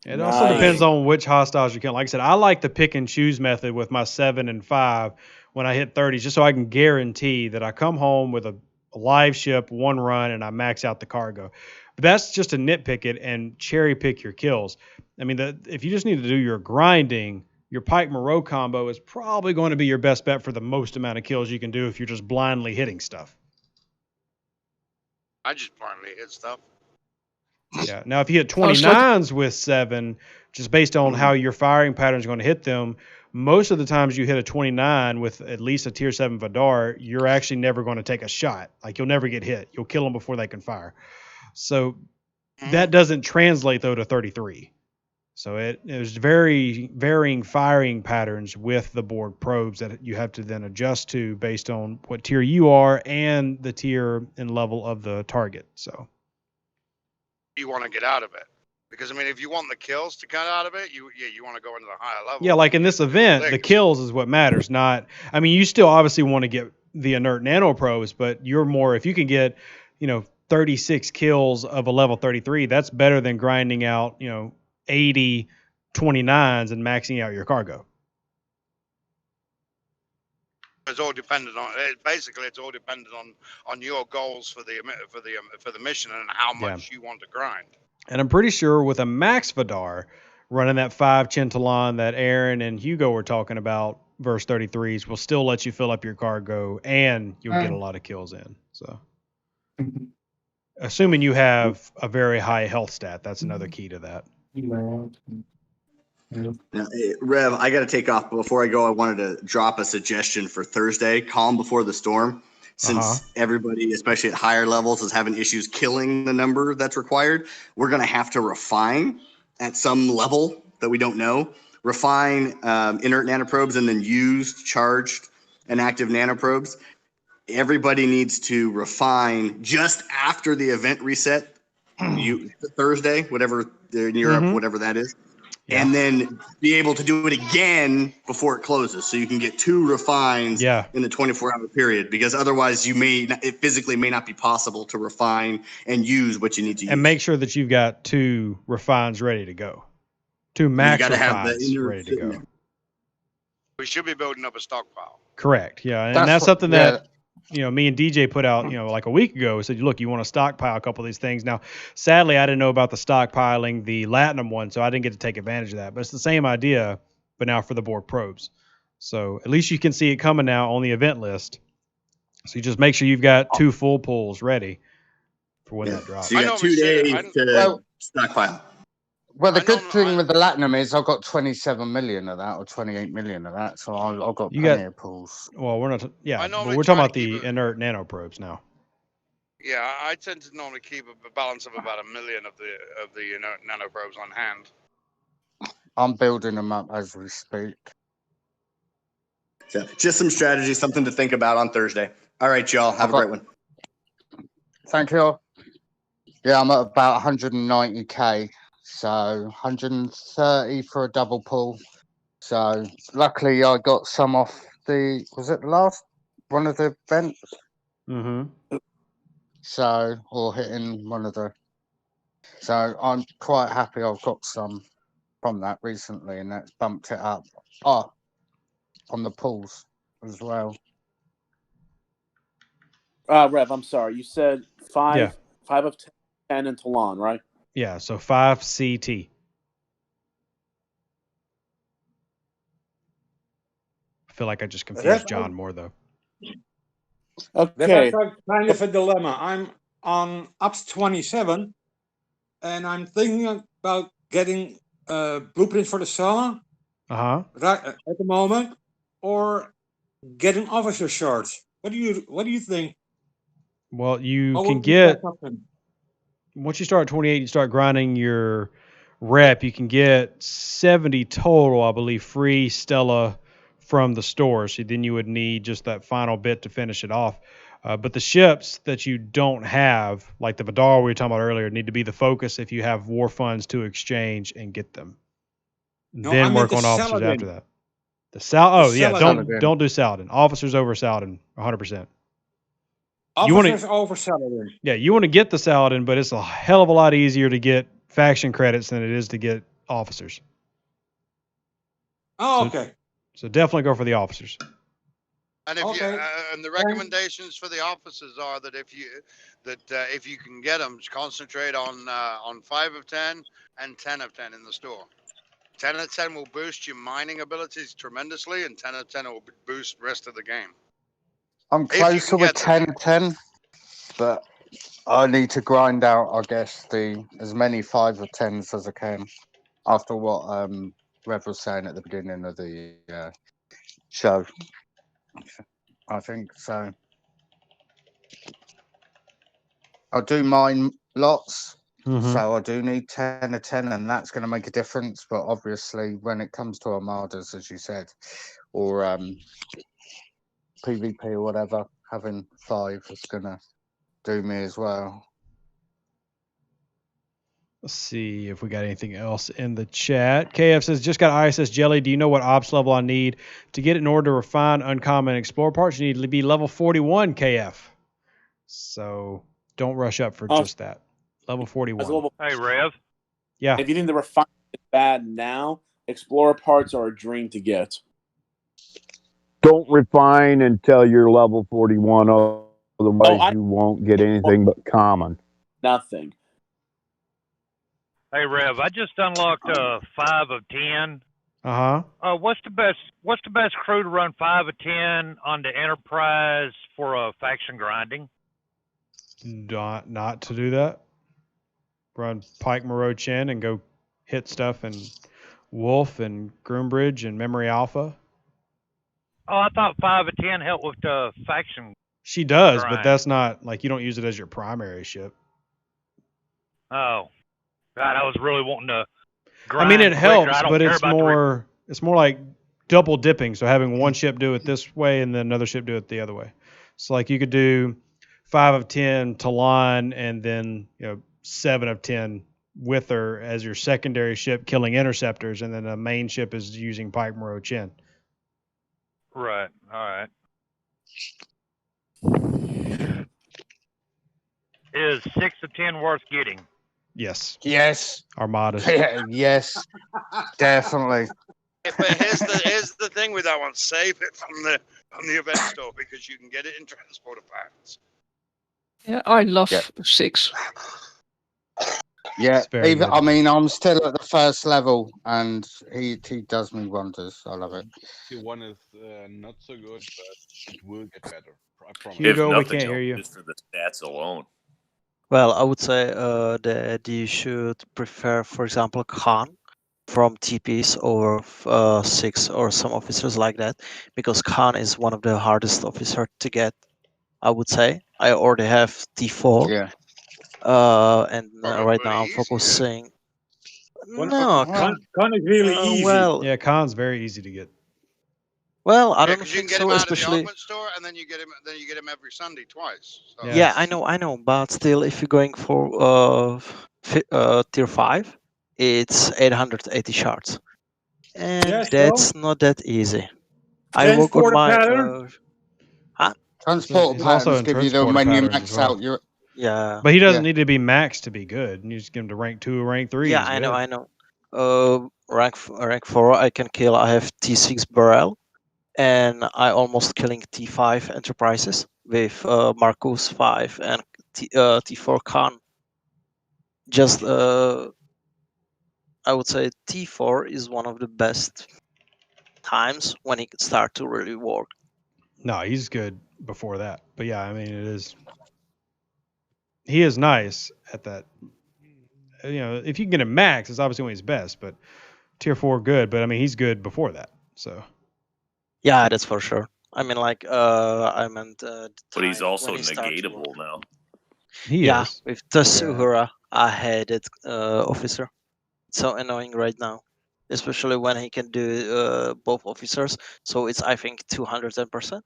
It also depends on which hostiles you kill. Like I said, I like the pick and choose method with my 7 and 5 when I hit 30s, just so I can guarantee that I come home with a live ship, one run, and I max out the cargo. But that's just to nitpick it and cherry pick your kills. I mean, if you just need to do your grinding, your Pike Moreau combo is probably going to be your best bet for the most amount of kills you can do if you're just blindly hitting stuff. I just blindly hit stuff. Yeah. Now, if you hit 29s with 7, just based on how your firing pattern is going to hit them, most of the times you hit a 29 with at least a tier 7 Vidar, you're actually never going to take a shot. Like, you'll never get hit. You'll kill them before they can fire. So that doesn't translate, though, to 33. So there's very varying firing patterns with the Borg probes that you have to then adjust to based on what tier you are and the tier and level of the target. So you want to get out of it, because I mean, if you want the kills to cut out of it, you want to go into the higher level. Yeah, like in this event, the kills is what matters. Not, I mean, you still obviously want to get the inert nano probes, but you're more, if you can get, 36 kills of a level 33, that's better than grinding out, 80 29s and maxing out your cargo. It's all dependent on basically. It's all dependent on your goals for the mission and how much you want to grind. And I'm pretty sure with a max Vidar running that 5 Chintalon that Aaron and Hugo were talking about, verse 33s will still let you fill up your cargo and you'll get a lot of kills in. So assuming you have a very high health stat, that's another key to that. Now, Rev, I got to take off. Before I go, I wanted to drop a suggestion for Thursday, Calm Before the Storm. Since everybody, especially at higher levels, is having issues killing the number that's required, we're going to have to refine at some level that we don't know. Refine inert nanoprobes and then used, charged, and active nanoprobes. Everybody needs to refine just after the event reset, Thursday, whatever in Europe, whatever that is. And then be able to do it again before it closes, so you can get 2 refines in the 24-hour period. Because otherwise, it physically may not be possible to refine and use what you need to use. And make sure that you've got 2 refines ready to go, 2 max refines ready to go. We should be building up a stockpile. Correct. Yeah, and that's something that me and DJ put out, like a week ago. Said, look, you want to stockpile a couple of these things. Now, sadly, I didn't know about the stockpiling the Latinum one, so I didn't get to take advantage of that. But it's the same idea, but now for the Borg probes. So at least you can see it coming now on the event list. So you just make sure you've got 2 full pulls ready for when that drops. So you got 2 days to stockpile. Well, the good thing with the Latinum is I've got 27 million of that, or 28 million of that, so I've got plenty of pulls. Well, we're not. But we're talking about the inert nanoprobes now. Yeah, I tend to normally keep a balance of about 1 million of the inert nanoprobes on hand. I'm building them up as we speak. So just some strategy, something to think about on Thursday. All right, y'all. Have a great one. Thank you. Yeah, I'm at about 190k. So 130 for a double pull. So luckily I got some off was it the last one of the events? So, or hitting one of the. So I'm quite happy I've got some from that recently, and that's bumped it up. On the pulls as well. Rev, I'm sorry. You said 5 of 10 in Talon, right? Yeah, so 5 CT. I feel like I just confused John more, though. Okay. That's kind of a dilemma. I'm on up to 27, and I'm thinking about getting blueprints for the Sama right at the moment, or getting officer shards. What do you think? Well, you can get. Once you start at 28, you start grinding your rep. You can get 70 total, I believe, free Stella from the store. So then you would need just that final bit to finish it off. But the ships that you don't have, like the Vidar we were talking about earlier, need to be the focus if you have war funds to exchange and get them. Then work on officers after that. Oh yeah, don't do Saladin. Officers over Saladin, 100%. Officers over Saladin. Yeah, you want to get the Saladin, but it's a hell of a lot easier to get faction credits than it is to get officers. Oh, okay. So definitely go for the officers. And if you and the recommendations for the officers are that if you can get them, concentrate on 5 of 10 and 10 of 10 in the store. 10 of 10 will boost your mining abilities tremendously, and 10 of 10 will boost the rest of the game. I'm closer with 10 of 10, but I need to grind out, I guess, as many 5 of 10s as I can after what Rev was saying at the beginning of the show. I think so. I'll do mine lots. So I do need 10 of 10, and that's going to make a difference. But obviously, when it comes to Armadas, as you said, or PvP or whatever, having 5 is going to do me as well. Let's see if we got anything else in the chat. KF says, just got ISS Jelly. Do you know what ops level I need to get it in order to refine uncommon explore parts? You need to be level 41, KF. So don't rush up for just that. Level 41. Hey, Rev. Yeah. If you think the refinement is bad now, explorer parts are a dream to get. Don't refine until you're level 41, otherwise you won't get anything but common. Nothing. Hey, Rev, I just unlocked 5 of 10. What's the best crew to run 5 of 10 on the Enterprise for faction grinding? Not to do that. Run Pike, Moreau, Chen, and go hit stuff in Wolf and Groombridge and Memory Alpha. Oh, I thought 5 of 10 helped with the faction. She does, grind. but that's not like you don't use it as your primary ship. Oh, God, I was really wanting to grind. I mean, it quicker. helps, I don't but care it's about more like double dipping. So having one ship do it this way and then another ship do it the other way. So like you could do 5 of 10 Talon and then 7 of 10 with her as your secondary ship killing interceptors, and then the main ship is using Pike, Moreau, Chen. Right. All right. Is 6 of 10 worth getting? Yes. Yes. Armadas. Yes. Definitely. But here's the thing with that one: save it from the event store because you can get it in transporter packs. Yeah, I love 6. Yeah, very even good. I mean, I'm still at the first level, and he does me wonders. I love it. One is not so good, but it will get better. I promise. If nothing else, just for the stats alone. Well, I would say that you should prefer, for example, Khan from TPs over 6 or some officers like that, because Khan is one of the hardest officer to get. I would say I already have T4. Yeah. And right now I'm focusing. Khan is really easy. Well, yeah, Khan's very easy to get. Well, I don't You can think get so, him out especially. of the Ultimate store, and then you get him every Sunday twice. So. Yeah, I know, but still, if you're going for tier 5, it's 880 shards, and that's not that easy. I work on my transport patterns give you the when you max out your. Yeah, but he doesn't need to be maxed to be good. You just get him to rank 2 or rank 3. Yeah, I know. Rank 4, I can kill. I have T6 Burrell, and I almost killing T5 Enterprises with Marcus 5 and T4 Khan. Just I would say T4 is one of the best times when he can start to really work. No, he's good before that. But yeah, I mean, it is. He is nice at that. If you can get him max, it's obviously when he's best. But tier 4, good. But I mean, he's good before that. So. Yeah, that's for sure. I mean, like, I meant. But he's also negatable now. He is. With Tasuhura, I hated officer. It's so annoying right now, especially when he can do both officers. So it's, I think, 210%.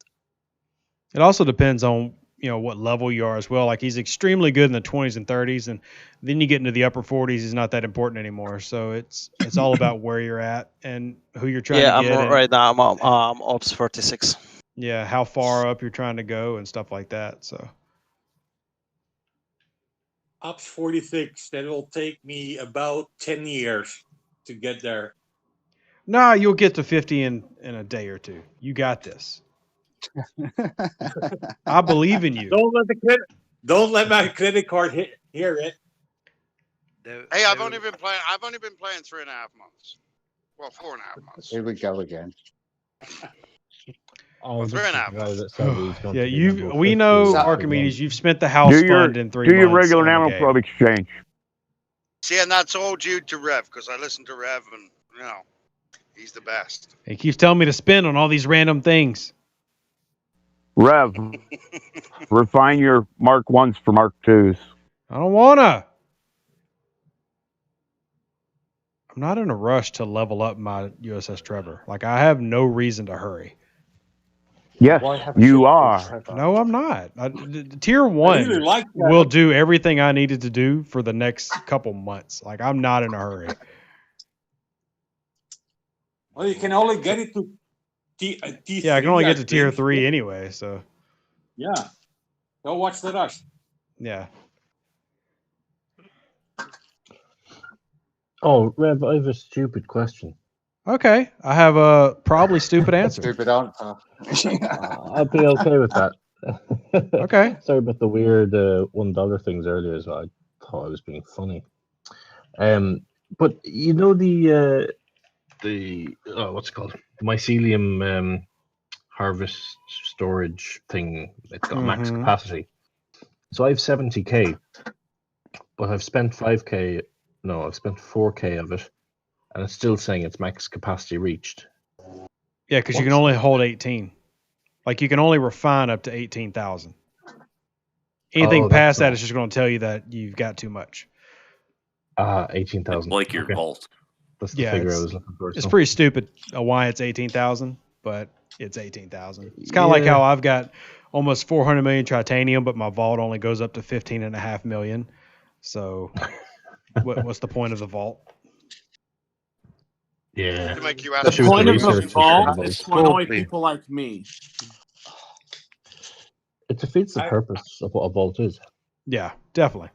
It also depends on what level you are as well. Like he's extremely good in the 20s and 30s, and then you get into the upper 40s. He's not that important anymore. So it's all about where you're at and who you're trying to get. Right now I'm ops 46. Yeah, how far up you're trying to go and stuff like that. So Ops 46. That will take me about 10 years to get there. Nah, you'll get to 50 in a day or two. You got this. I believe in you. Don't let my credit card hear it. Hey, I've only been playing 3.5 months. Well, 4.5 months. Here we go again. Well, 3.5 months. Yeah, we know, Archimedes, you've spent the house fund in 3 months. Do your regular Ammo Club exchange. See, and that's all due to Rev, because I listen to Rev, and he's the best. He keeps telling me to spend on all these random things. Rev, refine your Mark 1s for Mark 2s. I don't wanna. I'm not in a rush to level up my USS Trevor. Like, I have no reason to hurry. Yes, you are. No, I'm not. Tier 1 will do everything I needed to do for the next couple months. Like, I'm not in a hurry. Well, you can only get it to T3. Yeah, I can only get to tier 3 anyway, so. Yeah. Go watch the rush. Yeah. Oh, Rev, I have a stupid question. Okay, I have a probably stupid answer. Stupid answer. I'd be okay with that. Okay. Sorry about the weird $1 things earlier as well. I thought I was being funny. But you know the what's it called? The mycelium harvest storage thing. It's got max capacity. So I have 70k, but I've spent 5k. No, I've spent 4k of it, and it's still saying it's max capacity reached. Yeah, because you can only hold 18. Like, you can only refine up to 18,000. Anything past that is just going to tell you that you've got too much. 18,000. Like your vault. That's the figure I was looking for. It's pretty stupid why it's 18,000, but it's 18,000. It's kind of like how I've got almost 400 million titanium, but my vault only goes up to 15.5 million. So what's the point of the vault? Yeah. To make you The point of the vault is to annoy people like me. It defeats the purpose of what a vault is. Yeah, definitely.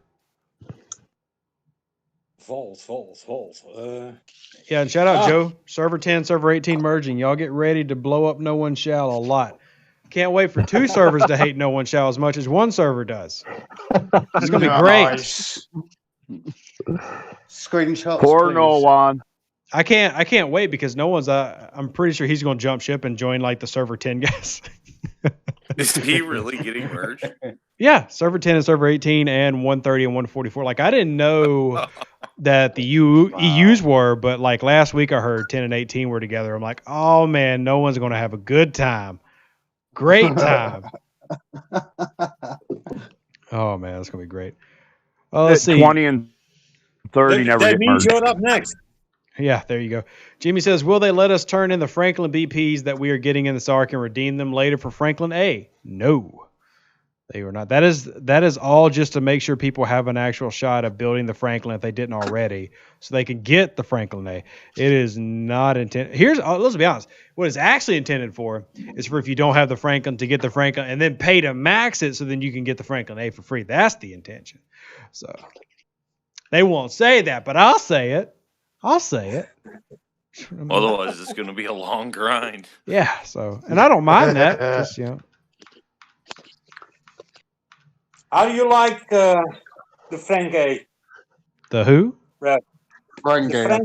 Vault. Yeah, and shout out Joe. Server 10, server 18 merging. Y'all get ready to blow up No One Shall a lot. Can't wait for 2 servers to hate No One Shall as much as 1 server does. It's gonna be great. Screenshots. Poor please. No One. I can't wait because No One's. I'm pretty sure he's going to jump ship and join like the server 10 guys. Is he really getting merged? Yeah, server 10 and server 18 and 130 and 144. Like, I didn't know that the EUs were, but like last week I heard 10 and 18 were together. I'm like, oh man, No One's going to have a good time. Great time. Oh man, that's going to be great. Oh, let's see. 20 and 30 never that get means merged. you're up next. Yeah, there you go. Jimmy says, will they let us turn in the Franklin BPs that we are getting in this arc and redeem them later for Franklin A? No, they were not. That is all just to make sure people have an actual shot of building the Franklin if they didn't already, so they can get the Franklin A. It is not intended. Let's be honest. What it's actually intended for is for if you don't have the Franklin to get the Franklin and then pay to max it so then you can get the Franklin A for free. That's the intention. So they won't say that, but I'll say it. Otherwise, it's going to be a long grind. Yeah, so, and I don't mind that. Just, How do you like the Frank A? The who? Right. Frank A.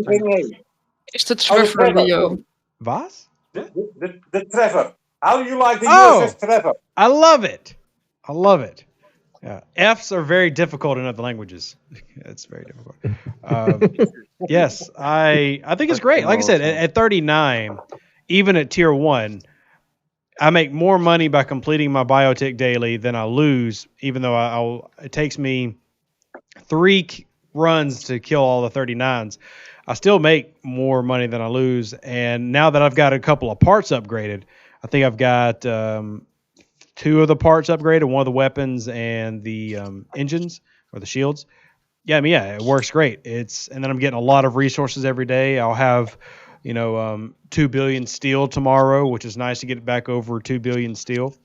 Is the Trevor Leo? Vas? The Trevor. How do you like the USS Trevor? I love it. Yeah. F's are very difficult in other languages. It's very difficult. Yes, I think it's great. Like I said, at 39, even at tier 1, I make more money by completing my biotech daily than I lose, even though it takes me 3 runs to kill all the 39s. I still make more money than I lose. And now that I've got a couple of parts upgraded, I think I've got 2 of the parts upgraded, one of the weapons and the engines or the shields. Yeah, I mean, yeah, it works great. And then I'm getting a lot of resources every day. I'll have, 2 billion steel tomorrow, which is nice to get it back over 2 billion steel.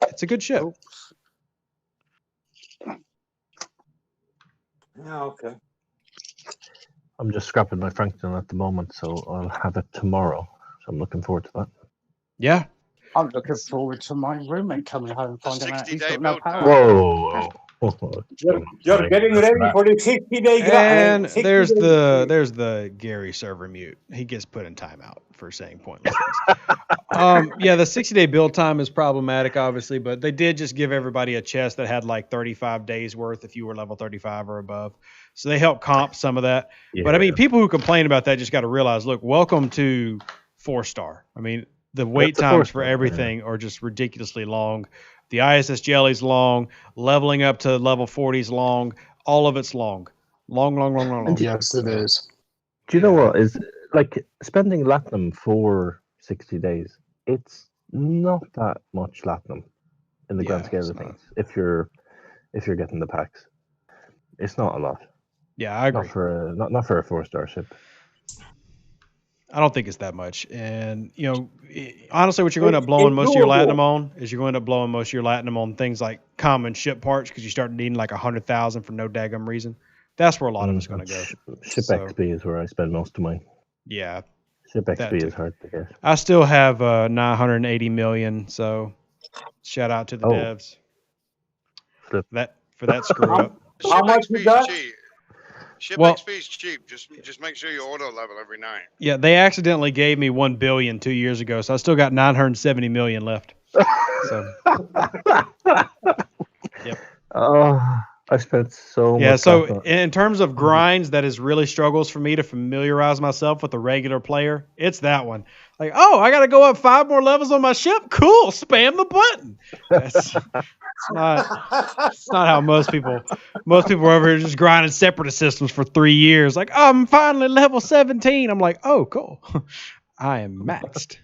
It's a good ship. Yeah, okay. I'm just scrapping my Franklin at the moment, so I'll have it tomorrow. So I'm looking forward to that. Yeah. I'm looking forward to my roommate coming home and finding out he's got no power. Whoa. You're getting ready for the 60-day And there's the Gary server mute. He gets put in timeout for saying pointless things. Yeah, the 60-day build time is problematic, obviously, but they did just give everybody a chest that had like 35 days worth if you were level 35 or above. So they help comp some of that. Yeah. But I mean, people who complain about that just got to realize, look, welcome to 4-star. I mean, the wait times for everything are just ridiculously long. The ISS jelly's long. Leveling up to level 40's long. All of it's long. Long. Yes, it is. Do you know what is like spending Latinum for 60 days? It's not that much Latinum in the grand scale of things. If you're getting the packs, it's not a lot. Yeah, I agree. Not for a 4-star ship. I don't think it's that much. And, honestly, what you're going to end up blowing most of your Latinum on is you're going to end up blowing most of your Latinum on things like common ship parts because you start needing like 100,000 for no daggum reason. That's where a lot of it's going to go. Ship XP is where I spend most of mine. Yeah. Ship XP is hard to get. I still have 980 million, so shout out to the devs. For that screw up. How much you got? Ship XP is cheap. Just make sure you auto level every night. Yeah, they accidentally gave me 1 billion 2 years ago, so I still got 970 million left. So, yep. Oh, I spent so much. Yeah, so in terms of grinds, that is really struggles for me to familiarize myself with a regular player. It's that one. Like, I got to go up 5 more levels on my ship? Cool, spam the button. It's not how most people are over here just grinding separatist systems for 3 years. Like, I'm finally level 17. I'm like, oh, cool. I am maxed.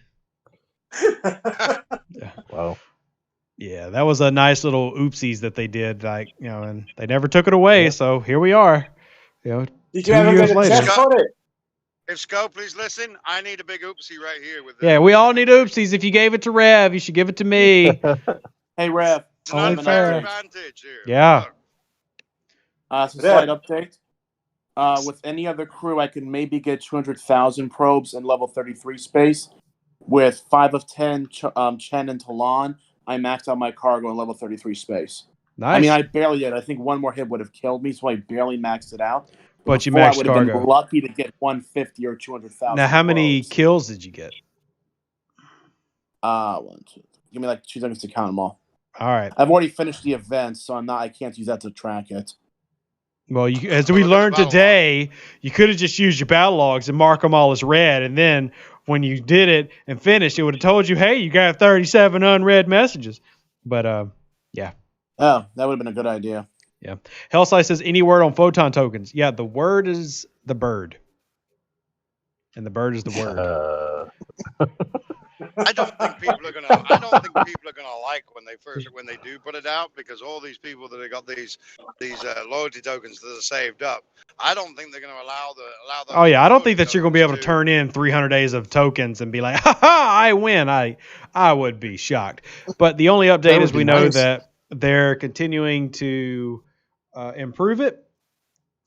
Yeah. Wow. Yeah, that was a nice little oopsies that they did. Like, and they never took it away. So here we are. Did you ever get a chest for it? If Scope, please listen. I need a big oopsie right here. Yeah, we all need oopsies. If you gave it to Rev, you should give it to me. Hey, Rev. Only fair. Yeah. It's a slight update. With any other crew, I can maybe get 200,000 probes in level 33 space. With 5 of 10 Chen and Talon, I maxed out my cargo in level 33 space. Nice. I mean, I barely did. I think one more hit would have killed me, so I barely maxed it out. But you Before, maxed I would have cargo. been lucky to get 150 or 200,000. Now, how many kills did you get? 1, 2. Give me like 2 seconds to count them all. All right. I've already finished the event, so I can't use that to track it. Well, as we learned today, you could have just used your battle logs and mark them all as red, and then when you did it and finished, it would have told you, hey, you got 37 unread messages. But, yeah. Oh, that would have been a good idea. Yeah. Hellside says, any word on photon tokens? Yeah, the word is the bird. And the bird is the word. I don't think people are gonna like when they do put it out, because all these people that have got these loyalty tokens that are saved up, I don't think they're gonna allow those. Oh yeah, I don't think that you're gonna be able to turn in 300 days of tokens and be like, ha ha, I win. I would be shocked. But the only update is we know that they're continuing to improve it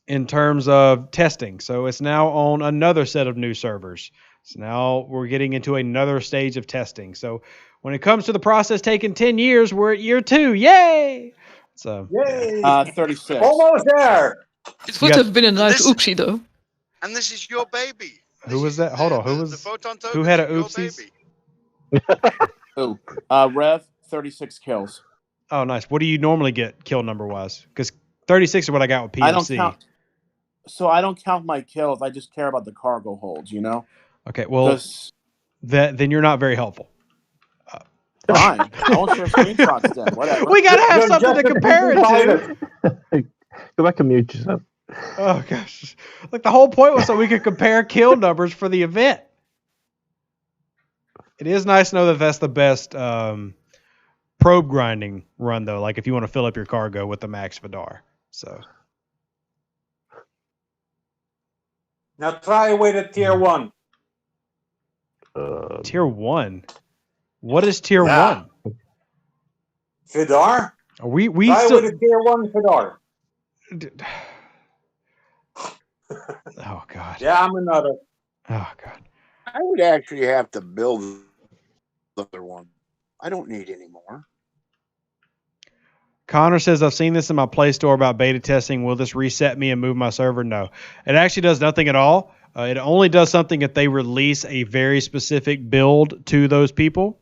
in terms of testing. So it's now on another set of new servers. So now we're getting into another stage of testing. So when it comes to the process taking 10 years, we're at year 2. Yay! So Yay! 36. Almost there. It would have been a nice oopsie, though. And this is your baby. Who was that? Hold on. Who had a oopsies? Ooh. Rev, 36 kills. Oh, nice. What do you normally get kill number wise? Because 36 is what I got with PMC. I don't count my kills. I just care about the cargo holds, Okay, well, then you're not very helpful. Fine. I won't share screenshots then. Whatever. We gotta have something to compare it to. Go back and mute yourself. Oh gosh! Like the whole point was so we could compare kill numbers for the event. It is nice to know that that's the best probe grinding run though. Like if you want to fill up your cargo with the max Vidar. So now try with a tier 1. Tier 1. What is tier 1? Vidar? We try still with a tier 1 Vidar. Oh God. Yeah, I'm another. Oh God. I would actually have to build the other one. I don't need any more. Connor says, I've seen this in my Play Store about beta testing. Will this reset me and move my server? No. It actually does nothing at all. It only does something if they release a very specific build to those people.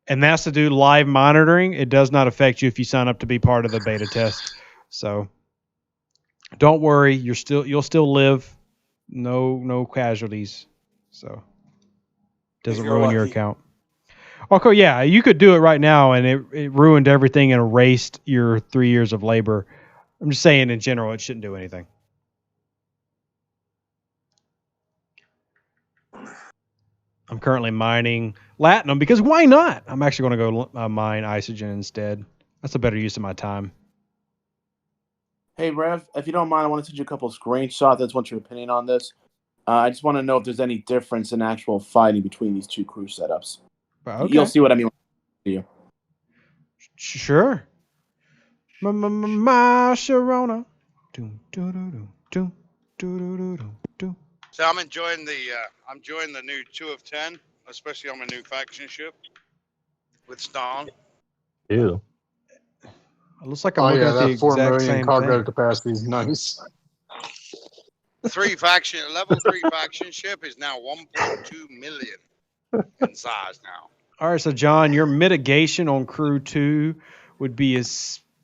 And that's to do live monitoring. It does not affect you if you sign up to be part of the beta test. So don't worry. You'll still live. No casualties. So doesn't ruin your account. Okay, yeah, you could do it right now, and it ruined everything and erased your 3 years of labor. I'm just saying, in general, it shouldn't do anything. I'm currently mining Latinum because why not? I'm actually going to go mine Isogen instead. That's a better use of my time. Hey, Rev, if you don't mind, I want to send you a couple of screenshots. I just want your opinion on this. I just want to know if there's any difference in actual fighting between these two crew setups. Okay. You'll see what I mean. You. Sure. My Sharona. So I'm enjoying the new 2 of 10, especially on my new faction ship with Stalin. Ew. It looks like I'm looking at the that 4 exact million same cargo thing. capacity is nice. Level 3 faction ship is now 1.2 million in size now. All right, so John, your mitigation on crew 2 would be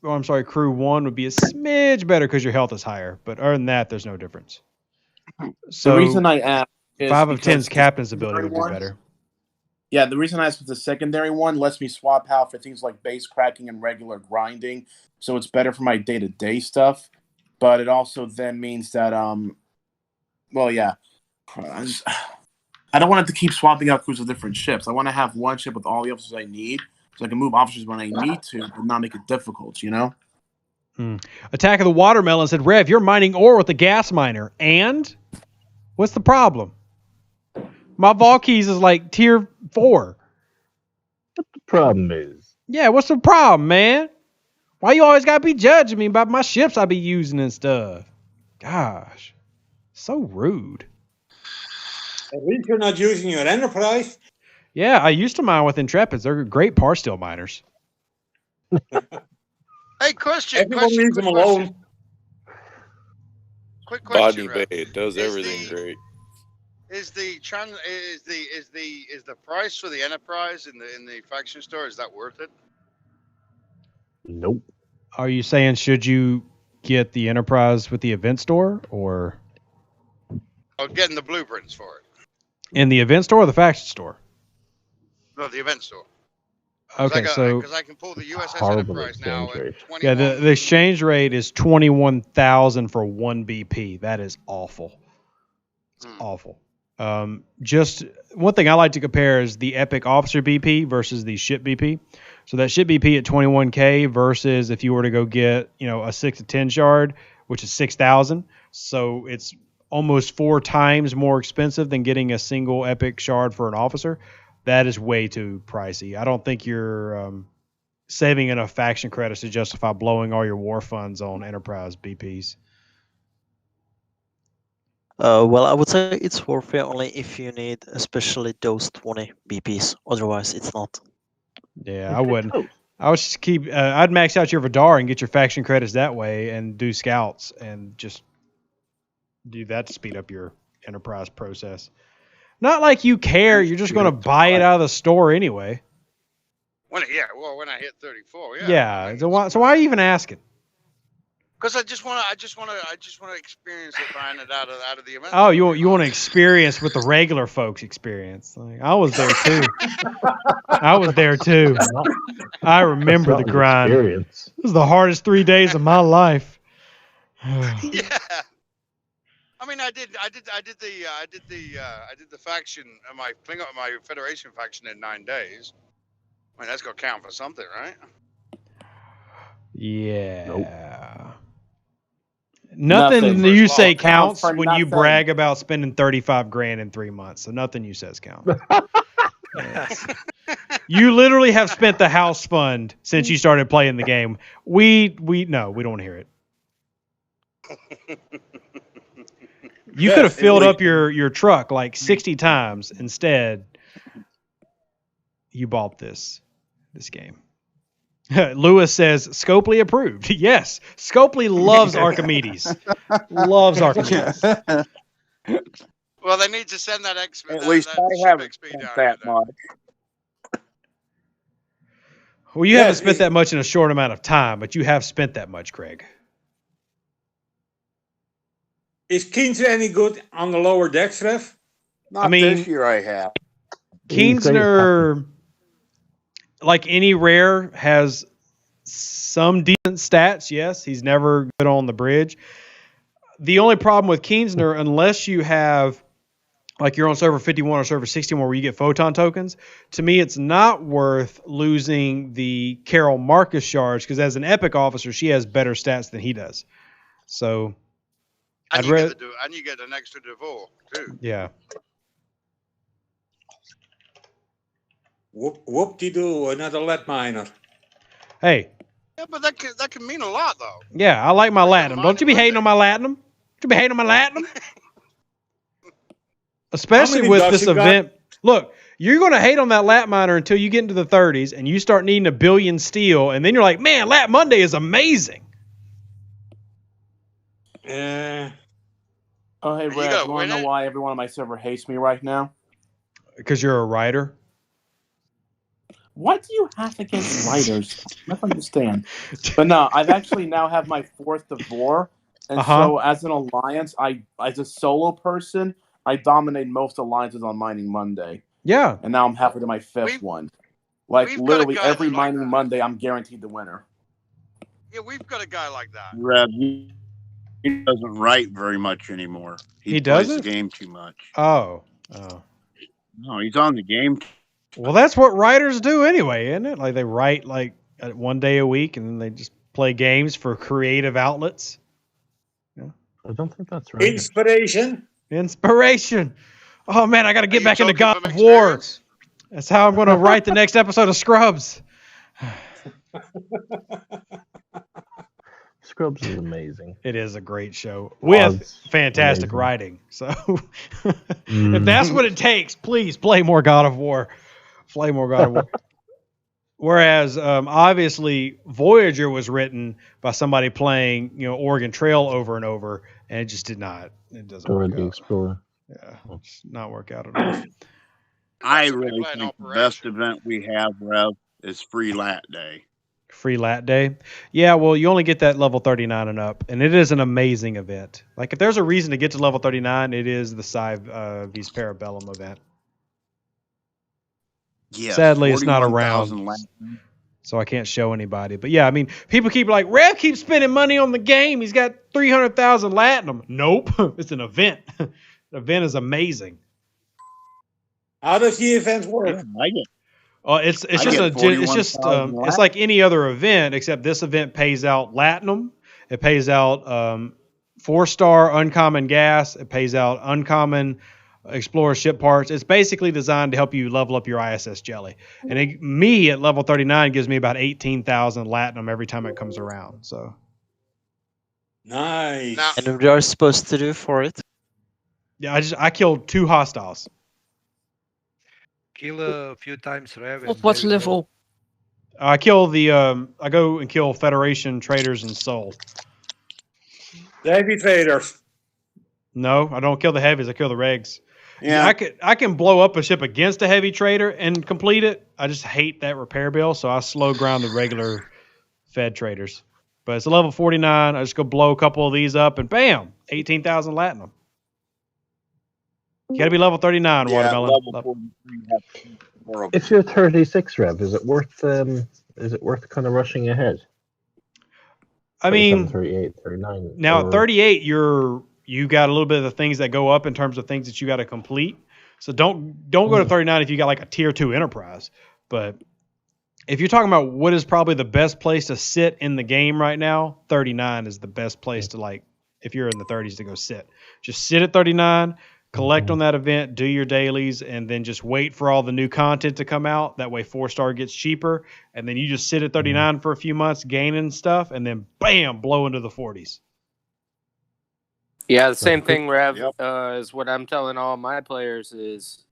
crew 1 would be a smidge better because your health is higher. But other than that, there's no difference. So the reason I asked is 5 of because 10's captain's ability would be better. Yeah, the reason I asked is the secondary one lets me swap out for things like base cracking and regular grinding, so it's better for my day-to-day stuff. But it also then means that I don't want to keep swapping out crews of different ships. I want to have one ship with all the officers I need, so I can move officers when I need to, but not make it difficult, you know? Attack of the Watermelon said, Rev, you're mining ore with a gas miner. And? What's the problem? My Valkyries is like tier 4. What the problem is? Yeah, what's the problem, man? Why you always gotta be judging me about my ships I be using and stuff? Gosh. So rude. At least you're not using your Enterprise. Yeah, I used to mine with Intrepids. They're great par steel miners. Hey, question. Everyone leaves them alone. Quick question. Body Bay, it does everything great. Is the price for the Enterprise in the faction store, is that worth it? Nope. Are you saying should you get the Enterprise with the event store or? Oh, getting the blueprints for it. In the event store or the faction store? No, the event store. Okay, because I can pull the USS Enterprise now at 21. Yeah, the exchange rate is 21,000 for 1 BP. That is awful. It's awful. Just one thing I like to compare is the Epic Officer BP versus the ship BP. So that ship BP at 21K versus if you were to go get, a 6 to 10 shard, which is 6,000. So it's almost 4 times more expensive than getting a single Epic shard for an officer. That is way too pricey. I don't think you're saving enough faction credits to justify blowing all your war funds on Enterprise BPs. Well, I would say it's worth it only if you need especially those 20 BPs. Otherwise, it's not. Yeah, I wouldn't. I would just keep. I'd max out your Vidar and get your faction credits that way, and do scouts and just do that to speed up your Enterprise process. Not like you care. You're just going to buy it out of the store anyway. When I hit 34, yeah. Yeah. So why are you even asking? Because I just want to experience it buying it out of the event. Oh, you want to experience what the regular folks experience? Like, I was there too. I remember the grind. Experience. It was the hardest 3 days of my life. Yeah. I mean, I did the faction, my Federation faction in 9 days, I mean, that's gonna count for something, right? Yeah. Nope. Nothing Nothing. you say Counts counts for when you nothing. brag about spending 35 grand in 3 months. So nothing you says counts. Yes. You literally have spent the house fund since you started playing the game. We don't want to hear it. You could have filled up your truck like 60 times. Instead, you bought this game. Lewis says, Scopely approved. Yes, Scopely loves Archimedes. Loves Archimedes. Well, they need to send that XP. At least I haven't spent that much. Well, you haven't spent that much in a short amount of time, but you have spent that much, Craig. Is Kienzner any good on the lower decks, Rev? Not this year I have. Kienzner, like any rare, has some decent stats. Yes, he's never good on the bridge. The only problem with Kienzner, unless you have, like you're on server 51 or server 61 where you get photon tokens, to me it's not worth losing the Carol Marcus shards because as an epic officer, she has better stats than he does. So and you get an extra Devor too. Yeah. Whoop-de-doo, another lead miner. Hey. Yeah, but that can mean a lot though. Yeah, I like my Latinum. Don't you be hating on my Latinum. Don't you be hating on my Latinum. Especially with this event. Look, you're going to hate on that lat miner until you get into the 30s and you start needing 1 billion steel. And then you're like, man, Lat Monday is amazing. Oh, hey, Rev, you want to know why everyone on my server hates me right now? Because you're a writer. What do you have against writers? I don't understand. But no, I've actually now have my 4th Devor. And so as an alliance, as a solo person, I dominate most alliances on Mining Monday. Yeah. And now I'm halfway to my 5th one. Like literally every Mining Monday, I'm guaranteed the winner. Yeah, we've got a guy like that. Rev, he doesn't write very much anymore. He plays doesn't? the game too much. Oh. No, he's on the game. Well, that's what writers do anyway, isn't it? Like they write like 1 day a week and then they just play games for creative outlets. Yeah. I don't think that's right. Inspiration. Oh man, I got to get back into God of War. That's how I'm going to write the next episode of Scrubs. Scrubs is amazing. It is a great show with fantastic writing. So if that's what it takes, please play more God of War. Play more God of War. Whereas obviously Voyager was written by somebody playing, Oregon Trail over and over, and it just did not. It doesn't work the out. Explorer. Yeah, it's not work out at all. I really think the best event we have, Rev, is Free Lat Day. Free Lat Day. Yeah, well, you only get that level 39 and up, and it is an amazing event. Like, if there's a reason to get to level 39, it is the Vis Parabellum event. Yes, sadly, it's not around, so I can't show anybody. But yeah, I mean, people keep like, Rev keeps spending money on the game. He's got 300,000 Latinum. Nope, it's an event. The event is amazing. How does the event work? Yeah, it's like any other event, except this event pays out Latinum. It pays out 4-star uncommon gas. It pays out uncommon Explorer ship parts. It's basically designed to help you level up your ISS jelly. And me at level 39 gives me about 18,000 Latinum every time it comes around. So nice. And what are you supposed to do for it? Yeah, I killed 2 hostiles. Kill a few times, Rev. Of what level? I kill I go and kill Federation traders in Seoul. The heavy traders. No, I don't kill the heavies. I kill the regs. Yeah, I can blow up a ship against a heavy trader and complete it. I just hate that repair bill, so I slow ground the regular Fed traders. But it's a level 49. I just go blow a couple of these up, and bam, 18,000 Latinum. You got to be level 39, Watermelon. If you're 36, Rev, is it worth kind of rushing ahead? I mean, 38, 39. Now at 38, you got a little bit of the things that go up in terms of things that you got to complete. So don't go to 39 if you got like a tier 2 enterprise. But if you're talking about what is probably the best place to sit in the game right now, 39 is the best place to, like, if you're in the 30s, to go sit. Just sit at 39, collect on that event, do your dailies, and then just wait for all the new content to come out. That way 4-star gets cheaper, and then you just sit at 39 for a few months, gaining stuff, and then bam, blow into the 40s. Yeah, the same thing, Rev, is what I'm telling all my players is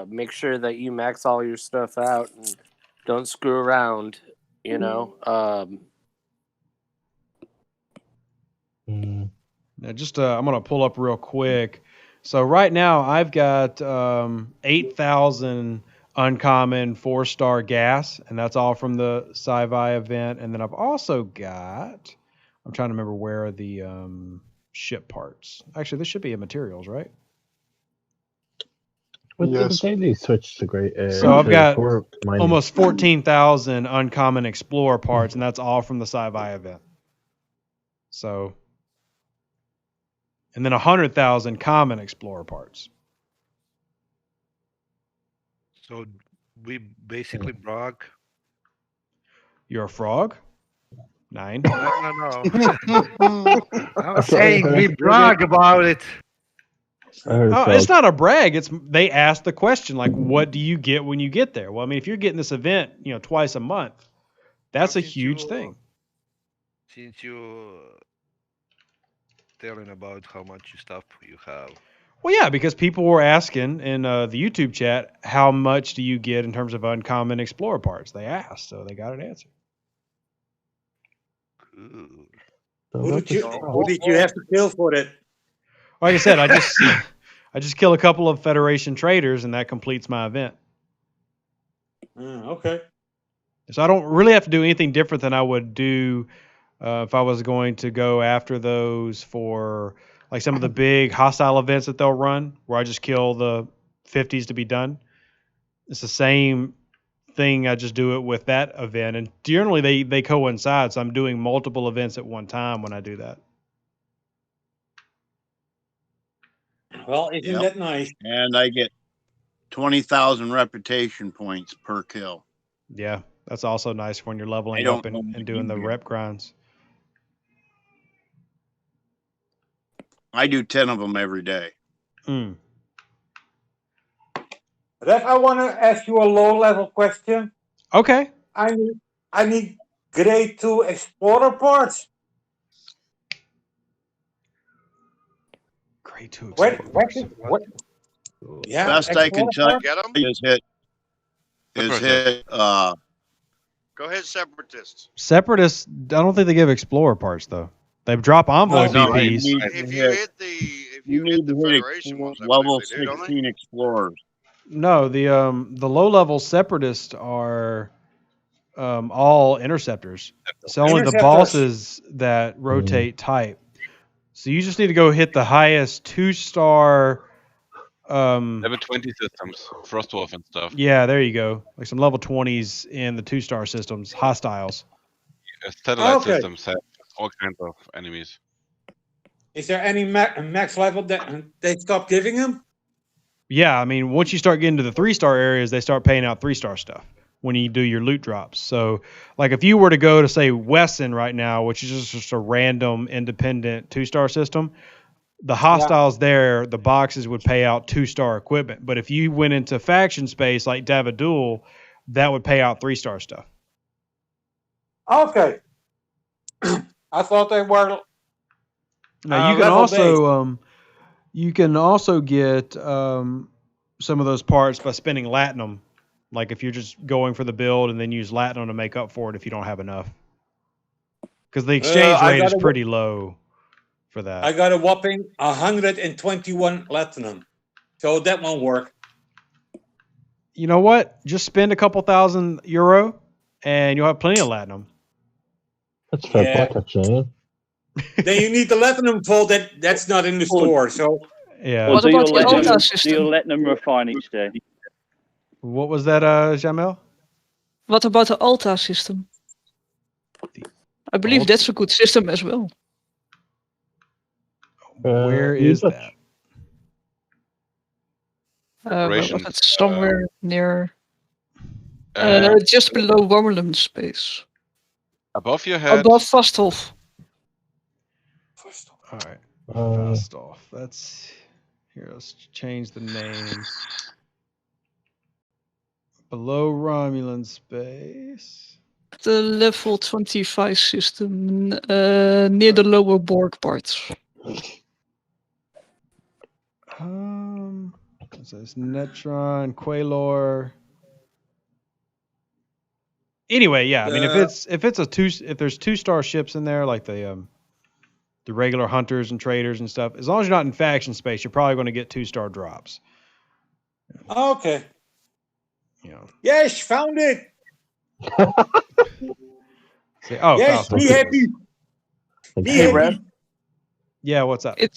make sure that you max all your stuff out and don't screw around, you know. Now, just I'm going to pull up real quick. So right now I've got 8,000 uncommon 4-star gas, and that's all from the Sci-Fi event. And then I've also got, I'm trying to remember where are the ship parts. Actually, this should be in materials, right? When did they switch to great? So I've got almost 14,000 uncommon Explorer parts, and that's all from the Sci-Fi event. So, and then 100,000 common Explorer parts. So we basically brag. You're a frog? 9. No. I'm saying we brag about it. Oh, it's not a brag. It's they asked the question, like, what do you get when you get there? Well, I mean, if you're getting this event, you know, twice a month, that's a huge thing. Since you telling about how much stuff you have. Well, yeah, because people were asking in the YouTube chat, how much do you get in terms of uncommon Explorer parts? They asked, so they got an answer. Who did you have to kill for it? Like I said, I just kill a couple of Federation traders, and that completes my event. Okay. So I don't really have to do anything different than I would do if I was going to go after those for like some of the big hostile events that they'll run, where I just kill the 50s to be done. It's the same thing. I just do it with that event, and generally they coincide. So I'm doing multiple events at one time when I do that. Well, isn't that nice? And I get 20,000 reputation points per kill. Yeah, that's also nice when you're leveling up and doing the rep grinds. I do 10 of them every day. Rev, I want to ask you a low-level question. Okay. I need grade 2 Explorer parts. Grade 2 Explorer parts. Yeah, best I can tell you is hit. Go ahead, Separatists. Separatists, I don't think they give Explorer parts though. They drop Envoy BPs. If you hit the Federation ones, level they do, don't 16 Explorers. No, the low level Separatists are all interceptors. It's only the bosses that rotate type. So you just need to go hit the highest 2-star. Level 20 systems, Frostwolf and stuff. Yeah, there you go. Like some level 20s in the 2-star systems, hostiles. Satellite systems have all kinds of enemies. Is there any max level that they stop giving them? Yeah, I mean, once you start getting to the 3-star areas, they start paying out 3-star stuff when you do your loot drops. So, like, if you were to go to, say, Wesson right now, which is just a random independent 2-star system, the hostiles there, the boxes would pay out 2-star equipment. But if you went into faction space like Davadul, that would pay out 3-star stuff. Okay. I thought they were. Now you can also get some of those parts by spending Latinum. Like if you're just going for the build and then use Latinum to make up for it if you don't have enough. Because the exchange rate is pretty low for that. I got a whopping 121 Latinum. So that won't work. You know what? Just spend a couple thousand euro and you'll have plenty of Latinum. That's fair point, actually. Then you need the Latinum full that's not in the store. So yeah. What about the Alta system? Do you Latinum refine each day? What was that, Jamel? What about the Alta system? I believe that's a good system as well. Where is that? It's somewhere near. Just below Romulan space. Above your head. Above Fastolf. All right. Fastolf. Let's change the name. Below Romulan space. The level 25 system near the lower Borg parts. It says Netron, Quailor. Anyway, yeah. I mean, if there's 2-star ships in there, like the regular hunters and traders and stuff, as long as you're not in faction space, you're probably going to get 2-star drops. Okay. You know. Yes, found it. Yes, be happy. Be happy. Rev. Yeah, what's up? I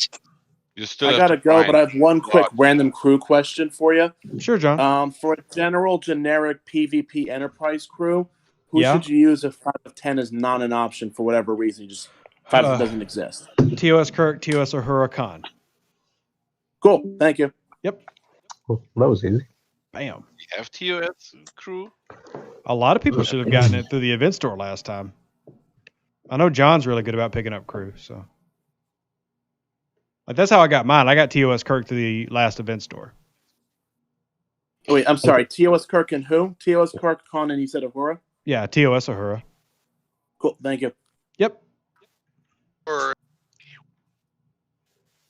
gotta go, but I have one quick random crew question for you. Sure, John. For a general generic PvP enterprise crew, who should you use if 5 of 10 is not an option for whatever reason? Just 5 doesn't exist. TOS Kirk, TOS Uhura Khan. Cool. Thank you. Yep. Well, that was easy. Bam. You have TOS crew. A lot of people should have gotten it through the event store last time. I know John's really good about picking up crew, so. Like, that's how I got mine. I got TOS Kirk through the last event store. Wait, I'm sorry. TOS Kirk and who? TOS Kirk, Khan, and you said Uhura? Yeah, TOS Uhura. Cool. Thank you. Yep.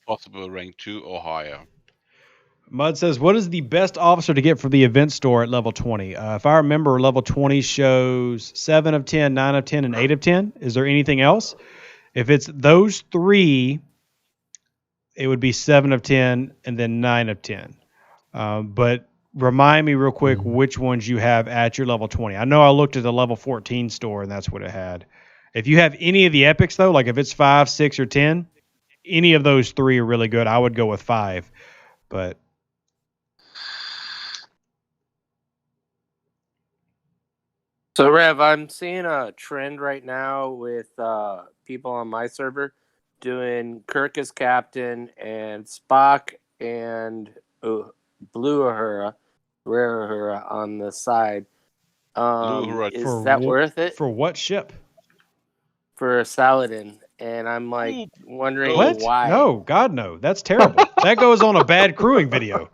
Possible rank 2 or higher. Mud says, what is the best officer to get from the event store at level 20? If I remember, level 20 shows 7 of 10, 9 of 10, and 8 of 10. Is there anything else? If it's those 3, it would be 7 of 10 and then 9 of 10. But remind me real quick which ones you have at your level 20. I know I looked at the level 14 store, and that's what it had. If you have any of the epics, though, like if it's 5, 6, or 10, any of those 3 are really good. I would go with 5. But... So, Rev, I'm seeing a trend right now with people on my server doing Kirk as captain and Spock and Blue Uhura, Rare Uhura on the side. Is that worth it? For what ship? For Saladin. And I'm like wondering why. No, God, no. That's terrible. That goes on a bad crewing video.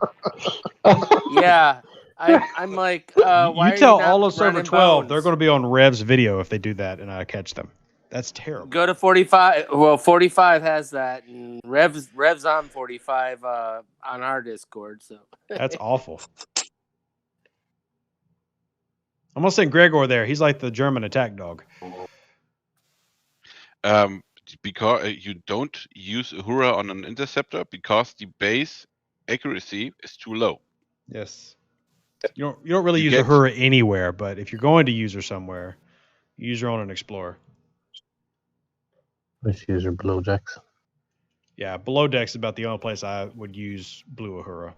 Yeah. I'm like, why you tell are you not all of server running 12 bones? they're going to be on Rev's video if they do that and I catch them. That's terrible. Go to 45. Well, 45 has that, and Rev's on 45 on our Discord. So that's awful. I'm gonna send Gregor there. He's like the German attack dog. Because you don't use Uhura on an interceptor because the base accuracy is too low. Yes. You don't really use Uhura anywhere, but if you're going to use her somewhere, use her on an Explorer. Let's use her below decks. Yeah, below decks is about the only place I would use Blue Uhura.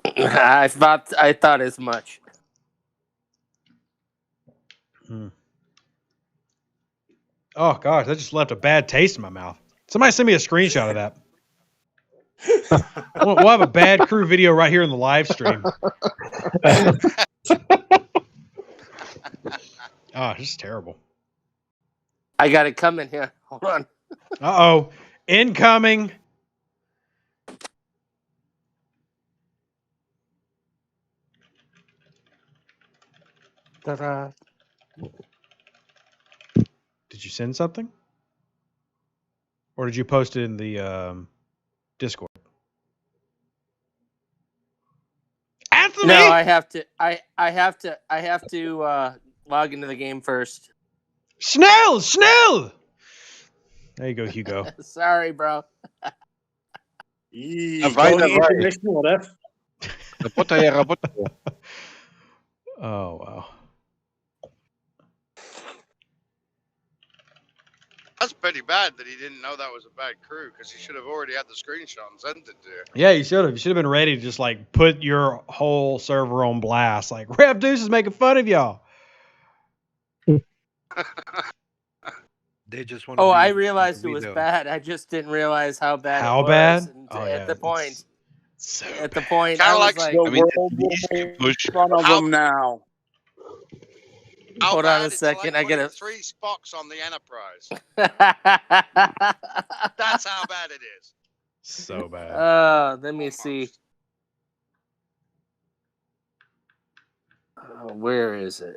I thought as much. Oh gosh, that just left a bad taste in my mouth. Somebody send me a screenshot of that. We'll have a bad crew video right here in the live stream. Oh, this is terrible. I got it coming here. Hold on. Uh-oh. Incoming. Ta-da. Did you send something? Or did you post it in the Discord? Answer No, me! I have to log into the game first. Schnell! There you go, Hugo. Sorry, bro. Oh, wow. That's pretty bad that he didn't know that was a bad crew because he should have already had the screenshot and sent it to you. Yeah, you should have. You should have been ready to just like put your whole server on blast. Like, Rev Deuce is making fun of y'all. They just want. Oh, I realized it was bad. I just didn't realize how bad. How it was bad? at the point. So at the point, Kinda I was like- like, The I mean, world at least will you be push. in front of How- them now. hold on a second, I Putting get 3 Spocks on the Enterprise. a. That's how bad it is. So bad. Let me see. Where is it?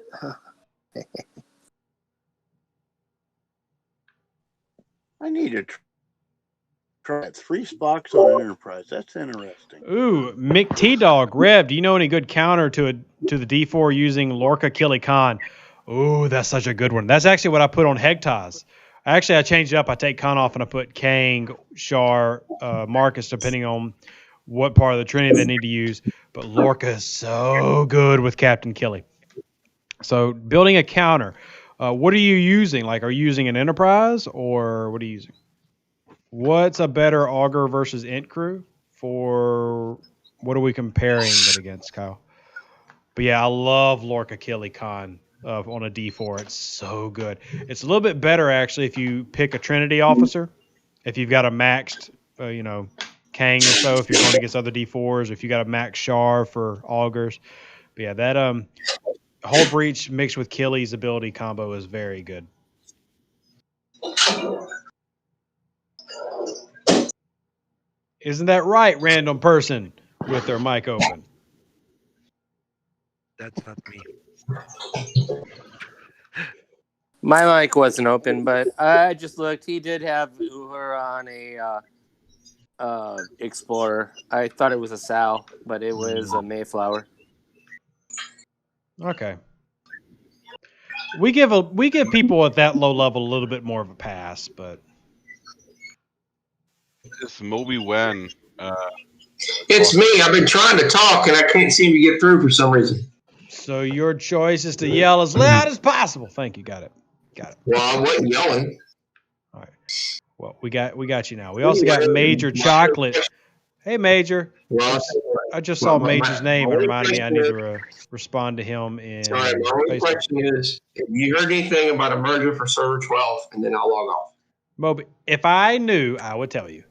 I need to try 3 Spocks on an Enterprise. That's interesting. Ooh, Mick T Dog, Rev, do you know any good counter to the D4 using Lorca Killy Khan? Ooh, that's such a good one. That's actually what I put on Hegtaz. Actually, I changed it up. I take Khan off and I put Kang, Shar, Marcus, depending on what part of the Trinity they need to use. But Lorca is so good with Captain Killy. So building a counter, what are you using? Like, are you using an Enterprise or what are you using? What's a better Augur versus Int crew for what are we comparing it against, Kyle? But yeah, I love Lorca Killy Khan on a D4. It's so good. It's a little bit better actually if you pick a Trinity officer. If you've got a maxed, Kang or so, if you're going against other D4s, if you got a max Shar for Augurs. But yeah, that Hull Breach mixed with Killy's ability combo is very good. Isn't that right, random person with their mic open? That's not me. My mic wasn't open, but I just looked. He did have Uhura on a Explorer. I thought it was a Sal, but it was a Mayflower. Okay. We give people at that low level a little bit more of a pass, but Is Moby Wan? It's me. I've been trying to talk and I can't seem to get through for some reason. So your choice is to yell as loud as possible. Thank you. Got it. Well, I wasn't yelling. All right. Well, we got you now. We also got Major Chocolate. Hey, Major. Well, I just saw Major's name and my reminded me I need question to respond to him in All right, my only Facebook. question is, have you heard anything about a merger for server 12? And then I'll log off. Moby, if I knew, I would tell you.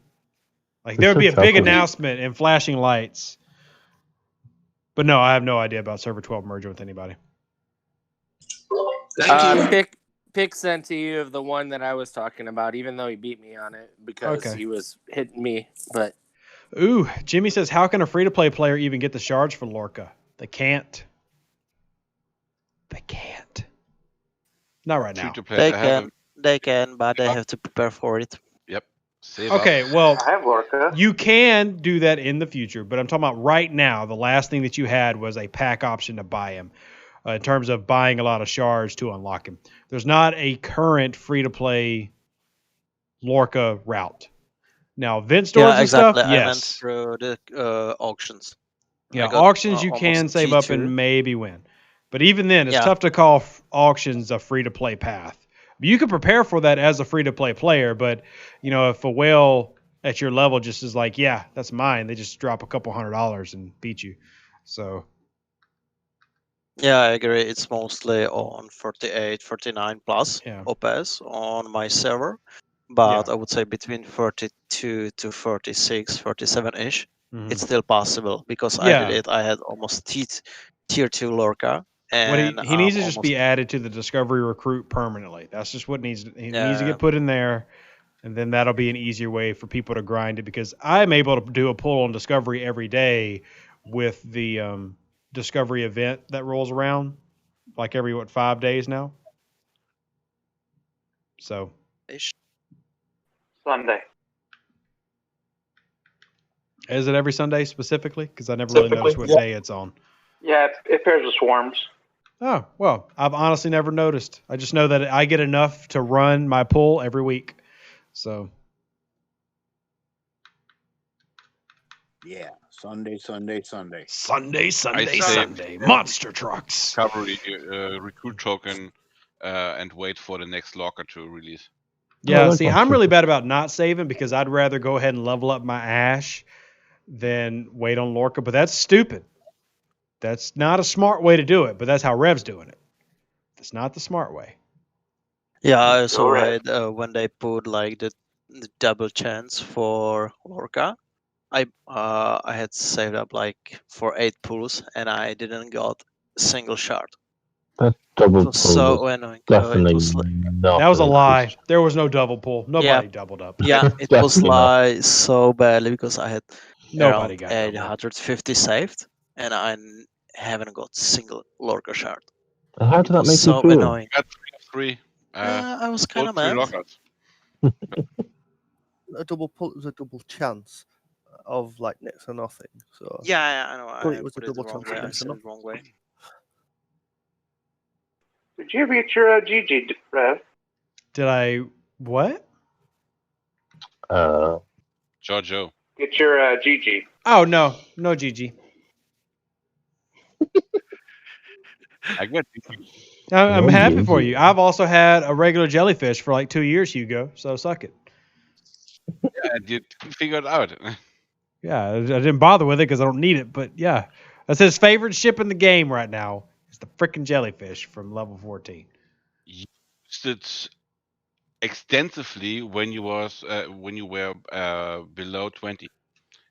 Like there would be a big announcement and flashing lights. But no, I have no idea about server 12 merging with anybody. Pick sent to you of the one that I was talking about, even though he beat me on it because Okay. he was hitting me. But Ooh, Jimmy says, how can a free-to-play player even get the shards for Lorca? They can't. Not right now. They can, but they have to prepare for it. Yep. Okay, well, you can do that in the future, but I'm talking about right now. The last thing that you had was a pack option to buy him, in terms of buying a lot of shards to unlock him. There's not a current free-to-play Lorca route. Now, event stores and stuff, I meant yes. through the auctions. Yeah, I got, auctions you can almost save up T2. and maybe win. But even then, it's Yeah. tough to call auctions a free-to-play path. You can prepare for that as a free-to-play player, but if a whale at your level just is like, yeah, that's mine, they just drop a couple $100 and beat you. So Yeah, I agree. It's mostly on 48, 49 plus OPS on my server. But I would say between 32 to 36, 47-ish, it's still possible because I did it. I had almost tier 2 Lorca. And he needs to just be added to the Discovery Recruit permanently. That's just what needs to get put in there. And then that'll be an easier way for people to grind it because I'm able to do a pull on Discovery every day with the Discovery event that rolls around like every 5 days now. So Sunday. Is it every Sunday specifically? Because I never really noticed what day it's on. Yeah, it pairs with swarms. Oh, well, I've honestly never noticed. I just know that I get enough to run my pull every week. So Yeah, Sunday. Monster trucks. Discovery recruit token and wait for the next locker to release. Yeah, see, I'm really bad about not saving because I'd rather go ahead and level up my Ash than wait on Lorca. But that's stupid. That's not a smart way to do it, but that's how Rev's doing it. It's not the smart way. Yeah, I also read when they put like the double chance for Lorca. I had saved up like for 8 pulls, and I didn't got a single shard. That double It was pull so was annoying. definitely It was like, not That was a an lie. increase. There was no double pull. Nobody doubled up. Yeah, it was Definitely not. like so badly because I had Nobody around got double. 850 saved, and I haven't got single lurker shard. And how did that was make so you feel? annoying. Got three. I was kind of both 3 mad. lockouts. A double pull was a double chance of like next to nothing. So Yeah, I know. but I it was a put it the double wrong chance way. of I next to said it nothing. the wrong way. Did you ever get your GG, Rev? Did I what? Giorgio. Get your GG. Oh no, no GG. I get I'm No happy for GG. you. I've also had a regular jellyfish for like 2 years, Hugo. So suck it. Yeah, you figured it out. Yeah, I didn't bother with it because I don't need it. But yeah, that's his favorite ship in the game right now. It's the freaking jellyfish from level 14. Used it extensively when you were below 20.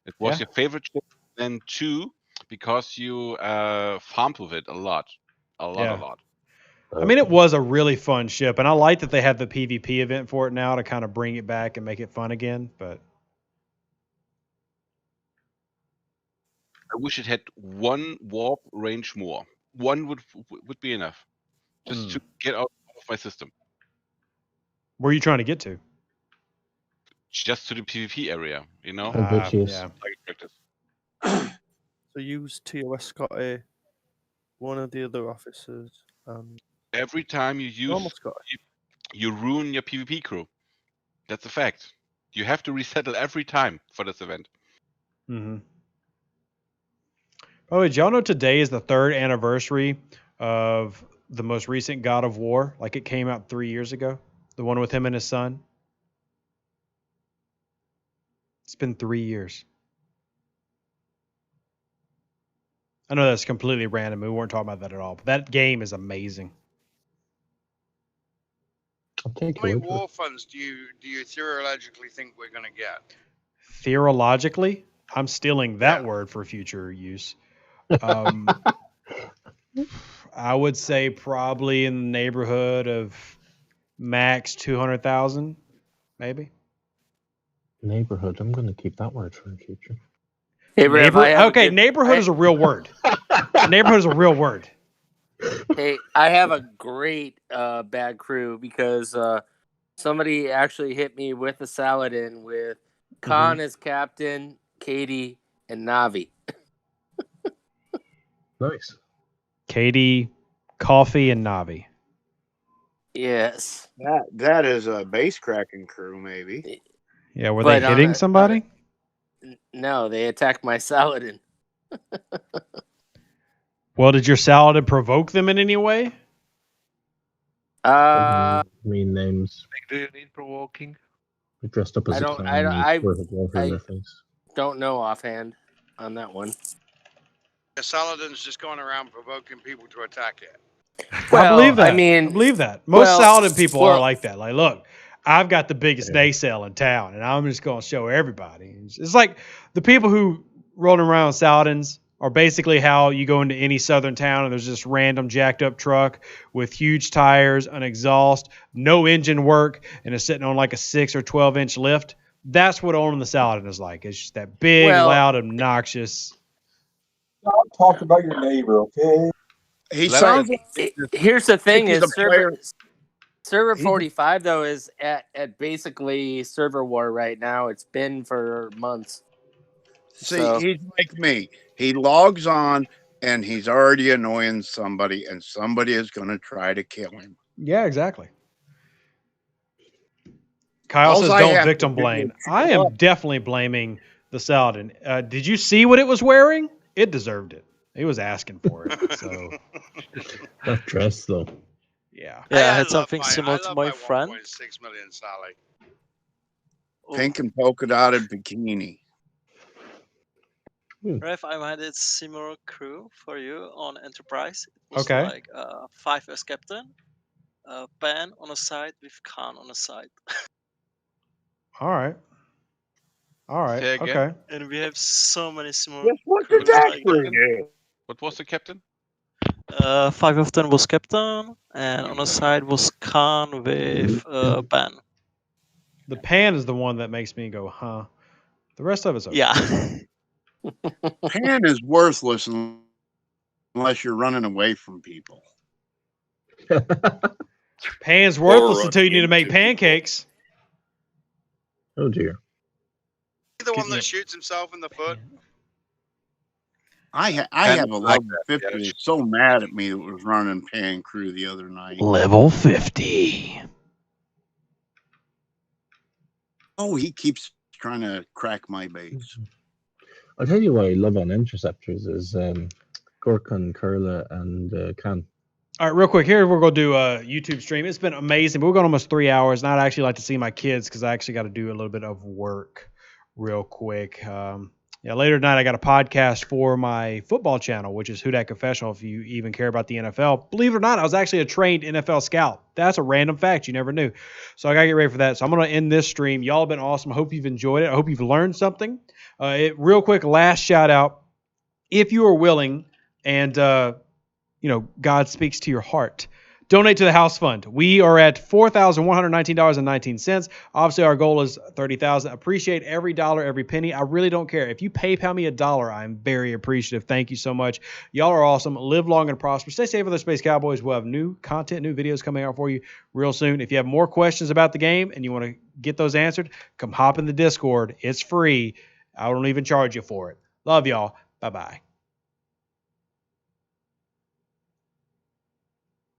It was Yeah. your favorite ship then too, because you farmed with it a lot. Yeah. A lot. I mean, it was a really fun ship, and I like that they have the PvP event for it now to kind of bring it back and make it fun again. But I wish it had one warp range more. One would be enough, just to get out of my system. where are you trying to get to? Just to the PvP area, you know. Yeah. Like practice. So use TOS Scotty, one of the other officers. Every time you use, Almost got you ruin your PvP crew. That's a fact. You have to resettle every time for this event. Mm-hmm. Oh, did y'all know today is the 3rd anniversary of the most recent God of War? Like it came out 3 years ago. The one with him and his son. It's been 3 years. I know that's completely random. We weren't talking about that at all. But that game is amazing. How many war funds do you theoretically think we're going to get? Theologically, I'm stealing that word for future use. I would say probably in the neighborhood of max 200,000, maybe. Neighborhood. I'm going to keep that word for the future. Hey, Rev, I have neighborhood is a real word. Neighborhood is a real word. Hey, I have a great bad crew because somebody actually hit me with a Saladin with Khan as captain, Katie, and Navi. Nice. Katie, Coffee, and Navi. Yes. That is a base cracking crew, maybe. Yeah, were they hitting somebody? No, they attacked my Saladin. Well, did your Saladin provoke them in any way? Mean names. Do you need provoking? We dressed up as a clown with a glove in their face. Don't know offhand on that one. Saladin's just going around provoking people to attack it. I believe that. I mean, I believe that. Most Saladin people are like that. Like, look, I've got the biggest nacelle in town, and I'm just going to show everybody. It's like the people who rolling around with Saladins are basically how you go into any southern town and there's this random jacked up truck with huge tires, an exhaust, no engine work, and it's sitting on like a 6 or 12-inch lift. That's what owning the Saladin is like. It's just that big, loud, obnoxious. Don't talk about your neighbor, okay? He sounds like here's the thing: he's is a player. server 45 though is at basically server war right now. It's been for months. See, So- he's like me. He logs on and he's already annoying somebody, and somebody is going to try to kill him. Yeah, exactly. Kyle says, "Don't victim blame." I am definitely blaming the Saladin. Did you see what it was wearing? It deserved it. He was asking for it. So that dress, though. Yeah. Yeah, I had something similar to my friend. 1.6 million Sally. Pink and polka dotted bikini. Rev, I had a similar crew for you on Enterprise. It was Okay. like 5 as captain, Pan on a side with Khan on a side. all right. All right. Say again? Okay. And we have so many small Yes, what crews did that like crew that. do? What was the captain? 5 of them was captain, and on the side was Khan with Ben. The pan is the one that makes me go, huh? The rest of it's okay. Yeah. Pan is worthless unless you're running away from people. Pan's worthless until you need to make pancakes. Oh dear. The one that shoots himself in the foot. I have a level 50 that's so mad at me that was running pan crew the other night. Level 50. Oh, he keeps trying to crack my base. I'll tell you what I love on interceptors is Gorkon, Kurla, and Khan. All right, real quick. Here we're going to do a YouTube stream. It's been amazing. We're going almost 3 hours, and I'd actually like to see my kids because I actually got to do a little bit of work real quick. Later tonight I got a podcast for my football channel, which is Who Dat Confessional, if you even care about the NFL. Believe it or not, I was actually a trained NFL scout. That's a random fact you never knew. So I got to get ready for that. So I'm going to end this stream. Y'all have been awesome. I hope you've enjoyed it. I hope you've learned something. Real quick, last shout out. If you are willing and God speaks to your heart, donate to the house fund. We are at $4,119.19. Obviously, our goal is $30,000. Appreciate every dollar, every penny. I really don't care. If you PayPal me $1, I'm very appreciative. Thank you so much. Y'all are awesome. Live long and prosper. Stay safe with the Space Cowboys. We'll have new content, new videos coming out for you real soon. If you have more questions about the game and you want to get those answered, come hop in the Discord. It's free. I don't even charge you for it. Love y'all. Bye-bye.